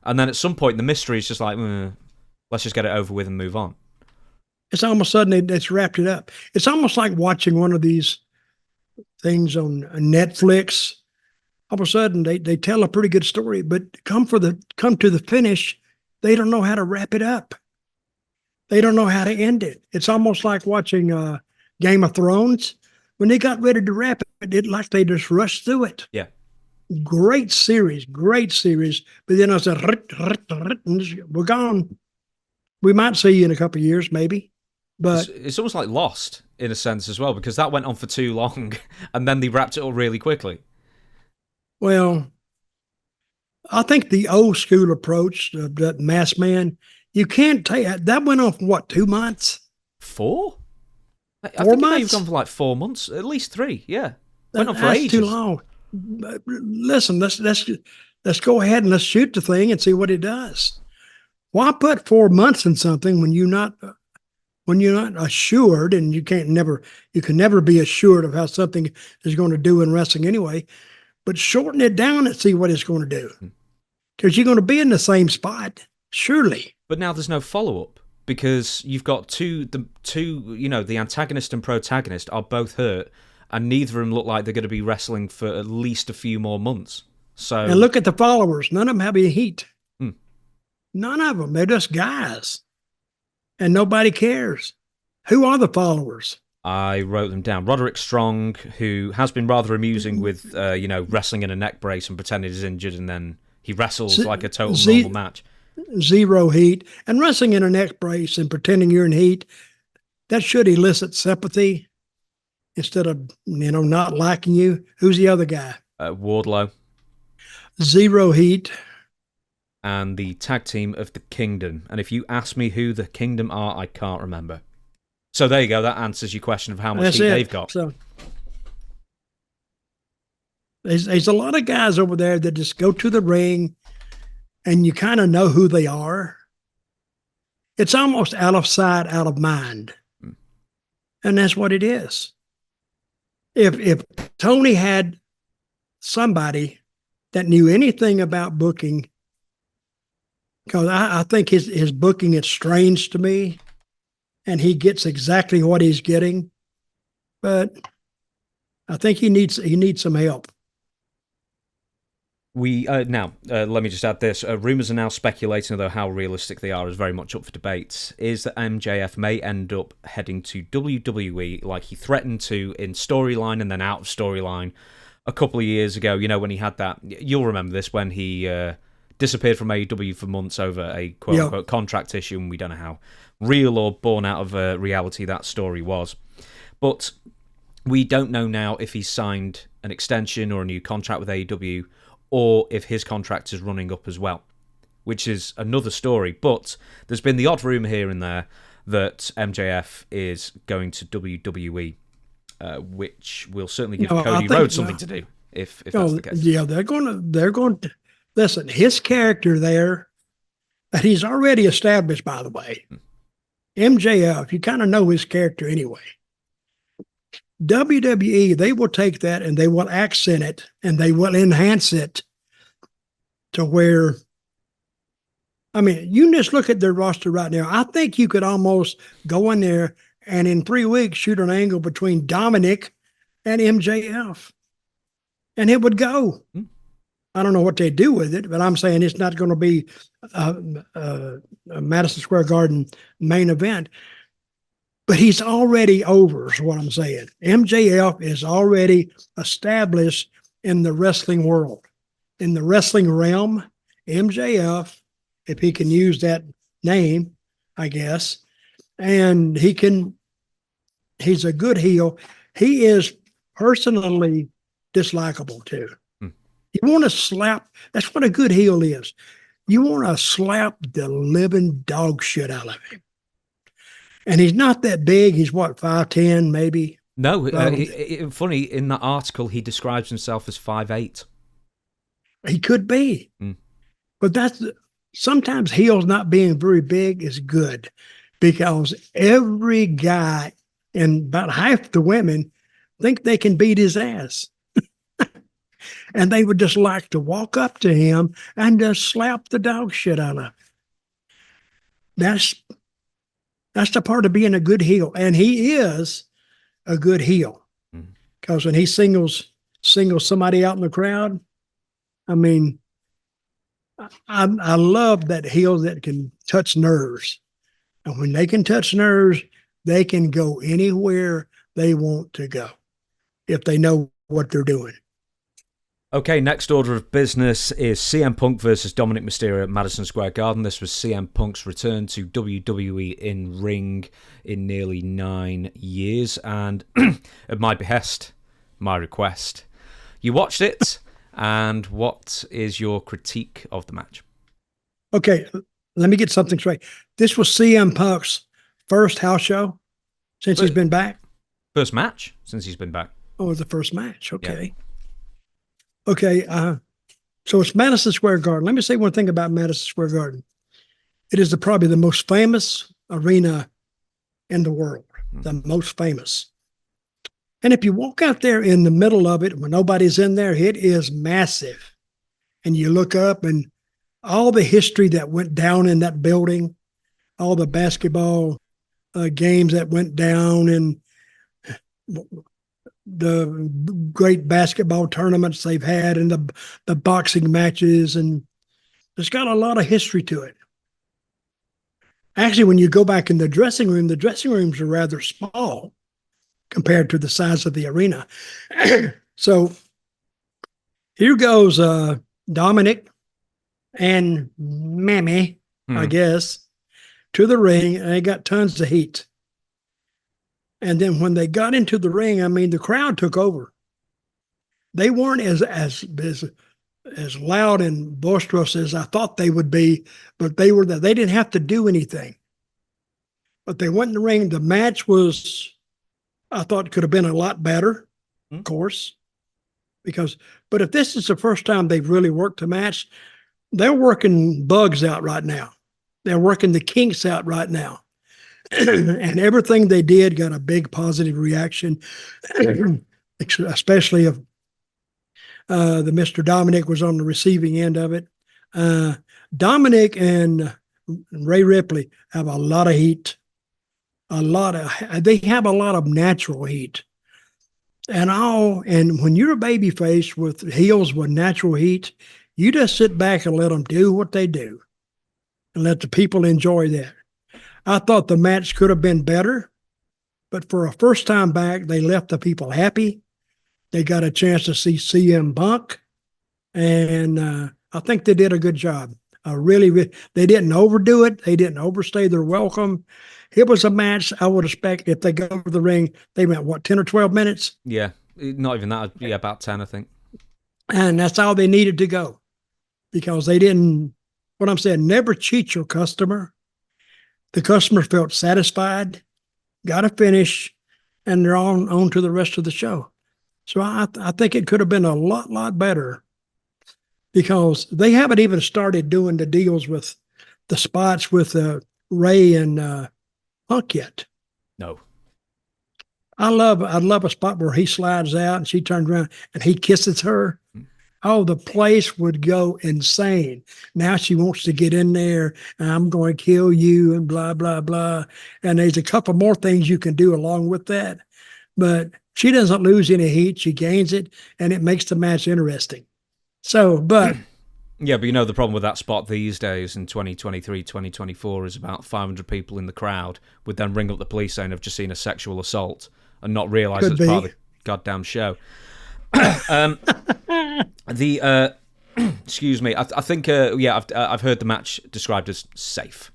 And then at some point the mystery is just like, let's just get it over with and move on. It's almost sudden it's wrapped it up. It's almost like watching one of these things on Netflix. All of a sudden they tell a pretty good story, but come to the finish, they don't know how to wrap it up. They don't know how to end it. It's almost like watching Game of Thrones. When they got ready to wrap it like they just rushed through it. Yeah. Great series. But then I said, we're gone. We might see you in a couple of years, maybe. But it's almost like Lost in a sense as well, because that went on for too long and then they wrapped it up really quickly. Well, I think the old school approach of that Masked Man, you can't take that went on for what, 2 months? 4? I 4 think months? You've gone for like 4 months, at least 3. Yeah, went on for That's ages. Too long. Listen, let's go ahead and let's shoot the thing and see what it does. Why put 4 months in something when you're not assured, and you can never be assured of how something is going to do in wrestling anyway. But shorten it down and see what it's going to do, because you're going to be in the same spot, surely. But now there's no follow-up because you've got the antagonist and protagonist are both hurt, and neither of them look like they're going to be wrestling for at least a few more months. So, and look at the followers; none of them have any heat. None of them. They're just guys, and nobody cares. Who are the followers? I wrote them down. Roderick Strong, who has been rather amusing with wrestling in a neck brace and pretending he's injured, and then he wrestles like a total normal match. Zero heat. And wrestling in a neck brace and pretending you're in heat, that should elicit sympathy instead of, not liking you. Who's the other guy? Wardlow. Zero heat. And the tag team of the Kingdom. And if you ask me who the Kingdom are, I can't remember. So there you go. That answers your question of how much heat they've got. So there's a lot of guys over there that just go to the ring and you kind of know who they are. It's almost out of sight, out of mind. And that's what it is. If Tony had somebody that knew anything about booking, because I think his booking is strange to me, and he gets exactly what he's getting. But I think he needs some help. We now let me just add this: rumors are now speculating, although how realistic they are is very much up for debate. Is that MJF may end up heading to WWE like he threatened to in storyline and then out of storyline a couple of years ago? You know, when he had that, you'll remember this, when he disappeared from AEW for months over a quote-unquote contract issue, and we don't know how real or born out of reality that story was. But we don't know now if he's signed an extension or a new contract with AEW, or if his contract is running up as well, which is another story. But there's been the odd rumour here and there that MJF is going to WWE, which will certainly give Cody Rhodes something to do, if that's the case. Yeah, they're going to listen, his character there, that he's already established, by the way. MJF, you kind of know his character anyway. WWE, they will take that and they will accent it and they will enhance it to where, I mean, you just look at their roster right now. I think you could almost go in there and in 3 weeks shoot an angle between Dominic and MJF, and it would go. I don't know what they do with it, but I'm saying it's not going to be a Madison Square Garden main event. But he's already over, is what I'm saying. MJF is already established in the wrestling world. In the wrestling realm, MJF, if he can use that name, I guess, and he's a good heel. He is personally dislikable too. You want to slap, that's what a good heel is. You want to slap the living dog shit out of him. And he's not that big. He's what, 5'10", maybe? No, funny, in that article, he describes himself as 5'8". He could be. But sometimes heels not being very big is good, because every guy and about half the women think they can beat his ass. And they would just like to walk up to him and just slap the dog shit out of him. That's the part of being a good heel. And he is a good heel. Because when he singles somebody out in the crowd, I mean, I love that heel that can touch nerves. And when they can touch nerves, they can go anywhere they want to go if they know what they're doing. Okay, next order of business is CM Punk versus Dominic Mysterio at Madison Square Garden. This was CM Punk's return to WWE in ring in nearly 9 years, and at my behest, my request, you watched it, and what is your critique of the match? Okay, let me get something straight. This was CM Punk's first house show since he's been back? First match since he's been back. Oh, the first match, okay. Yeah. Okay, so it's Madison Square Garden. Let me say one thing about Madison Square Garden. It is probably the most famous arena in the world, the most famous. And if you walk out there in the middle of it when nobody's in there, it is massive. And you look up and all the history that went down in that building, all the basketball games that went down, and the great basketball tournaments they've had, and the boxing matches, and it's got a lot of history to it. Actually, when you go back in the dressing rooms are rather small compared to the size of the arena. So here goes Dominic and Mammy, I guess, to the ring, and they got tons of heat. And then when they got into the ring, I mean, the crowd took over. They weren't as loud and boisterous as I thought they would be, but they didn't have to do anything. But they went in the ring. The match was, I thought, could have been a lot better, of course, but if this is the first time they've really worked a match, they're working bugs out right now. They're working the kinks out right now. And everything they did got a big positive reaction, especially if the Mr. Dominic was on the receiving end of it. Dominic and Ray Ripley have a lot of heat. They have a lot of natural heat. And when you're a baby face with heels with natural heat, you just sit back and let them do what they do and let the people enjoy that. I thought the match could have been better, but for a first time back, they left the people happy. They got a chance to see CM Punk, and I think they did a good job. They didn't overdo it. They didn't overstay their welcome. It was a match I would expect if they go to the ring, they went, 10 or 12 minutes? Yeah, not even that. Yeah, about 10, I think. And that's all they needed to go because they didn't, what I'm saying, never cheat your customer. The customer felt satisfied, got a finish, and they're on to the rest of the show. So I think it could have been a lot better because they haven't even started doing the deals with the spots with Ray and Punk yet. No. I'd love a spot where he slides out and she turns around and he kisses her. Oh, the place would go insane. Now she wants to get in there and I'm going to kill you and blah, blah, blah. And there's a couple more things you can do along with that. But she doesn't lose any heat. She gains it and it makes the match interesting. So, but... Yeah, but the problem with that spot these days in 2023, 2024 is about 500 people in the crowd would then ring up the police saying they've just seen a sexual assault and not realise it's part of the goddamn show. Excuse me. I think I've heard the match described as safe,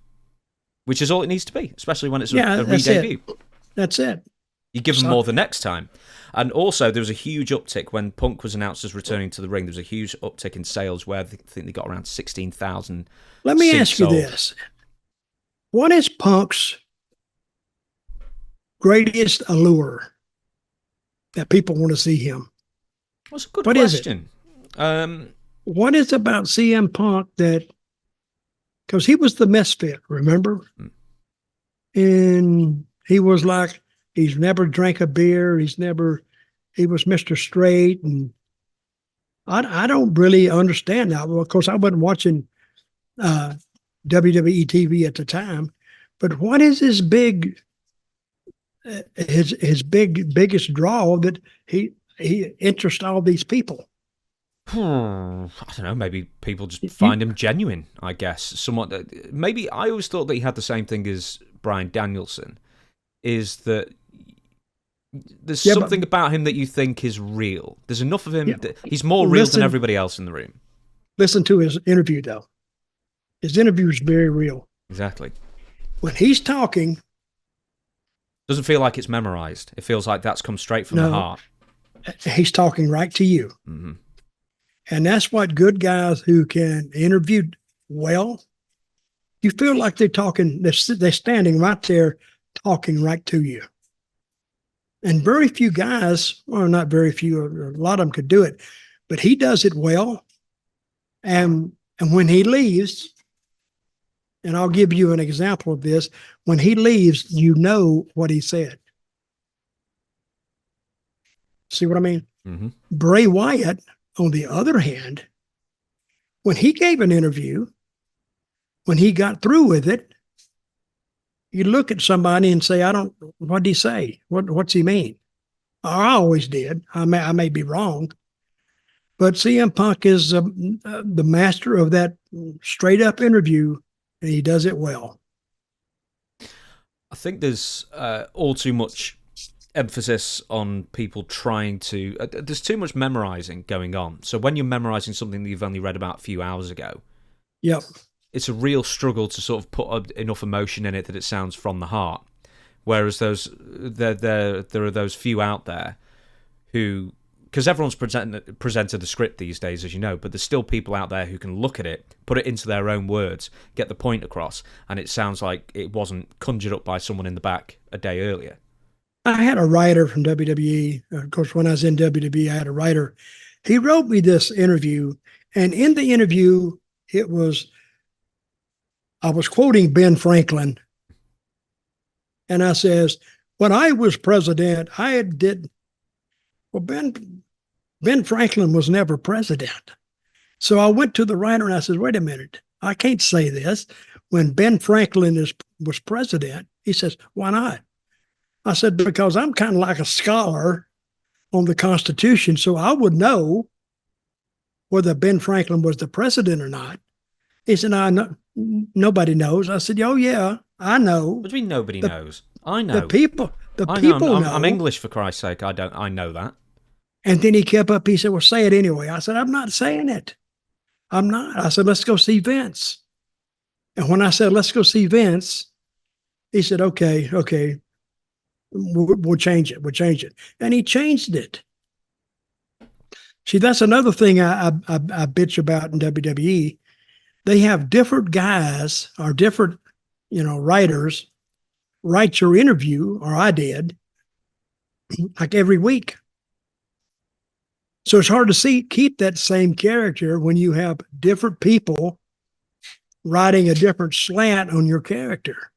which is all it needs to be, especially when it's a re-debut. That's it. You give them more the next time. And also, there was a huge uptick when Punk was announced as returning to the ring. There was a huge uptick in sales where I think they got around 16,000. Let me ask you this. What is Punk's greatest allure that people want to see him? That's a good question. What is about CM Punk that, because he was the misfit, remember? And he was like, he's never drank a beer. He was Mr. Straight. And I don't really understand that. Well, of course, I wasn't watching WWE TV at the time, but what is his biggest draw that he interests all these people? I don't know. Maybe people just find him genuine, I guess. Somewhat. Maybe I always thought that he had the same thing as Bryan Danielson, is that there's something about him that you think is real. There's enough of him. That he's more real than everybody else in the room. Listen to his interview, though. His interview is very real. Exactly. When he's talking... Doesn't feel like it's memorized. It feels like that's come straight from the heart. He's talking right to you. Mm-hmm. And that's what good guys who can interview well, you feel like they're talking, they're standing right there talking right to you. And very few guys, well, not very few, a lot of them could do it, but he does it well. And when he leaves, and I'll give you an example of this, when he leaves, you know what he said. See what I mean? Mm-hmm. Bray Wyatt, on the other hand, when he gave an interview, when he got through with it, you look at somebody and say, what did he say? What's he mean? I always did. I may be wrong. But CM Punk is the master of that straight up interview, and he does it well. I think there's all too much emphasis on people trying to... there's too much memorizing going on. So when you're memorizing something that you've only read about a few hours ago, yep, it's a real struggle to sort of put enough emotion in it that it sounds from the heart. Whereas there are those few out there who... Because everyone's presented a script these days, as you know, but there's still people out there who can look at it, put it into their own words, get the point across, and it sounds like it wasn't conjured up by someone in the back a day earlier. I had a writer from WWE. Of course, when I was in WWE, I had a writer. He wrote me this interview, and in the interview, I was quoting Ben Franklin, and I says, when I was president, Ben Franklin was never president. So I went to the writer and I said, wait a minute, I can't say this. When Ben Franklin was president, he says, why not? I said, because I'm kind of like a scholar on the Constitution, so I would know whether Ben Franklin was the president or not. He said, nobody knows. I said, oh, yeah, I know. What do you mean nobody knows? I know. The people know. I'm English, for Christ's sake. I know that. And then he kept up. He said, well, say it anyway. I said, I'm not saying it. I'm not. I said, let's go see Vince. And when I said, let's go see Vince, he said, okay, we'll change it. We'll change it. And he changed it. See, that's another thing I bitch about in WWE. They have different guys or different, writers write your interview, or I did, like every week. So it's hard to keep that same character when you have different people writing a different slant on your character.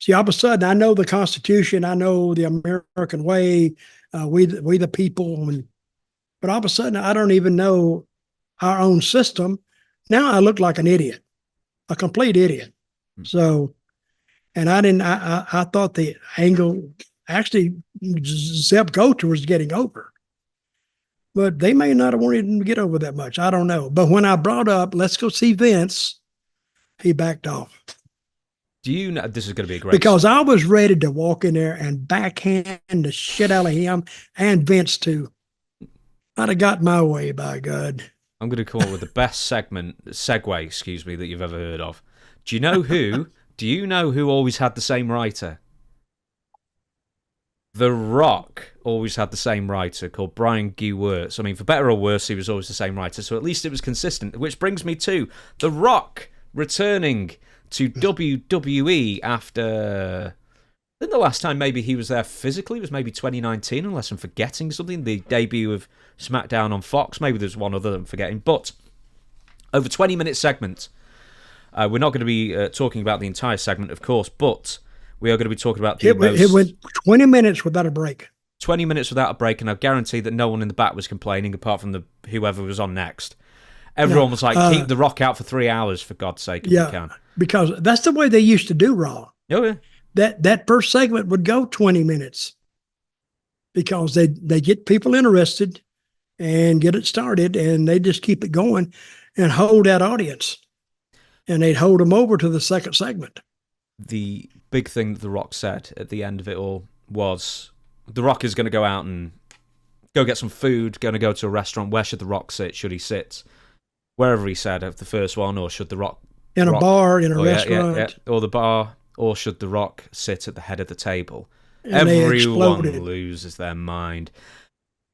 See, all of a sudden, I know the Constitution, I know the American way, we the people, but all of a sudden, I don't even know our own system. Now I look like an idiot, a complete idiot. So, and I thought the angle, actually, Zeb Coulter was getting over. But they may not have wanted him to get over that much. I don't know. But when I brought up, let's go see Vince, he backed off. Do you know, this is going to be a great... Because I was ready to walk in there and backhand the shit out of him and Vince too. I'd have got my way, by God. I'm going to call it the best segue, that you've ever heard of. Do you know who always had the same writer? The Rock always had the same writer called Brian Gewirtz. I mean, for better or worse, he was always the same writer, so at least it was consistent. Which brings me to The Rock returning to WWE after... I think the last time maybe he was there physically was maybe 2019, unless I'm forgetting something. The debut of SmackDown on Fox. Maybe there's one other I'm forgetting. But over 20-minute segment. We're not going to be talking about the entire segment, of course, but we are going to be talking about it went 20 minutes without a break. 20 minutes without a break, and I guarantee that no one in the back was complaining, apart from whoever was on next. Everyone was like, keep The Rock out for 3 hours, for God's sake, if you can. Because that's the way they used to do Raw. Oh, yeah. That first segment would go 20 minutes because they get people interested and get it started, and they just keep it going and hold that audience. And they'd hold them over to the second segment. The big thing that The Rock said at the end of it all was The Rock is going to go out and go get some food, going to go to a restaurant. Where should The Rock sit? Should he sit wherever he said of the first one, or should The Rock... In a bar, in a restaurant. Yeah. Or the bar, or should The Rock sit at the head of the table? And everyone loses their mind.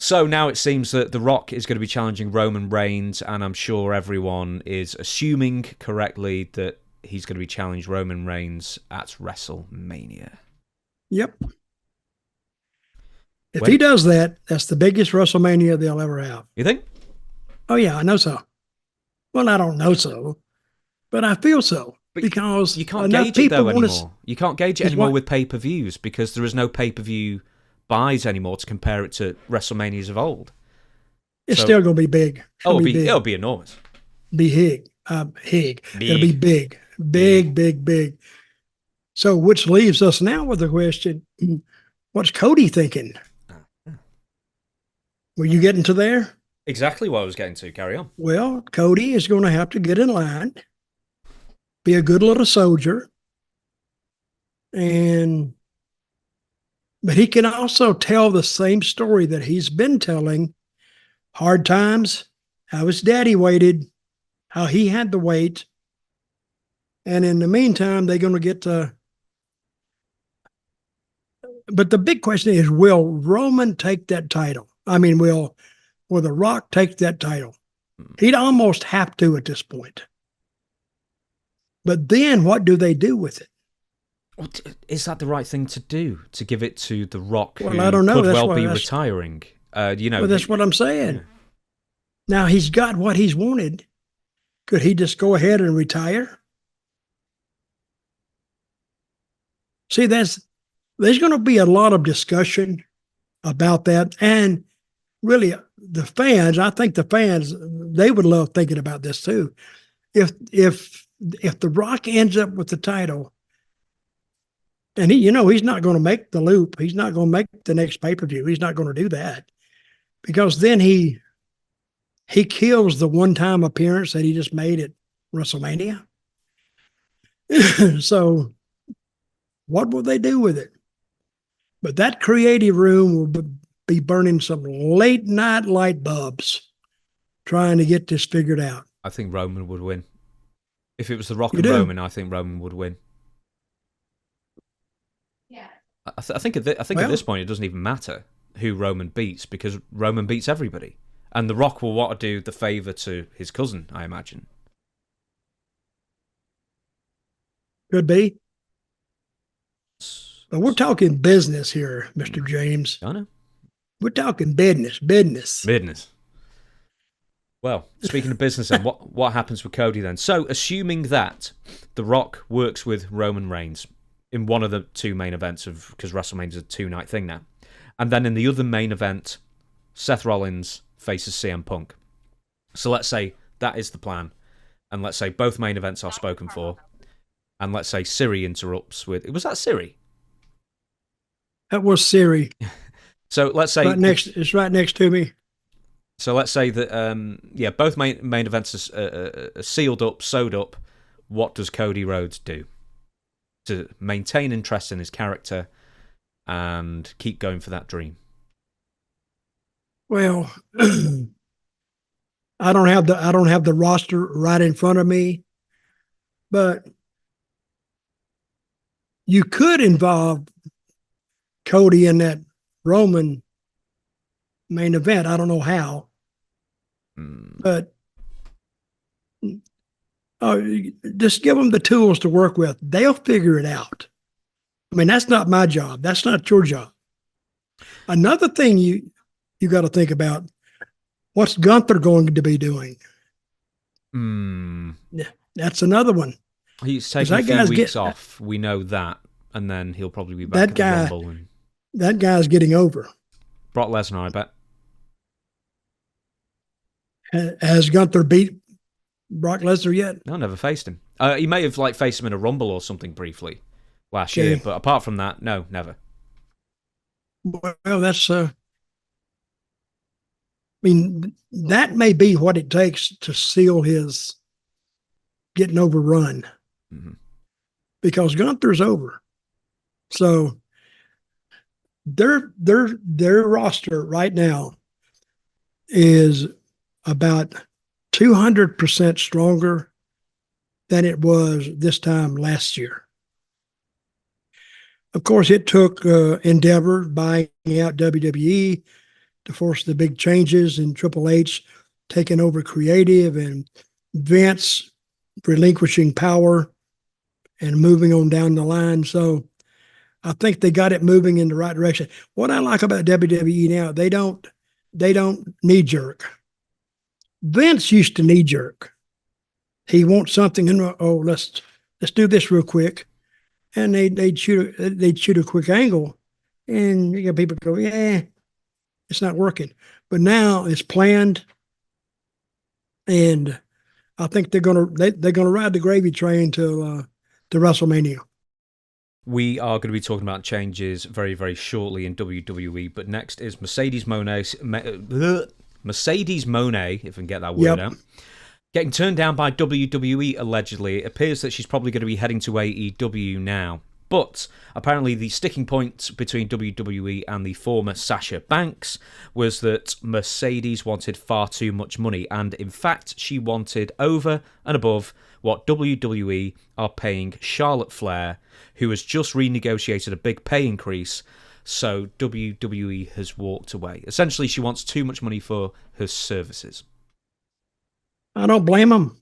So now it seems that The Rock is going to be challenging Roman Reigns, and I'm sure everyone is assuming correctly that he's going to be challenging Roman Reigns at WrestleMania. Yep. If he does that, that's the biggest WrestleMania they'll ever have. You think? Oh, yeah, I know so. Well, I don't know so, but I feel so. But because you can't gauge it, though, anymore. You can't gauge it anymore with pay-per-views, because there is no pay-per-view buys anymore to compare it to WrestleManias of old. It's still going to be big. It'll be enormous. Be big. It'll be big. Big. So, which leaves us now with the question, what's Cody thinking? Were you getting to there? Exactly what I was getting to. Carry on. Well, Cody is going to have to get in line, be a good little soldier, but he can also tell the same story that he's been telling. Hard times, how his daddy waited, how he had to wait. And in the meantime, they're going to get to... But the big question is, will Roman take that title? I mean, will The Rock take that title? He'd almost have to at this point. But then what do they do with it? Is that the right thing to do, to give it to The Rock, who I don't know. Could well be retiring? Well, that's what I'm saying. Yeah. Now, he's got what he's wanted. Could he just go ahead and retire? See, there's going to be a lot of discussion about that. And really, the fans, I think the fans, they would love thinking about this too. If The Rock ends up with the title, and he's not going to make the loop. He's not going to make the next pay-per-view. He's not going to do that. because then he kills the one-time appearance that he just made at WrestleMania. So what will they do with it? But that creative room will be burning some late night light bulbs trying to get this figured out. I think Roman would win. If it was The Rock and Roman, I think Roman would win. Yeah. I think at this point it doesn't even matter who Roman beats, because Roman beats everybody. And The Rock will want to do the favour to his cousin, I imagine. Could be. But we're talking business here, Mr. James. I know. We're talking business. Business. Well, speaking of business then, what happens with Cody then? So, assuming that The Rock works with Roman Reigns in one of the two main events, because WrestleMania's a 2-night thing now, and then in the other main event, Seth Rollins faces CM Punk. So let's say that is the plan, and let's say both main events are spoken for, and let's say Siri interrupts with... Was that Siri? That was Siri. So let's say... It's right next to me. So let's say that, both main events are sealed up, sewed up. What does Cody Rhodes do to maintain interest in his character and keep going for that dream? Well, I don't have the roster right in front of me, but you could involve Cody in that Roman main event. I don't know how, but just give them the tools to work with. They'll figure it out. I mean, that's not my job. That's not your job. Another thing you got to think about, what's Gunther going to be doing? Yeah, that's another one. He's taking a few weeks off. We know that. And then he'll probably be back at the Rumble. That guy's getting over. Brock Lesnar, I bet. Has Gunther beat Brock Lesnar yet? No, never faced him. He may have faced him in a Rumble or something briefly last year, but apart from that, no, never. Well, that's I mean, that may be what it takes to seal his getting overrun, because Gunther's over. So their roster right now is about 200% stronger than it was this time last year. Of course, it took Endeavor buying out WWE to force the big changes, and Triple H taking over creative, and Vince relinquishing power and moving on down the line. So I think they got it moving in the right direction. What I like about WWE now, they don't knee jerk. Vince used to knee jerk. He wants something, and let's do this real quick, and they'd shoot a quick angle, and you got people go, yeah, it's not working. But now it's planned, and I think they're gonna ride the gravy train to WrestleMania. We are going to be talking about changes very, very shortly in WWE, but next is Mercedes Monet, if I can get that word out, getting turned down by WWE, allegedly. It appears that she's probably going to be heading to AEW now. But apparently the sticking point between WWE and the former Sasha Banks was that Mercedes wanted far too much money, and in fact she wanted over and above what WWE are paying Charlotte Flair, who has just renegotiated a big pay increase, so WWE has walked away. Essentially, she wants too much money for her services. I don't blame them,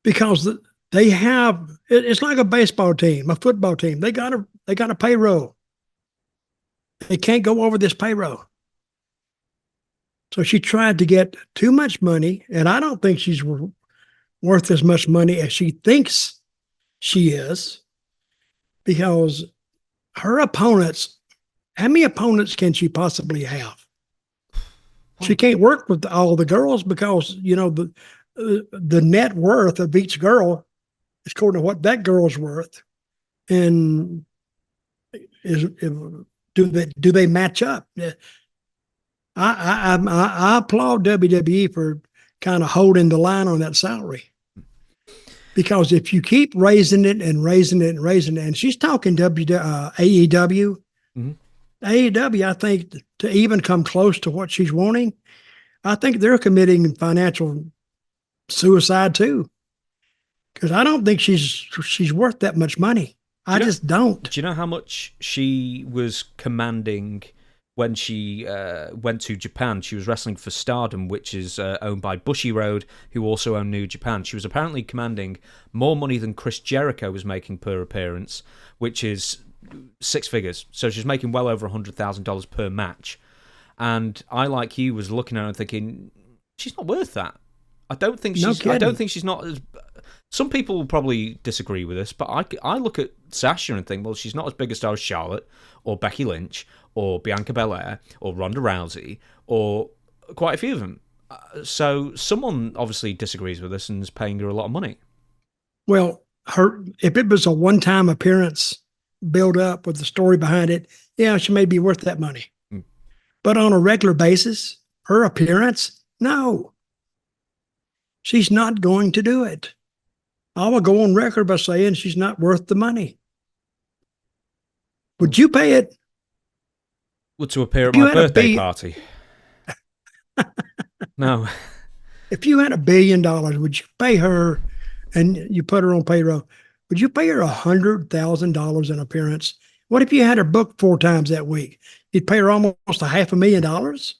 because they have, it's like a baseball team, a football team. They got a payroll. They can't go over this payroll. So she tried to get too much money, and I don't think she's worth as much money as she thinks she is, because her opponents, how many opponents can she possibly have? She can't work with all the girls, because, the net worth of each girl is according to what that girl's worth. And do they match up? I applaud WWE for kind of holding the line on that salary. Because if you keep raising it and raising it and raising it, and she's talking AEW, mm-hmm. AEW, I think to even come close to what she's wanting, I think they're committing financial suicide too. Because I don't think she's worth that much money. I just don't. Do you know how much she was commanding when she went to Japan? She was wrestling for Stardom, which is owned by Bushiroad, who also own New Japan. She was apparently commanding more money than Chris Jericho was making per appearance, which is 6 figures. So she's making well over $100,000 per match. And I, like you, was looking at her and thinking, she's not worth that. I don't think she's not as... Some people will probably disagree with this, but I look at Sasha and think, well, she's not as big a star as Charlotte or Becky Lynch or Bianca Belair or Ronda Rousey or quite a few of them. So someone obviously disagrees with this and is paying her a lot of money. Well, if it was a one-time appearance build up with the story behind it, yeah, she may be worth that money. Mm. But on a regular basis, her appearance, no. She's not going to do it. I will go on record by saying she's not worth the money. Would you pay it? Well, to appear at my birthday party? No. If you had $1 billion, would you pay her, and you put her on payroll, would you pay her $100,000 an appearance? What if you had her booked 4 times that week? You'd pay her almost $500,000?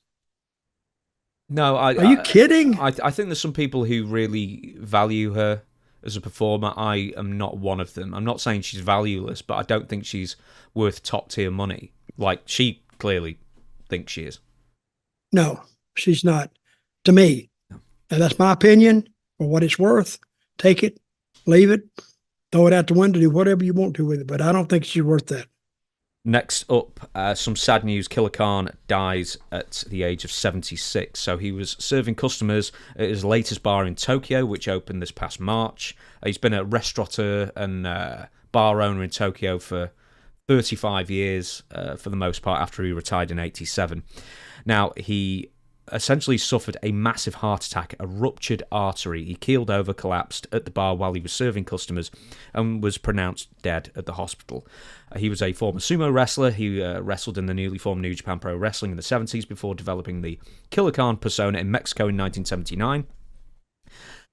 No, are you kidding? I think there's some people who really value her as a performer. I am not one of them. I'm not saying she's valueless, but I don't think she's worth top tier money. Like she clearly thinks she is. No, she's not. To me, no. And that's my opinion. For what it's worth, take it, leave it, throw it out the window, do whatever you want to with it. But I don't think she's worth that. Next up, some sad news. Killer Khan dies at the age of 76. So he was serving customers at his latest bar in Tokyo, which opened this past March. He's been a restaurateur and bar owner in Tokyo for 35 years, for the most part, after he retired in 87. Now, he essentially suffered a massive heart attack, a ruptured artery. He keeled over, collapsed at the bar while he was serving customers, and was pronounced dead at the hospital. He was a former sumo wrestler. He wrestled in the newly formed New Japan Pro Wrestling in the 70s before developing the Killer Khan persona in Mexico in 1979.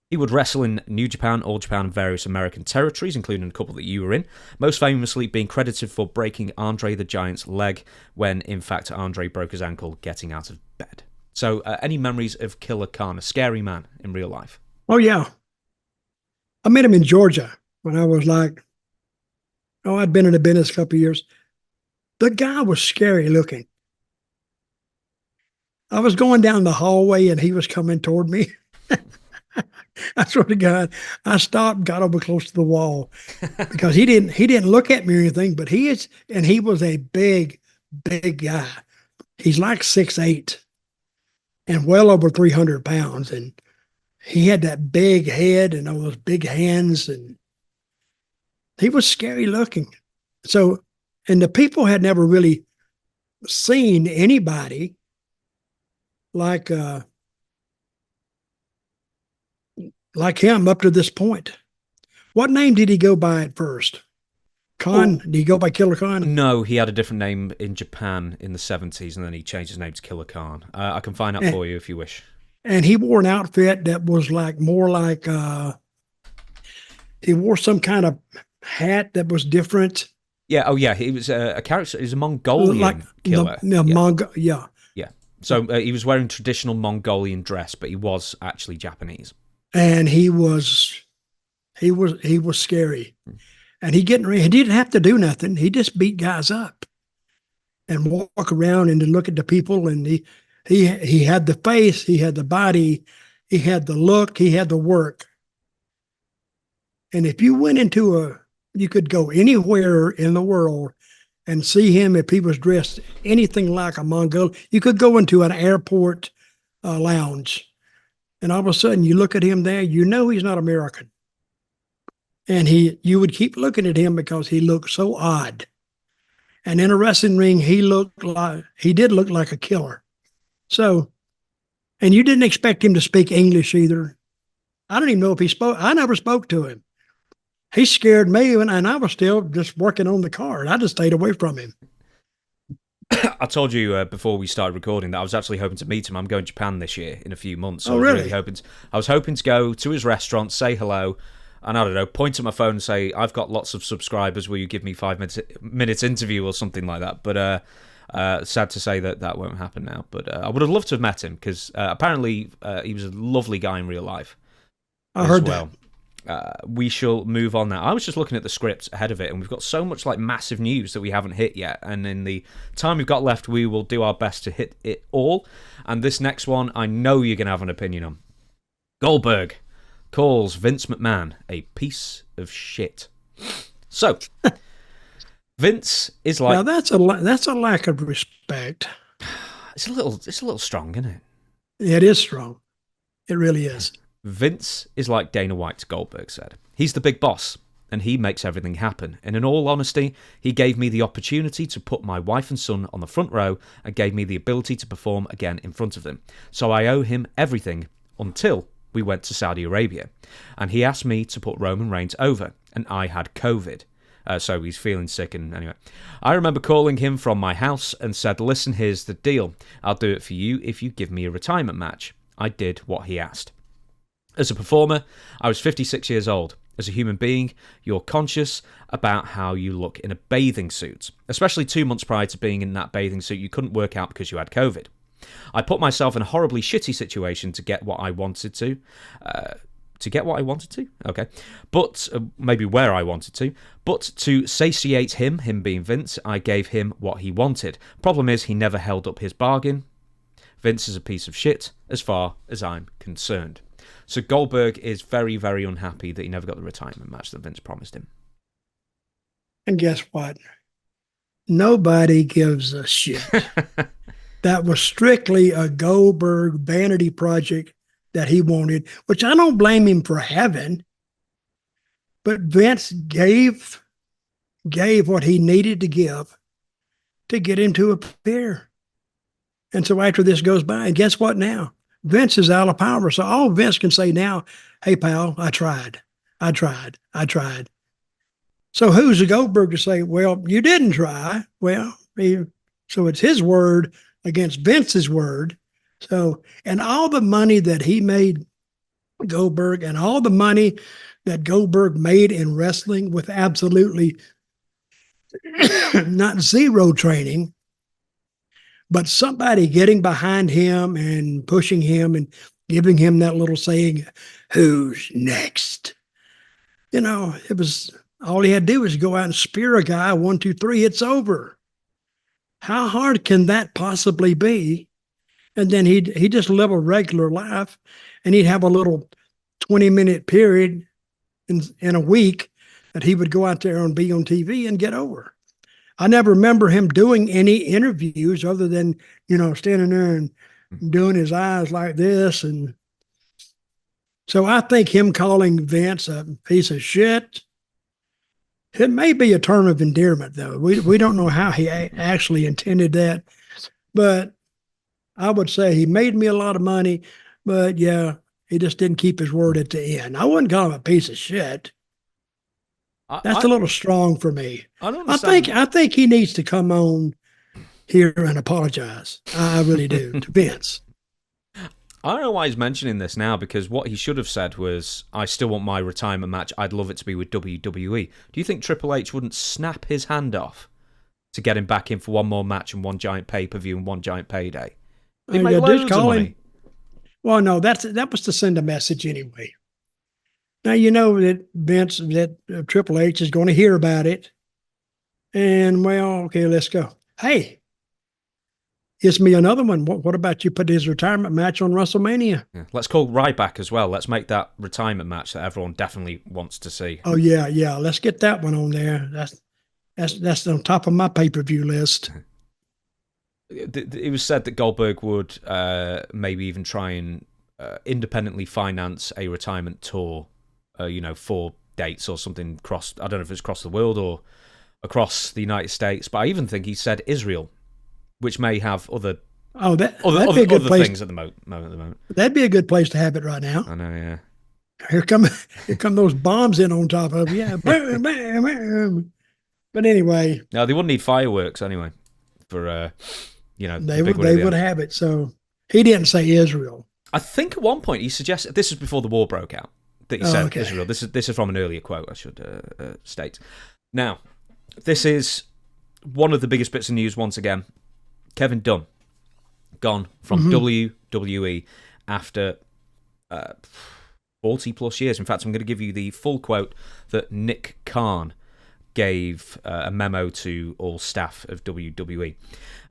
He would wrestle in New Japan, All Japan, and various American territories, including a couple that you were in, most famously being credited for breaking Andre the Giant's leg when, in fact, Andre broke his ankle getting out of bed. So, any memories of Killer Khan, a scary man in real life? Oh, yeah. I met him in Georgia when I was I'd been in the business a couple of years. The guy was scary looking. I was going down the hallway and he was coming toward me. I swear to God, I stopped, got over close to the wall because he didn't look at me or anything, but he was a big, big guy. He's like 6'8". And well over 300 pounds. And he had that big head and all those big hands. And he was scary looking. So, and the people had never really seen anybody like him up to this point. What name did he go by at first? Khan? Did he go by Killer Khan? No, he had a different name in Japan in the 70s, and then he changed his name to Killer Khan. I can find out for you if you wish. And he wore an outfit that was he wore some kind of hat that was different. Yeah, oh yeah, he was a character. He was a Mongolian killer. Yeah. So he was wearing traditional Mongolian dress, but he was actually Japanese. And he was scary. And he didn't have to do nothing. He just beat guys up and walk around and to look at the people. And he had the face, he had the body, he had the look, he had the work. And if you went you could go anywhere in the world and see him if he was dressed anything like a Mongol. You could go into an airport lounge, and all of a sudden you look at him there, you know he's not American. And you would keep looking at him because he looked so odd. And in a wrestling ring, he did look like a killer. So, and you didn't expect him to speak English either. I don't even know if he spoke. I never spoke to him. He scared me, and I was still just working on the card. I just stayed away from him. I told you before we started recording that I was actually hoping to meet him. I'm going to Japan this year in a few months. So oh, really? I was hoping to go to his restaurant, say hello, and I don't know, point at my phone and say, I've got lots of subscribers. Will you give me 5 minutes interview or something like that? But sad to say that won't happen now. But I would have loved to have met him because apparently he was a lovely guy in real life. I heard that. We shall move on now. I was just looking at the script ahead of it, and we've got so much like massive news that we haven't hit yet. And in the time we've got left, we will do our best to hit it all. And this next one, I know you're going to have an opinion on. Goldberg calls Vince McMahon a piece of shit. So, Vince is like... Now, that's a lack of respect. It's a little strong, isn't it? It is strong. It really is. Vince is like Dana White, Goldberg said. He's the big boss, and he makes everything happen. And in all honesty, he gave me the opportunity to put my wife and son on the front row and gave me the ability to perform again in front of them. So I owe him everything until we went to Saudi Arabia. And he asked me to put Roman Reigns over, and I had COVID. So he's feeling sick, and anyway. I remember calling him from my house and said, listen, here's the deal. I'll do it for you if you give me a retirement match. I did what he asked. As a performer, I was 56 years old. As a human being, you're conscious about how you look in a bathing suit. Especially 2 months prior to being in that bathing suit, you couldn't work out because you had COVID. I put myself in a horribly shitty situation to get what I wanted to. Okay. But maybe where I wanted to. But to satiate him being Vince, I gave him what he wanted. Problem is, he never held up his bargain. Vince is a piece of shit, as far as I'm concerned. So Goldberg is very, very unhappy that he never got the retirement match that Vince promised him. And guess what? Nobody gives a shit. That was strictly a Goldberg vanity project that he wanted, which I don't blame him for having. But Vince gave what he needed to give to get him to appear. And so after this goes by, and guess what now? Vince is out of power. So all Vince can say now, hey, pal, I tried. So who's the Goldberg to say, well, you didn't try? Well, so it's his word against Vince's word. So, and all the money that he made Goldberg and all the money that Goldberg made in wrestling with absolutely not zero training, but somebody getting behind him and pushing him and giving him that little saying, who's next? You know, it was all he had to do was go out and spear a guy, 1, 2, 3, it's over. How hard can that possibly be? And then he'd just live a regular life, and he'd have a little 20-minute period in a week that he would go out there and be on TV and get over. I never remember him doing any interviews other than, you know, standing there and doing his eyes like this. And so I think him calling Vince a piece of shit, it may be a term of endearment, though. We don't know how he actually intended that. But I would say he made me a lot of money, but yeah, he just didn't keep his word at the end. I wouldn't call him a piece of shit. That's a little strong for me. I don't understand. I think he needs to come on here and apologize. I really do, to Vince. I don't know why he's mentioning this now, because what he should have said was, I still want my retirement match. I'd love it to be with WWE. Do you think Triple H wouldn't snap his hand off to get him back in for one more match and one giant pay-per-view and one giant payday? They make loads of money. Well, no, that was to send a message anyway. Now, you know that Vince, that Triple H is going to hear about it. And, well, okay, let's go. Hey, it's me another one. What about you put his retirement match on WrestleMania? Yeah. Let's call Ryback as well. Let's make that retirement match that everyone definitely wants to see. Oh, yeah. Let's get that one on there. That's on top of my pay-per-view list. It was said that Goldberg would maybe even try and independently finance a retirement tour, 4 dates or something across, I don't know if it's across the world or across the United States, but I even think he said Israel, which may have other Oh, that'd Other, be a good other place. things at the moment. That'd be a good place to have it right now. I know, yeah. Here come those bombs in on top of you. Yeah, boom, bam, bam. But anyway, No, they wouldn't need fireworks anyway for they the big one. they would have it. So he didn't say Israel. I think at one point he suggested, this is before the war broke out, that he said okay. Israel. This is from an earlier quote, I should state. Now, this is one of the biggest bits of news once again. Kevin Dunn, gone from WWE after 40 plus years. In fact, I'm going to give you the full quote that Nick Khan gave a memo to all staff of WWE.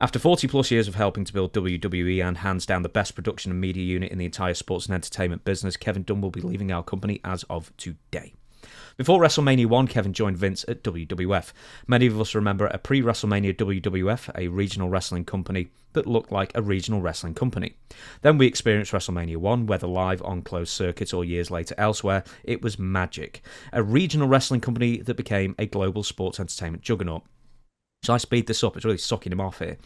After 40 plus years of helping to build WWE and hands down the best production and media unit in the entire sports and entertainment business, Kevin Dunn will be leaving our company as of today. Before WrestleMania 1, Kevin joined Vince at WWF. Many of us remember a pre-WrestleMania WWF, a regional wrestling company that looked like a regional wrestling company. Then we experienced WrestleMania 1, whether live on closed circuit or years later elsewhere, it was magic. A regional wrestling company that became a global sports entertainment juggernaut. Shall I speed this up? It's really sucking him off here.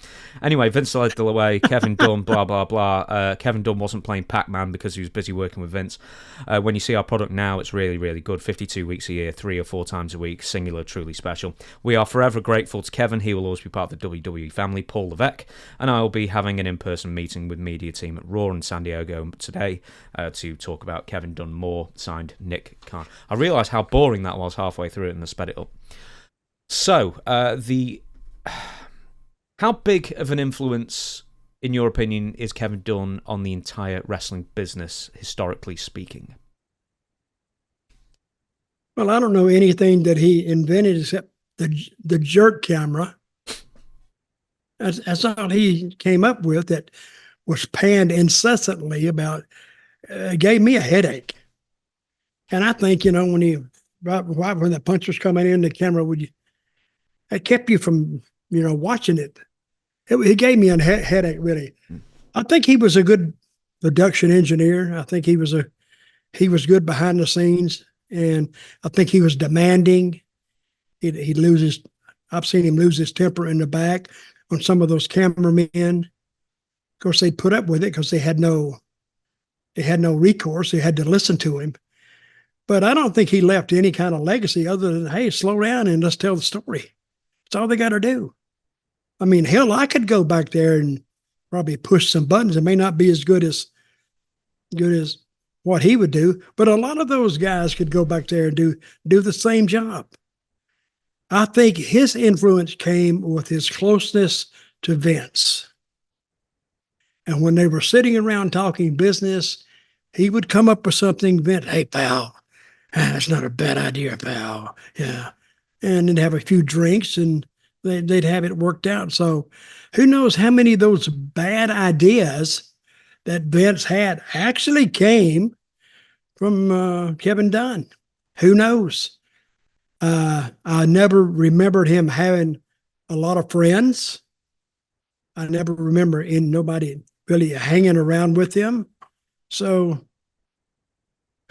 Anyway, Vince led the way, Kevin Dunn, blah, blah, blah. Kevin Dunn wasn't playing Pac-Man because he was busy working with Vince. When you see our product now, it's really, really good. 52 weeks a year, 3 or 4 times a week, singular, truly special. We are forever grateful to Kevin. He will always be part of the WWE family, Paul Levesque, and I will be having an in-person meeting with media team at Raw in San Diego today to talk about Kevin Dunn more, signed Nick Khan. I realised how boring that was halfway through it and I sped it up. So, how big of an influence, in your opinion, is Kevin Dunn on the entire wrestling business, historically speaking? Well, I don't know anything that he invented except the jerk camera. That's all he came up with that was panned incessantly about. Gave me a headache. And I think, right when the punch was coming in, the camera it kept you from, watching it. It gave me a headache, really. I think he was a good production engineer. I think he was good behind the scenes, and I think he was demanding. I've seen him lose his temper in the back on some of those cameramen. Of course, they put up with it because they had no recourse. They had to listen to him. But I don't think he left any kind of legacy other than, hey, slow down and let's tell the story. That's all they got to do. I mean, hell, I could go back there and probably push some buttons. It may not be as good as what he would do, but a lot of those guys could go back there and do the same job. I think his influence came with his closeness to Vince. And when they were sitting around talking business, he would come up with something, Vince, hey, pal, that's not a bad idea, pal. Yeah. And then have a few drinks and they'd have it worked out. So who knows how many of those bad ideas that Vince had actually came from Kevin Dunn. Who knows? I never remembered him having a lot of friends. I never remember nobody really hanging around with him. So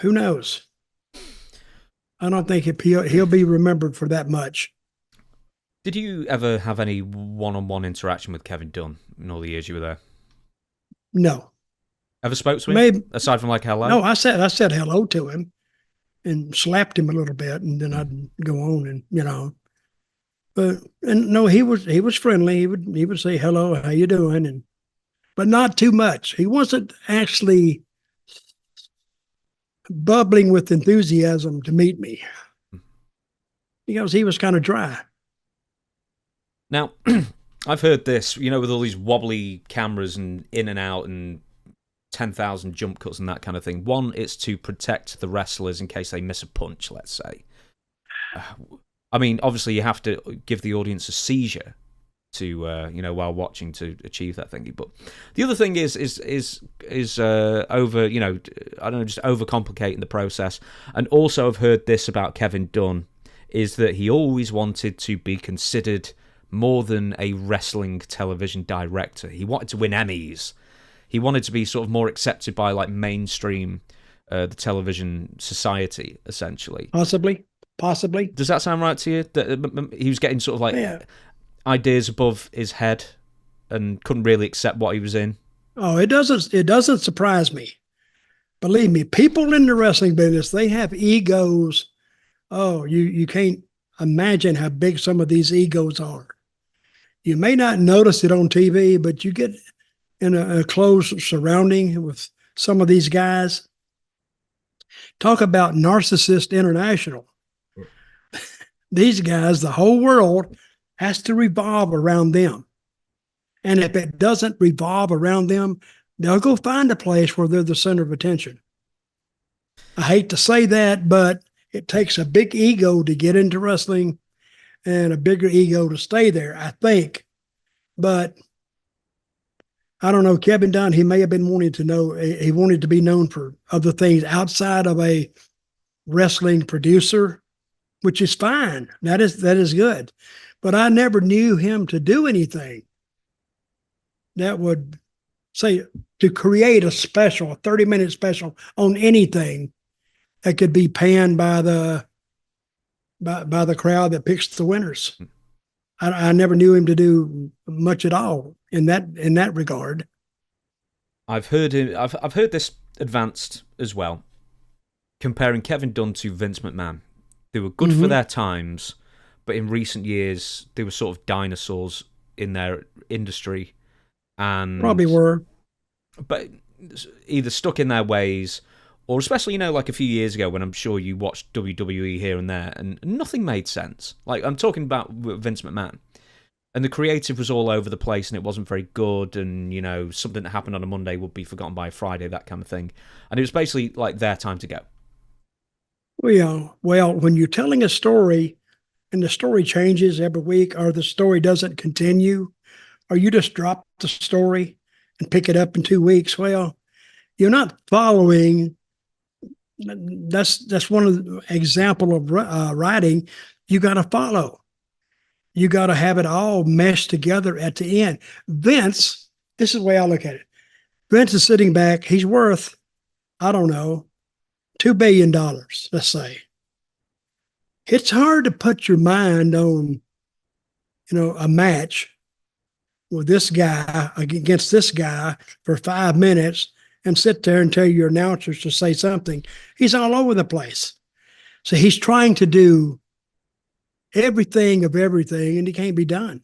who knows? I don't think he'll be remembered for that much. Did you ever have any one-on-one interaction with Kevin Dunn in all the years you were there? No. Ever spoke to him? Maybe, aside from like hello? No, I said hello to him and slapped him a little bit, and then I'd go on and But no, he was friendly. He would say hello, how you doing, but not too much. He wasn't actually bubbling with enthusiasm to meet me because he was kind of dry. Now, I've heard this, with all these wobbly cameras and in and out and 10,000 jump cuts and that kind of thing. One, it's to protect the wrestlers in case they miss a punch, let's say. I mean, obviously you have to give the audience a seizure to, while watching to achieve that thingy. But the other thing is over, I don't know, just overcomplicating the process. And also I've heard this about Kevin Dunn, is that he always wanted to be considered more than a wrestling television director. He wanted to win Emmys. He wanted to be sort of more accepted by like mainstream, the television society, essentially. Possibly. Does that sound right to you? That he was getting sort of like ideas above his head and couldn't really accept what he was in? Oh, it doesn't surprise me. Believe me, people in the wrestling business, they have egos. Oh, you can't imagine how big some of these egos are. You may not notice it on TV, but you get in a close surrounding with some of these guys. Talk about narcissist international. These guys, the whole world has to revolve around them. And if it doesn't revolve around them, they'll go find a place where they're the center of attention. I hate to say that, but it takes a big ego to get into wrestling and a bigger ego to stay there, I think. But I don't know, Kevin Dunn, he may have been wanting to know, he wanted to be known for other things outside of a wrestling producer, which is fine. That is good. But I never knew him to do anything that would say to create a special, a 30-minute special on anything that could be panned by the crowd that picks the winners. I never knew him to do much at all in that regard. I've heard this advanced as well, comparing Kevin Dunn to Vince McMahon. They were good for their times, but in recent years they were sort of dinosaurs in their industry, and probably were, but either stuck in their ways, or especially, like a few years ago when I'm sure you watched WWE here and there and nothing made sense. Like, I'm talking about Vince McMahon. And the creative was all over the place and it wasn't very good, and, something that happened on a Monday would be forgotten by a Friday, that kind of thing. And it was basically like their time to go. Well, when you're telling a story and the story changes every week, or the story doesn't continue, or you just drop the story and pick it up in 2 weeks, well, you're not following. That's one of the example of writing. You got to follow. You got to have it all meshed together at the end. Vince, this is the way I look at it. Vince is sitting back. He's worth, I don't know, $2 billion, let's say. It's hard to put your mind on, a match with this guy against this guy for 5 minutes and sit there and tell your announcers to say something. He's all over the place. So he's trying to do everything of everything, and it can't be done.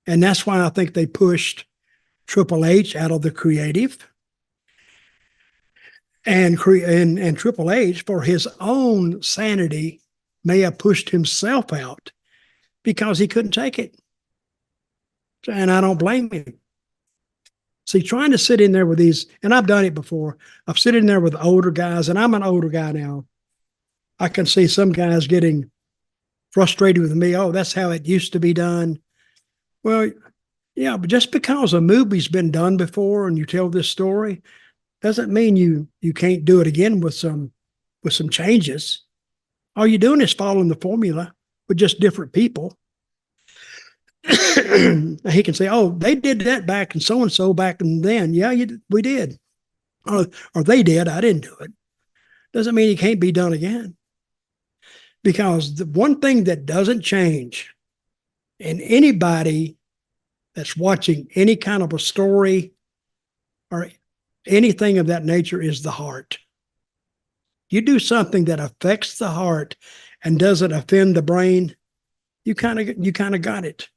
And that's why I think they pushed Triple H out of the creative. And Triple H, for his own sanity, may have pushed himself out because he couldn't take it. And I don't blame him. See, trying to sit in there with these, and I've done it before. I've sit in there with older guys, and I'm an older guy now. I can see some guys getting frustrated with me. Oh, that's how it used to be done. Well, yeah, but just because a movie's been done before and you tell this story doesn't mean you can't do it again with some changes. All you're doing is following the formula with just different people. He can say, oh, they did that back and so back and then. Yeah, we did. Or they did. I didn't do it. Doesn't mean it can't be done again. Because the one thing that doesn't change, and anybody that's watching any kind of a story or anything of that nature, is the heart. You do something that affects the heart and doesn't offend the brain, you kind of got it.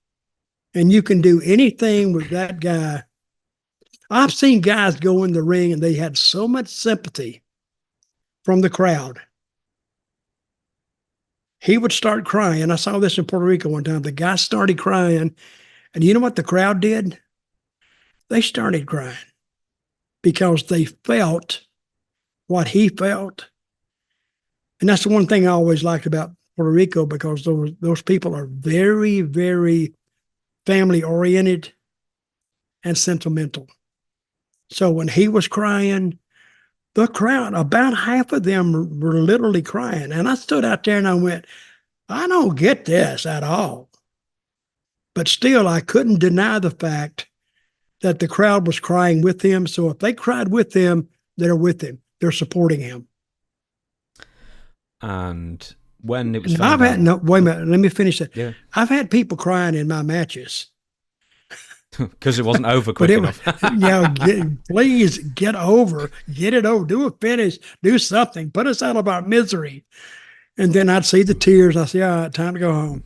And you can do anything with that guy. I've seen guys go in the ring and they had so much sympathy from the crowd. He would start crying. I saw this in Puerto Rico one time. The guy started crying, and you know what the crowd did? They started crying because they felt what he felt. And that's the one thing I always liked about Puerto Rico, because those people are very, very family-oriented and sentimental. So when he was crying, the crowd, about half of them were literally crying. And I stood out there and I went, I don't get this at all. But still, I couldn't deny the fact that the crowd was crying with him. So if they cried with him, they're with him. They're supporting him. And when it was wait a minute, let me finish that. Yeah. I've had people crying in my matches. Because it wasn't over quick enough. Please get over, get it over, do a finish, do something, put us out of our misery. And then I'd see the tears. I say, all right, time to go home.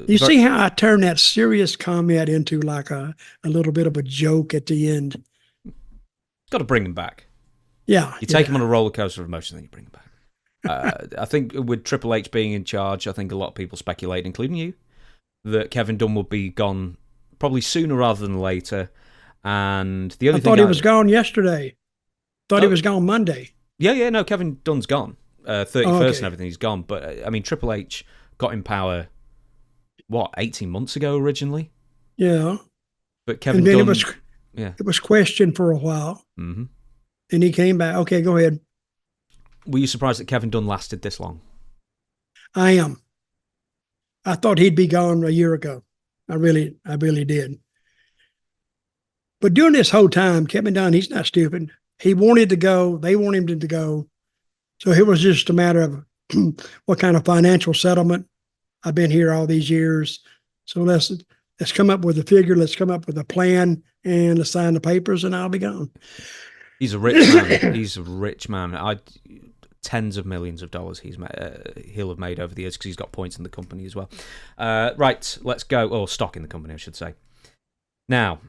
You see how I turn that serious comment into like a little bit of a joke at the end? Got to bring them back. Yeah. You take them on a roller coaster of emotion, then you bring them back. I think with Triple H being in charge, I think a lot of people speculate, including you, that Kevin Dunn would be gone probably sooner rather than later. And the only I thought he was gone yesterday. Thought he was gone Monday. Yeah, no, Kevin Dunn's gone. 31st and everything, he's gone. But, I mean, Triple H got in power, 18 months ago originally? Yeah. But Kevin Dunn... It was questioned for a while. Mm-hmm. And he came back. Okay, go ahead. Were you surprised that Kevin Dunn lasted this long? I am. I thought he'd be gone a year ago. I really did. But during this whole time, Kevin Dunn, he's not stupid. He wanted to go. They wanted him to go. So it was just a matter of what kind of financial settlement. I've been here all these years. So let's come up with a figure. Let's come up with a plan, and let's sign the papers, and I'll be gone. He's a rich man. He's a rich man. Tens of millions of dollars he'll have made over the years because he's got points in the company as well. Right, let's go. Or stock in the company, I should say. Now,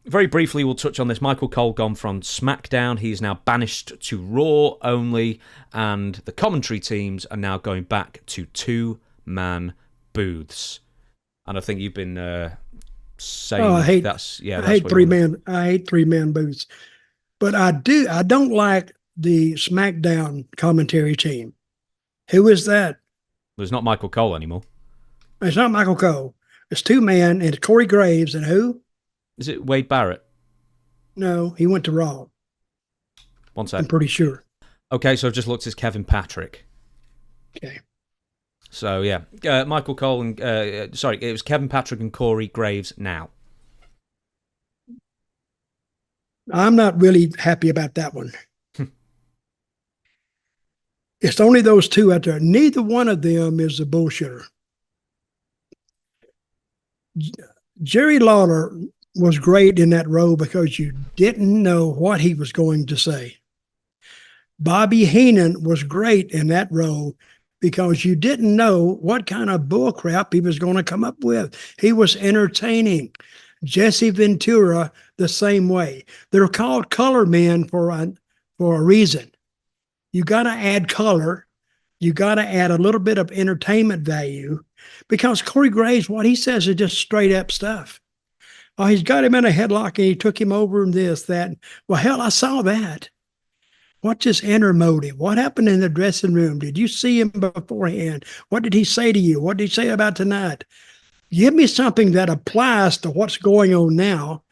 very briefly, we'll touch on this. Michael Cole gone from SmackDown. He is now banished to Raw only, and the commentary teams are now going back to 2-man booths. And I think you've been saying I hate 3-man booths. But I don't like the SmackDown commentary team. Who is that? Well, it's not Michael Cole anymore. It's not Michael Cole. It's 2-man, and it's Corey Graves, and who? Is it Wade Barrett? No, he went to Raw. One sec. I'm pretty sure. Okay, so I've just looked as Kevin Patrick. Okay. So, yeah. Michael Cole and... it was Kevin Patrick and Corey Graves now. I'm not really happy about that one. It's only those two out there. Neither one of them is a bullshitter. Jerry Lawler was great in that role because you didn't know what he was going to say. Bobby Heenan was great in that role because you didn't know what kind of bullcrap he was going to come up with. He was entertaining. Jesse Ventura, the same way. They're called color men for a reason. You got to add color. You got to add a little bit of entertainment value because Corey Graves, what he says is just straight up stuff. Oh, he's got him in a headlock and he took him over and this, that. Well, hell, I saw that. What's his inner motive? What happened in the dressing room? Did you see him beforehand? What did he say to you? What did he say about tonight? Give me something that applies to what's going on now,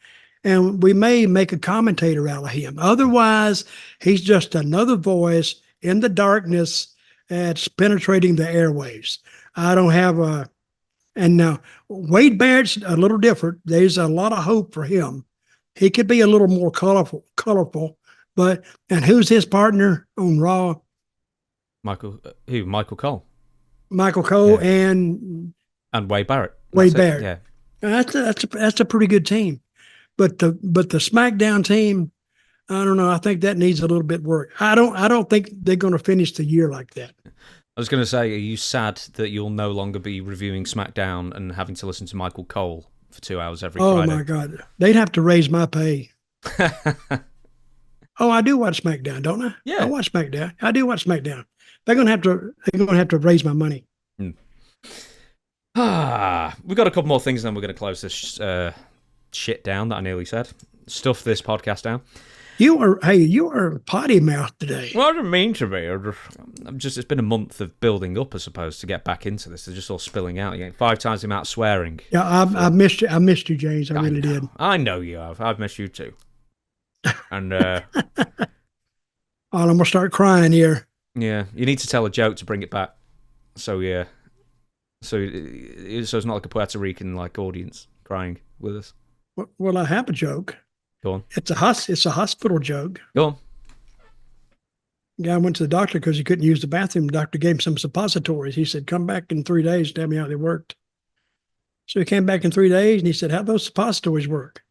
and we may make a commentator out of him. Otherwise, he's just another voice in the darkness that's penetrating the airwaves. I don't have a... And now, Wade Barrett's a little different. There's a lot of hope for him. He could be a little more colorful. But, and who's his partner on Raw? Michael Cole. Michael Cole, yeah. and Wade Barrett. Wade Barrett. Yeah. That's a pretty good team. But the SmackDown team, I don't know. I think that needs a little bit of work. I don't think they're going to finish the year like that. I was going to say, are you sad that you'll no longer be reviewing SmackDown and having to listen to Michael Cole for 2 hours every Friday? Oh, my God. They'd have to raise my pay. Oh, I do watch SmackDown, don't I? Yeah. I watch SmackDown. I do watch SmackDown. They're going to have to raise my money. We've got a couple more things, and then we're going to close this shit down that I nearly said. Stuff this podcast down. You are potty mouth today. Well, I didn't mean to be. It's been a month of building up, I suppose, to get back into this. They're just all spilling out. You get 5 times the amount of swearing. Yeah, I missed you. I missed you, James. I really did. I know you have. I've missed you too. And I'm gonna start crying here. Yeah, you need to tell a joke to bring it back. So yeah, so it's not like a Puerto Rican audience crying with us. Well, I have a joke. Go on. It's a hospital joke. Go on. Guy went to the doctor because he couldn't use the bathroom. The doctor gave him some suppositories. He said, "Come back in 3 days. Tell me how they worked." So he came back in 3 days and he said, how'd those suppositories work?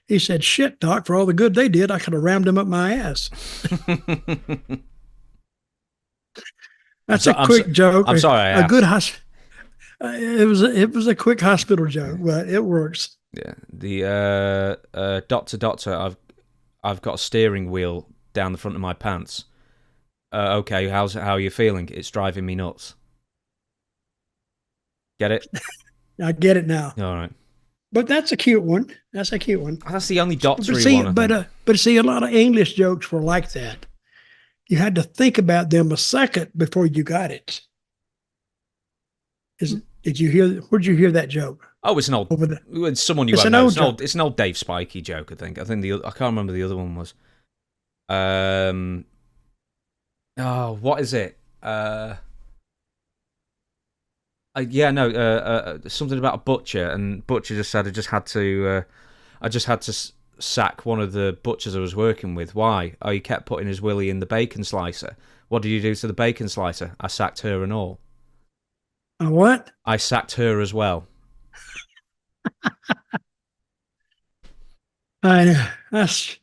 He said, shit, doc, for all the good they did, I could have rammed them up my ass. That's a quick joke. I'm sorry. A good it was a quick hospital joke, but it works. Yeah. The doctor, I've got a steering wheel down the front of my pants. Okay, how are you feeling? It's driving me nuts. Get it? I get it now. All right. But that's a cute one. That's a cute one. That's the only doctory one. But see, a lot of English jokes were like that. You had to think about them a second before you got it. Did you hear? Where'd you hear that joke? Oh, it's an old. It's someone you won't know. It's an old Dave Spikey joke. I think. I can't remember the other one was. What is it? Something about a butcher, and butcher just said I just had to sack one of the butchers I was working with. Why? Oh, he kept putting his willy in the bacon slicer. What did you do to the bacon slicer? I sacked her and all. What? I sacked her as well. I know. That's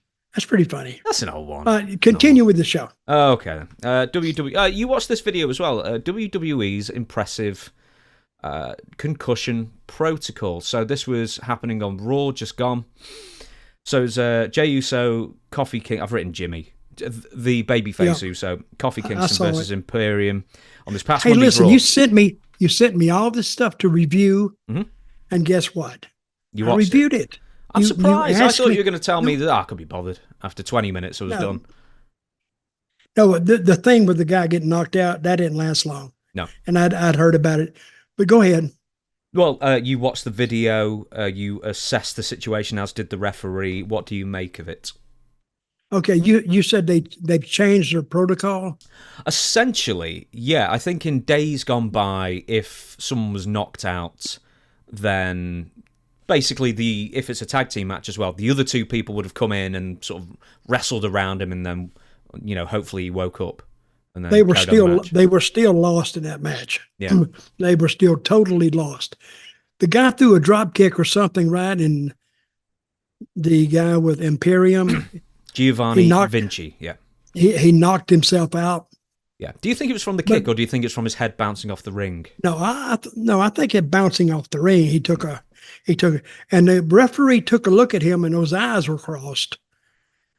pretty funny. That's an old one. Continue with the show. Okay. WWE. You watched this video as well. WWE's impressive concussion protocol. So this was happening on Raw, just gone. So it's Jey Uso, Kofi King. I've written Jimmy, the babyface Uso, Kofi Kingston versus Imperium on this past Monday's listen, Raw. you sent me all this stuff to review, and guess what? I reviewed it. I'm surprised. I thought you were going to tell me that I could be bothered. After 20 minutes, I was done. No, the thing with the guy getting knocked out, that didn't last long. No. And I'd heard about it. But go ahead. Well, you watched the video, you assessed the situation, as did the referee. What do you make of it? Okay, you said they've changed their protocol? Essentially, yeah. I think in days gone by, if someone was knocked out, then basically if it's a tag team match as well, the other two people would have come in and sort of wrestled around him, and then, hopefully he woke up. And then they were still lost in that match. Yeah. They were still totally lost. The guy threw a drop kick or something, right? And the guy with Imperium, Giovanni Vinci, yeah. He knocked himself out. Yeah. Do you think it was from the kick, or do you think it's from his head bouncing off the ring? No, I think it bouncing off the ring. He took and the referee took a look at him, and those eyes were crossed.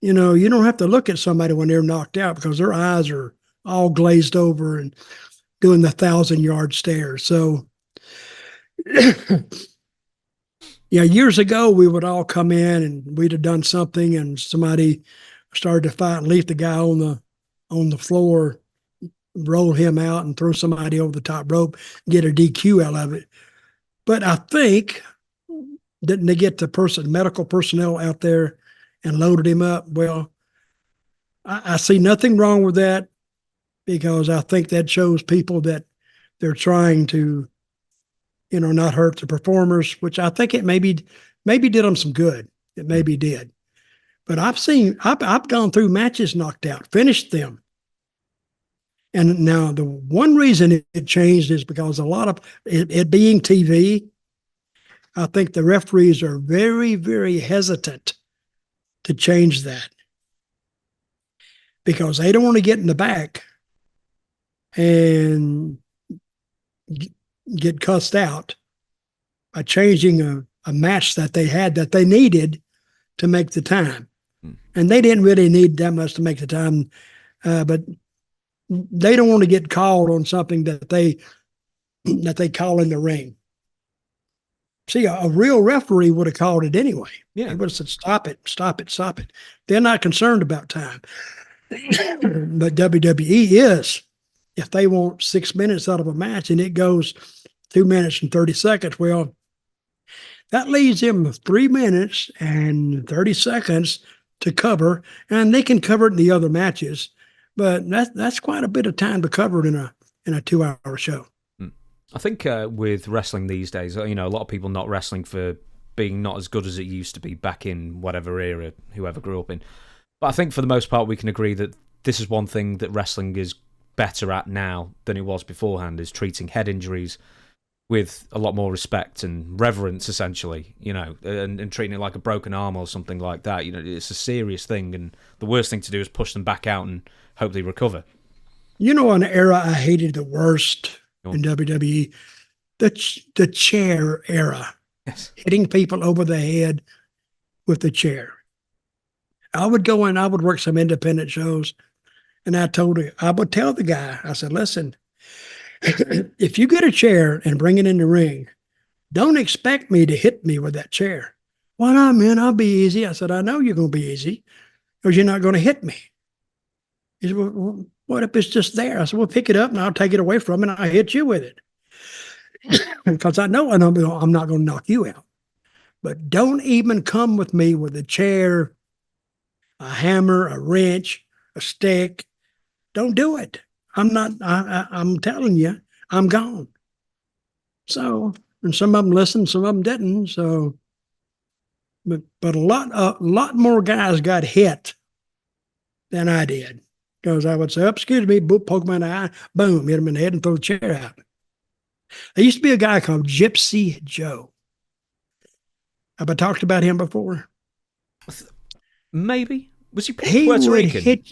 You don't have to look at somebody when they're knocked out, because their eyes are all glazed over and doing the 1,000-yard stare. So, yeah, years ago, we would all come in and we'd have done something, and somebody started to fight and leave the guy on the floor, roll him out, and throw somebody over the top rope, get a DQ out of it. But I think, didn't they get the medical personnel out there and loaded him up? Well, I see nothing wrong with that, because I think that shows people that they're trying to, not hurt the performers, which I think it maybe did them some good. It maybe did. But I've gone through matches knocked out, finished them. And now the one reason it changed is because a lot of it being TV, I think the referees are very, very hesitant to change that, because they don't want to get in the back and get cussed out by changing a match that they had that they needed to make the time. And they didn't really need that much to make the time, but they don't want to get called on something that they call in the ring. See, a real referee would have called it anyway. Yeah. He would have said, stop it, stop it, stop it. They're not concerned about time. But WWE is. If they want 6 minutes out of a match and it goes 2 minutes and 30 seconds, well, that leaves them 3 minutes and 30 seconds to cover, and they can cover it in the other matches. But that's quite a bit of time to cover it in a 2-hour show. I think with wrestling these days, a lot of people not wrestling for being not as good as it used to be back in whatever era, whoever grew up in. But I think for the most part, we can agree that this is one thing that wrestling is better at now than it was beforehand, is treating head injuries with a lot more respect and reverence, essentially, and treating it like a broken arm or something like that. It's a serious thing, and the worst thing to do is push them back out and hope they recover. An era I hated the worst in WWE, the chair era. Yes. Hitting people over the head with the chair. I would go in, I would work some independent shows, and I would tell the guy, I said, listen, if you get a chair and bring it in the ring, don't expect me to hit me with that chair. Why not, man? I'll be easy. I said, I know you're going to be easy because you're not going to hit me. He said, well, what if it's just there? I said, well, pick it up and I'll take it away from it and I'll hit you with it. Because I know I'm not going to knock you out. But don't even come with me with a chair, a hammer, a wrench, a stick. Don't do it. I'm telling you, I'm gone. So, and some of them listened, some of them didn't. So, but a lot more guys got hit than I did. Because I would say, oh, excuse me, poke my eye, boom, hit him in the head and throw the chair out. There used to be a guy called Gypsy Joe. Have I talked about him before? Maybe. Was he Puerto Rican?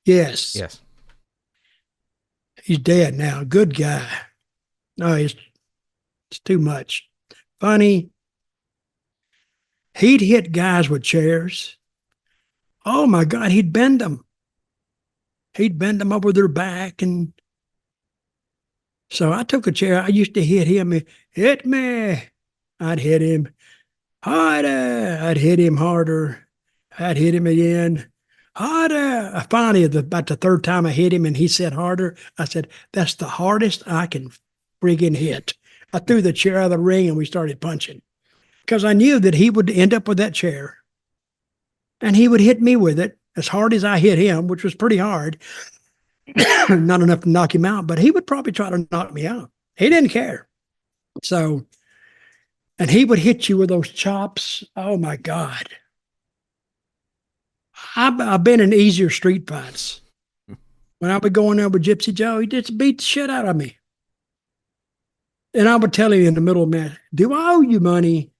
Yes. Yes. He's dead now. Good guy. No, it's too much. Funny. He'd hit guys with chairs. Oh, my God, he'd bend them. He'd bend them over their back. And so I took a chair. I used to hit him. Hit me. I'd hit him harder. I'd hit him harder. I'd hit him again. Harder. Finally, about the third time I hit him and he said harder, I said, that's the hardest I can friggin' hit. I threw the chair out of the ring and we started punching because I knew that he would end up with that chair and he would hit me with it as hard as I hit him, which was pretty hard. Not enough to knock him out, but he would probably try to knock me out. He didn't care. So, and he would hit you with those chops. Oh my God. I've been in easier street fights. When I would go in there with Gypsy Joe, he just beat the shit out of me. And I would tell him in the middle of the match, do I owe you money?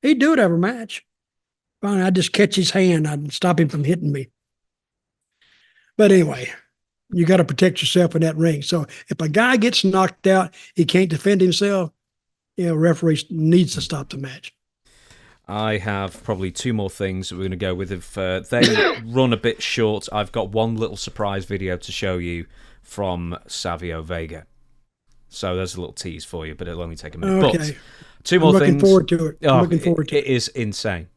He'd do it every match. Finally, I'd just catch his hand. I'd stop him from hitting me. But anyway, you got to protect yourself in that ring. So if a guy gets knocked out, he can't defend himself, referee needs to stop the match. I have probably two more things that we're going to go with. If they run a bit short, I've got one little surprise video to show you from Savio Vega. So there's a little tease for you, but it'll only take a minute. Okay. But two more things. Looking forward to it. I'm looking forward to it. It is insane.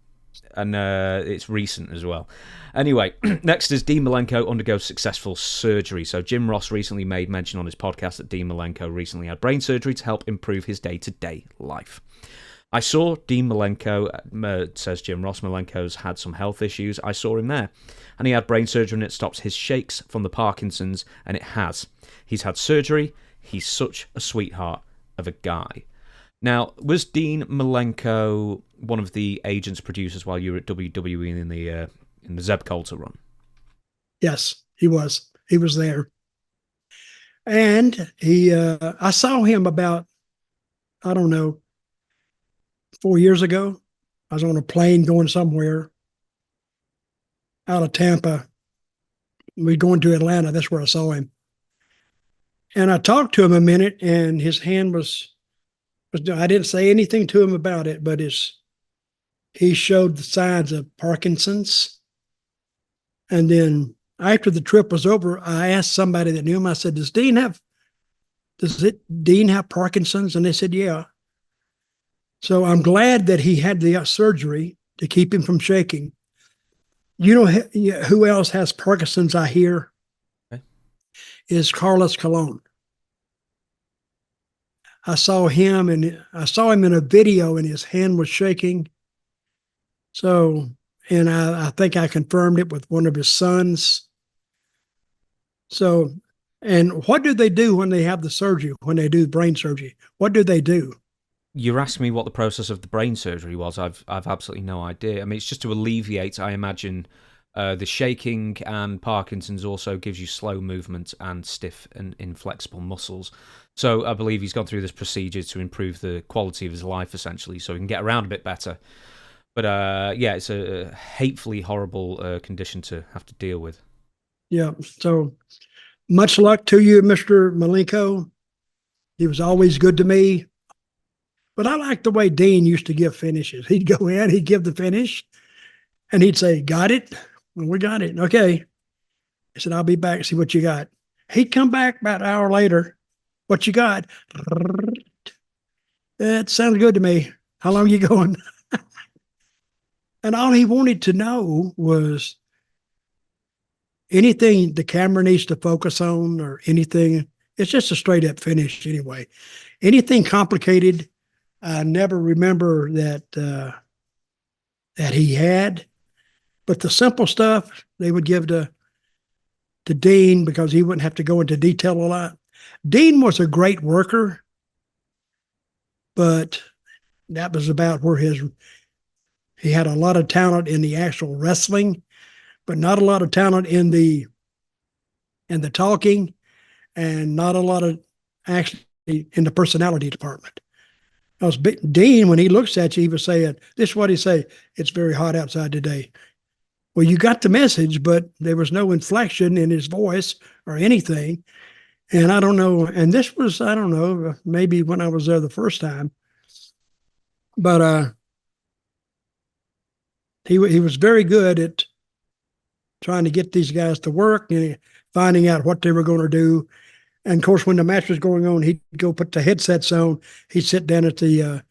And it's recent as well. Anyway, next is Dean Malenko undergoes successful surgery. So Jim Ross recently made mention on his podcast that Dean Malenko recently had brain surgery to help improve his day-to-day life. I saw Dean Malenko, says Jim Ross. Malenko's had some health issues. I saw him there. And he had brain surgery and it stops his shakes from the Parkinson's, and it has. He's had surgery. He's such a sweetheart of a guy. Now, was Dean Malenko one of the agents, producers while you were at WWE in the Zeb Coulter run? Yes, he was. He was there. And I saw him about, 4 years ago. I was on a plane going somewhere out of Tampa. We going to Atlanta. That's where I saw him. And I talked to him a minute, and his hand was I didn't say anything to him about it, but he showed the signs of Parkinson's. And then after the trip was over, I asked somebody that knew him, I said, does Dean have Parkinson's? And they said, yeah. So I'm glad that he had the surgery to keep him from shaking. You know who else has Parkinson's, I hear? Okay. Is Carlos Colon. I saw him in a video and his hand was shaking. So, and I think I confirmed it with one of his sons. So, and what do they do when they have the surgery, when they do brain surgery? What do they do? You're asking me what the process of the brain surgery was. I've absolutely no idea. I mean, it's just to alleviate, I imagine, The shaking and Parkinson's also gives you slow movement and stiff and inflexible muscles. So I believe he's gone through this procedure to improve the quality of his life, essentially, so he can get around a bit better. But yeah, it's a hatefully horrible condition to have to deal with. Yeah. So much luck to you, Mr. Malenko. He was always good to me. But I like the way Dean used to give finishes. He'd go in, he'd give the finish, and he'd say, "Got it?" Well, we got it. Okay. He said, "I'll be back, see what you got." He'd come back about an hour later. "What you got?" "That sounds good to me. How long are you going?" And all he wanted to know was anything the camera needs to focus on or anything. It's just a straight up finish anyway. Anything complicated, I never remember that he had. But the simple stuff they would give to Dean because he wouldn't have to go into detail a lot. Dean was a great worker, but that was about where he had a lot of talent in the actual wrestling, but not a lot of talent in the talking, and not a lot of actually in the personality department. Because Dean, when he looks at you, he was saying, this is what he say, "It's very hot outside today." Well, you got the message, but there was no inflection in his voice or anything. And I don't know. And this was, I don't know, maybe when I was there the first time. But he was very good at trying to get these guys to work and finding out what they were going to do. And of course, when the match was going on, he'd go put the headsets on. He'd sit down at the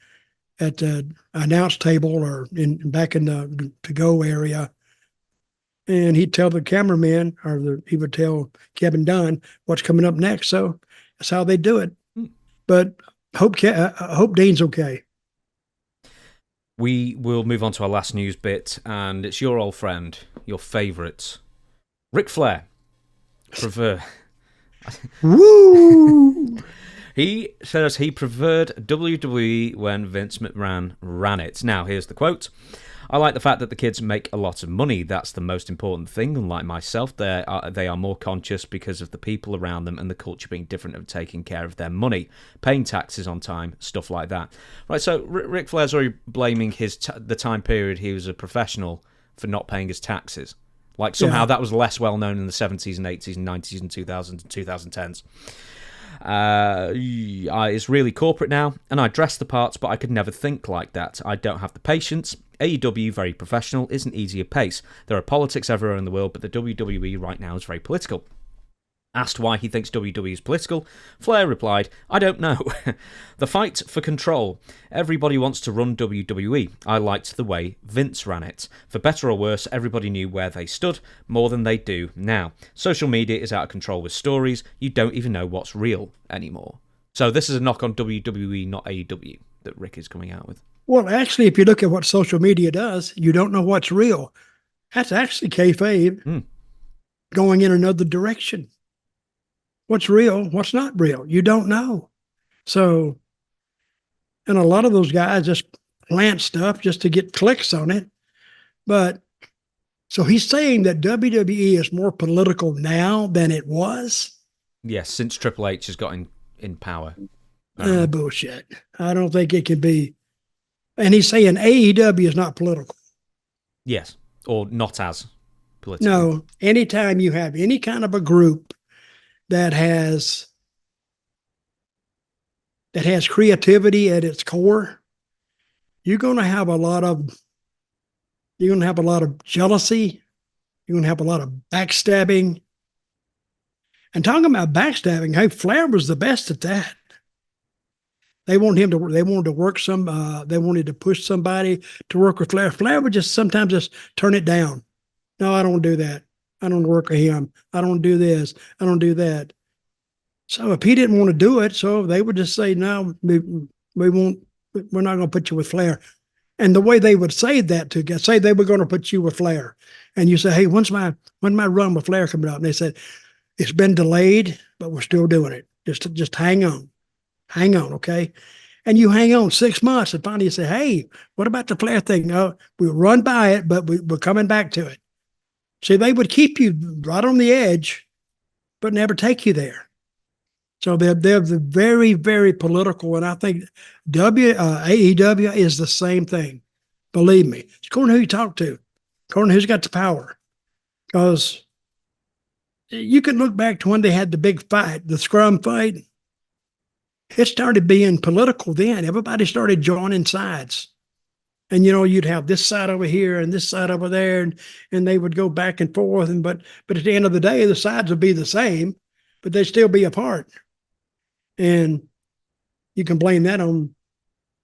announce table or back in the to-go area. And he'd tell the cameraman, he would tell Kevin Dunn what's coming up next. So that's how they do it. But hope Dean's okay. We will move on to our last news bit, and it's your old friend, your favourite, Ric Flair. Woo! He says he preferred WWE when Vince McMahon ran it. Now, here's the quote. "I like the fact that the kids make a lot of money. That's the most important thing. Unlike myself, they are more conscious because of the people around them and the culture being different of taking care of their money, paying taxes on time, stuff like that." Right, so Ric Flair's already blaming the time period he was a professional for not paying his taxes. Like somehow that was less well known in the 70s and 80s and 90s and 2000s and 2010s. It's really corporate now, and I dress the parts, but I could never think like that. I don't have the patience. AEW, very professional, isn't easy a pace. There are politics everywhere in the world, but the WWE right now is very political. Asked why he thinks WWE is political, Flair replied, "I don't know. The fight for control. Everybody wants to run WWE. I liked the way Vince ran it. For better or worse, everybody knew where they stood, more than they do now. Social media is out of control with stories. You don't even know what's real anymore." So this is a knock on WWE, not AEW, that Rick is coming out with. Well, actually, if you look at what social media does, you don't know what's real. That's actually kayfabe going in another direction. What's real, what's not real, you don't know. So, and a lot of those guys just plant stuff just to get clicks on it. But, so he's saying that WWE is more political now than it was? Yes, since Triple H has got in power. Bullshit. I don't think it can be. And he's saying AEW is not political. Yes, or not as political. No, anytime you have any kind of a group that has creativity at its core, you're going to have a lot of jealousy. You're going to have a lot of backstabbing. And talking about backstabbing, hey, Flair was the best at that. They wanted to work they wanted to push somebody to work with Flair. Flair would just sometimes just turn it down. "No, I don't do that. I don't work with him. I don't do this. I don't do that." So if he didn't want to do it, so they would just say, "No, we won't. We're not going to put you with Flair." And the way they would say that say they were going to put you with Flair, and you say, "Hey, when's my run with Flair coming out?" And they said, "It's been delayed, but we're still doing it. Just hang on, okay?" And you hang on 6 months, and finally you say, "Hey, what about the Flair thing?" "No, we'll run by it, but we're coming back to it." See, they would keep you right on the edge, but never take you there. So they're very, very political. And I think AEW is the same thing. Believe me. It's according to who you talk to, according to who's got the power. Because you can look back to when they had the big fight, the scrum fight. It started being political then. Everybody started joining sides. And, you'd have this side over here and this side over there, and they would go back and forth. But at the end of the day, the sides would be the same, but they'd still be apart. And you can blame that on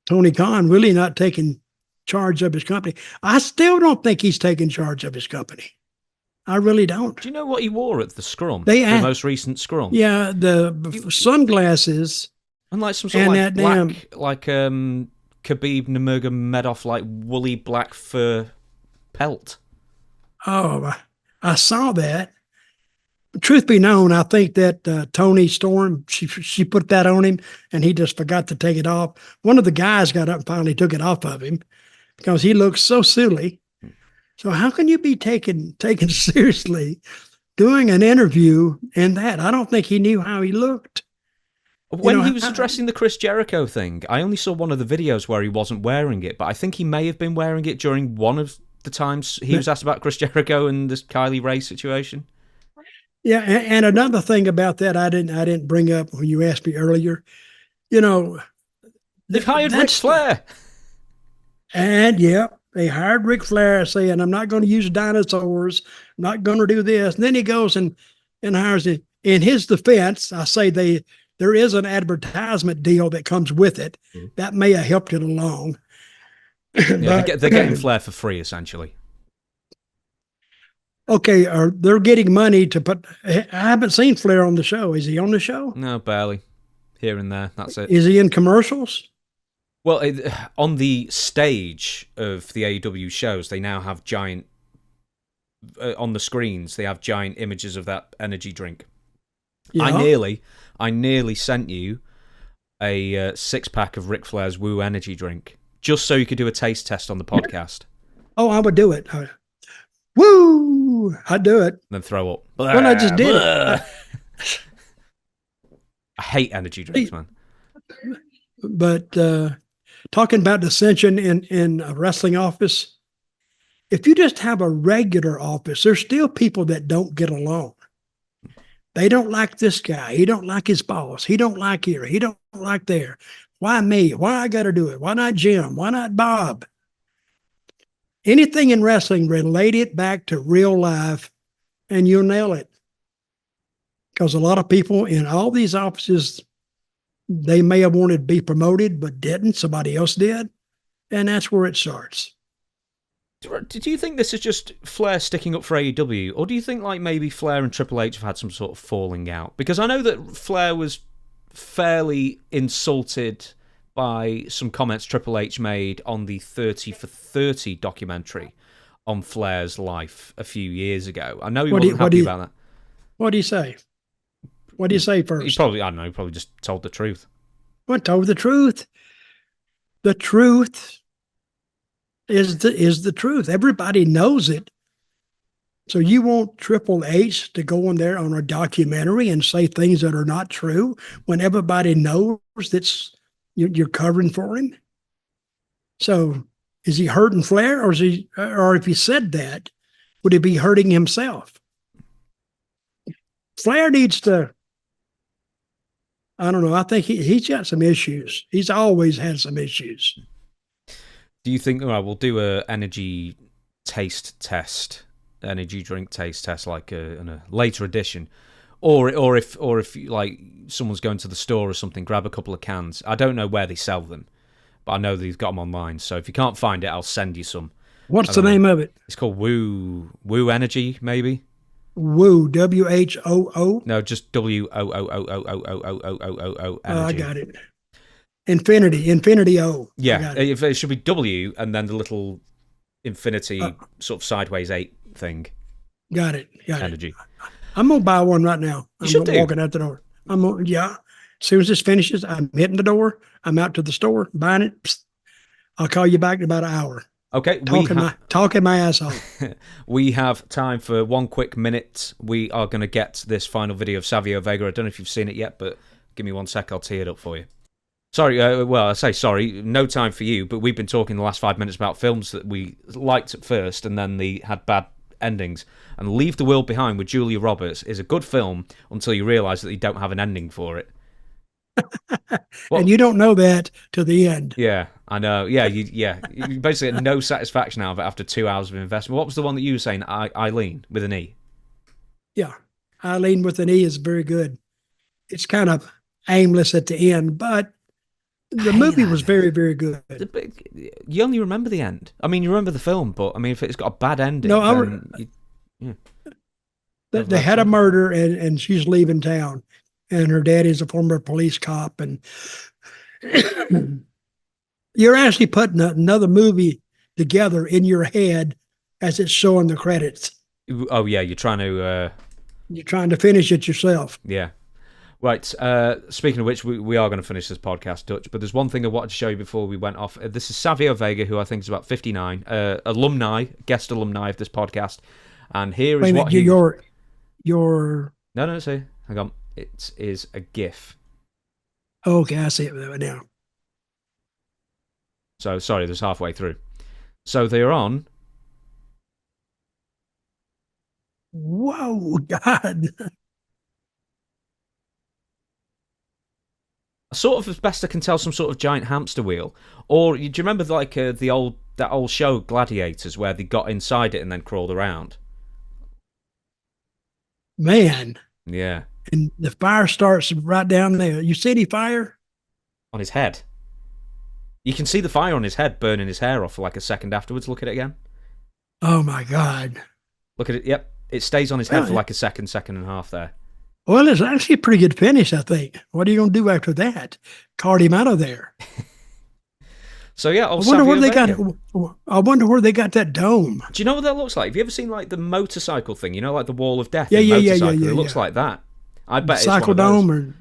Tony Khan really not taking charge of his company. I still don't think he's taking charge of his company. I really don't. Do you know what he wore at the scrum? The most recent scrum? Yeah, the sunglasses. And like some sort of like black, like Khabib Nurmagomedov, like woolly black fur pelt. Oh, I saw that. Truth be known, I think that Tony Storm, she put that on him, and he just forgot to take it off. One of the guys got up and finally took it off of him because he looked so silly. So how can you be taken seriously doing an interview and that? I don't think he knew how he looked. When he was addressing the Chris Jericho thing, I only saw one of the videos where he wasn't wearing it, but I think he may have been wearing it during one of the times he was asked about Chris Jericho and this Kylie Ray situation. Yeah, and another thing about that I didn't bring up when you asked me earlier. They've hired Ric Flair. And yeah, they hired Ric Flair saying, I'm not going to use dinosaurs, I'm not going to do this. And then he goes and hires it. In his defense, I say there is an advertisement deal that comes with it. Mm-hmm. That may have helped it along. Yeah, they're getting Flair for free, essentially. Okay, they're getting money to put... I haven't seen Flair on the show. Is he on the show? No, barely. Here and there, that's it. Is he in commercials? Well, on the stage of the AEW shows, they now have giant... on the screens, they have giant images of that energy drink. Yeah. I nearly sent you a 6-pack of Ric Flair's Woo energy drink, just so you could do a taste test on the podcast. Oh, I would do it. Woo! I'd do it. Then throw up. Well, I just did it. I hate energy drinks, man. But talking about dissension in a wrestling office, if you just have a regular office, there's still people that don't get along. They don't like this guy. He don't like his boss. He don't like here. He don't like there. Why me? Why I got to do it? Why not Jim? Why not Bob? Anything in wrestling, relate it back to real life, and you'll nail it. Because a lot of people in all these offices, they may have wanted to be promoted, but didn't. Somebody else did. And that's where it starts. Do you think this is just Flair sticking up for AEW, or do you think like maybe Flair and Triple H have had some sort of falling out? Because I know that Flair was fairly insulted by some comments Triple H made on the 30 for 30 documentary on Flair's life a few years ago. I know he wasn't happy about that. What do you say? What do you say first? He probably just told the truth. What, told the truth? The truth is the truth. Everybody knows it. So you want Triple H to go in there on a documentary and say things that are not true when everybody knows that's you're covering for him? So is he hurting Flair, or if he said that, would he be hurting himself? Flair needs to, I don't know, I think he's got some issues. He's always had some issues. Do you think, we'll do a energy taste test, energy drink taste test, like in a later edition, or if like someone's going to the store or something, grab a couple of cans. I don't know where they sell them, but I know they've got them online. So if you can't find it, I'll send you some. What's the name of it? It's called Woo Energy, maybe. Woo, WHOO? No, just WOOOOOOOOOO. I got it. Infinity O. Yeah, it should be W and then the little infinity sort of sideways 8 thing. Got it. Energy. I'm gonna buy one right now. I'm walking out the door. As soon as this finishes, I'm hitting the door. I'm out to the store buying it. Psst. I'll call you back in about an hour. Okay, talking my ass off. We have time for one quick minute. We are going to get this final video of Savio Vega. I don't know if you've seen it yet, but give me 1 sec. I'll tee it up for you. Sorry, well, I say sorry. No time for you, but we've been talking the last 5 minutes about films that we liked at first and then they had bad endings. And Leave the World Behind with Julia Roberts is a good film until you realise that you don't have an ending for it. Well, and you don't know that to the end. Yeah, I know. Yeah, you basically get no satisfaction out of it after 2 hours of investment. What was the one that you were saying? Eileen with an E. Yeah, Eileen with an E is very good. It's kind of aimless at the end, but the movie was very, very good. You only remember the end. I mean, you remember the film, but I mean, if it's got a bad ending, they had a murder, and she's leaving town. And her daddy's a former police cop, and you're actually putting another movie together in your head as it's showing the credits. Oh yeah, you're trying to finish it yourself. Yeah. Right. Speaking of which, we are going to finish this podcast, Dutch. But there's one thing I wanted to show you before we went off. This is Savio Vega, who I think is about 59, guest alumni of this podcast. And here is what your. No, see, hang on. It is a GIF. Okay, I see it now. So, sorry, there's halfway through. So they're on. Whoa, God. Sort of, as best I can tell, some sort of giant hamster wheel. Or, do you remember like that old show, Gladiators, where they got inside it and then crawled around? Man. Yeah. And the fire starts right down there. You see any fire? On his head. You can see the fire on his head burning his hair off for like a second afterwards. Look at it again. Oh, my God. Look at it. Yep. It stays on his head for like a second and a half there. Well, it's actually a pretty good finish, I think. What are you going to do after that? Cart him out of there. So, yeah. I wonder where they got that dome. Do you know what that looks like? Have you ever seen like the motorcycle thing? You know, like the Wall of Death? Yeah. It looks like that. I bet Cycle dome or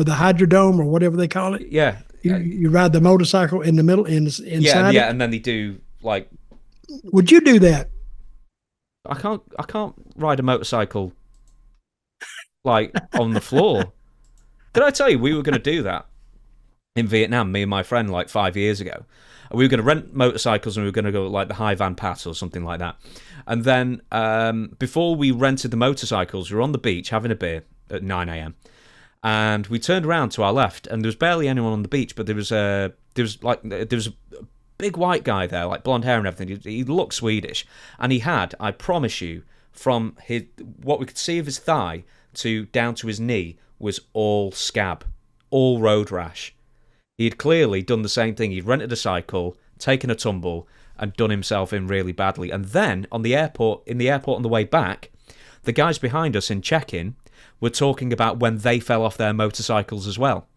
the hydrodome or whatever they call it. Yeah. You ride the motorcycle in the middle inside. Yeah, and then they do like. Would you do that? I can't ride a motorcycle like on the floor. Did I tell you we were going to do that in Vietnam? Me and my friend like 5 years ago. We were going to rent motorcycles and we were going to go like the High Van Pass or something like that. And then before we rented the motorcycles, we were on the beach having a beer at 9 a.m. and we turned around to our left and there was barely anyone on the beach, but there was a big white guy there, like blonde hair and everything. He looked Swedish, and he had, I promise you, from what we could see of his thigh to down to his knee was all scab, all road rash. He had clearly done the same thing. He'd rented a cycle, taken a tumble, and done himself in really badly. And then in the airport on the way back, the guys behind us in check-in were talking about when they fell off their motorcycles as well.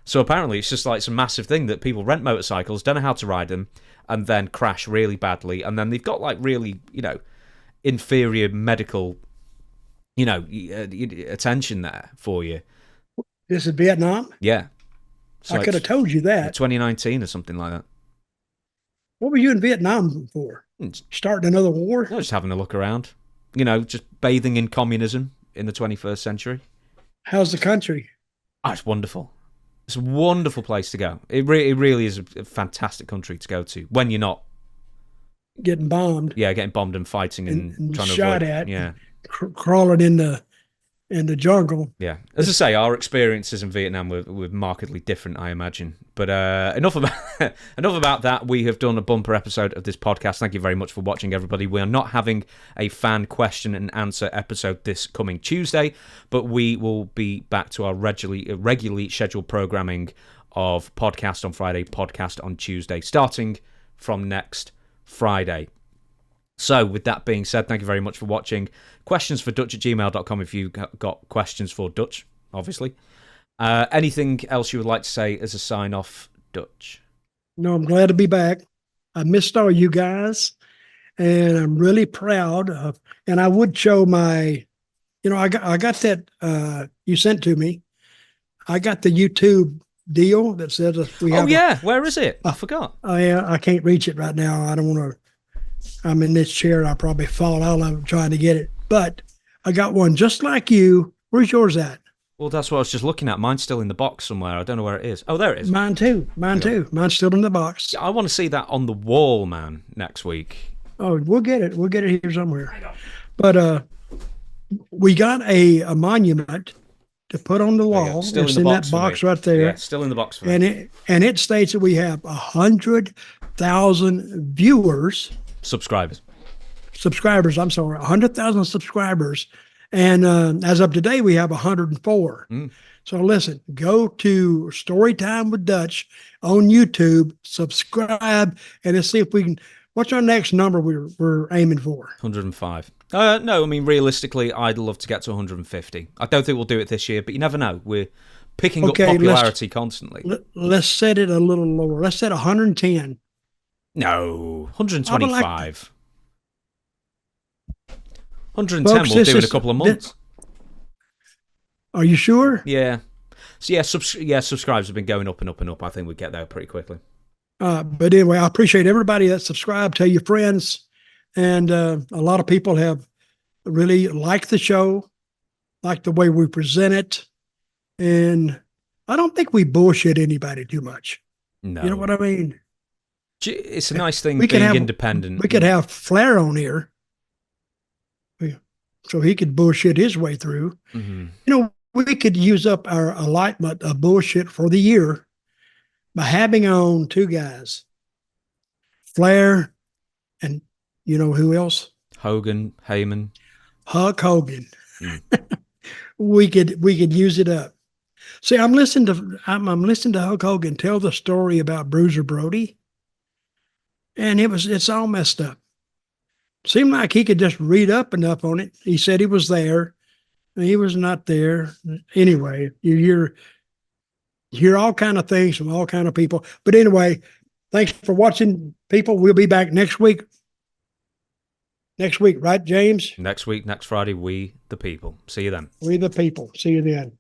So apparently it's just like some massive thing that people rent motorcycles, don't know how to ride them, and then crash really badly. And then they've got like really, inferior medical, attention there for you. This is Vietnam? Yeah. So I could have told you that. 2019 or something like that. What were you in Vietnam for? Starting another war? No, just having a look around. Just bathing in communism in the 21st century. How's the country? Oh, it's wonderful. It's a wonderful place to go. It really is a fantastic country to go to when you're not getting bombed. Yeah, getting bombed and fighting and trying to shot avoid, at. Yeah, crawling in the jungle. Yeah, as I say, our experiences in Vietnam were markedly different, I imagine. But enough about that. We have done a bumper episode of this podcast. Thank you very much for watching, everybody. We are not having a fan question and answer episode this coming Tuesday, but we will be back to our regularly scheduled programming of podcast on Friday, podcast on Tuesday, starting from next Friday. So, with that being said, thank you very much for watching. Questions for Dutch@gmail.com if you've got questions for Dutch, obviously. Anything else you would like to say as a sign-off, Dutch? No, I'm glad to be back. I missed all you guys, and I'm really proud of, and I would show my, I got that you sent to me. I got the YouTube deal that says if we have. Oh yeah, where is it? I forgot. I can't reach it right now. I don't want to. I'm in this chair. And I'll probably fall out of it trying to get it. But I got one just like you. Where's yours at? Well, that's what I was just looking at. Mine's still in the box somewhere. I don't know where it is. Oh, there it is. Mine too. Mine's still in the box. I want to see that on the wall, man, next week. Oh, we'll get it. We'll get it here somewhere. But we got a monument to put on the wall. Still it's in the in box that box right there. Yeah, still in the box for me. And it states that we have 100,000 viewers. Subscribers. I'm sorry, 100,000 subscribers. And as of today, we have 104. So listen, go to Storytime with Dutch on YouTube, subscribe, and let's see if we can. What's our next number we're aiming for? 105. No, I mean, realistically, I'd love to get to 150. I don't think we'll do it this year, but you never know. We're picking up popularity constantly. Let's set it a little lower. Let's set 110. No, 125. 110 Folks, we'll do in a couple of months. Are you sure? Yeah. So yeah, subscribers have been going up and up and up. I think we'd get there pretty quickly. But anyway, I appreciate everybody that subscribed. Tell your friends. And a lot of people have really liked the show, like the way we present it. And I don't think we bullshit anybody too much. No. You know what I mean? It's a nice thing being independent. We could have Flair on here, so he could bullshit his way through. Mm-hmm. You know, we could use up our allotment of bullshit for the year by having on two guys, Flair and you know who else? Hogan, Heyman, Hulk Hogan. We could use it up. See, I'm listening to Hulk Hogan tell the story about Bruiser Brody, and it's all messed up. Seemed like he could just read up enough on it. He said he was there. He was not there. Anyway, you hear all kind of things from all kind of people. But anyway, thanks for watching, people. We'll be back next week. Next week, right, James? Next week, next Friday, we the people. See you then. We the people. See you then.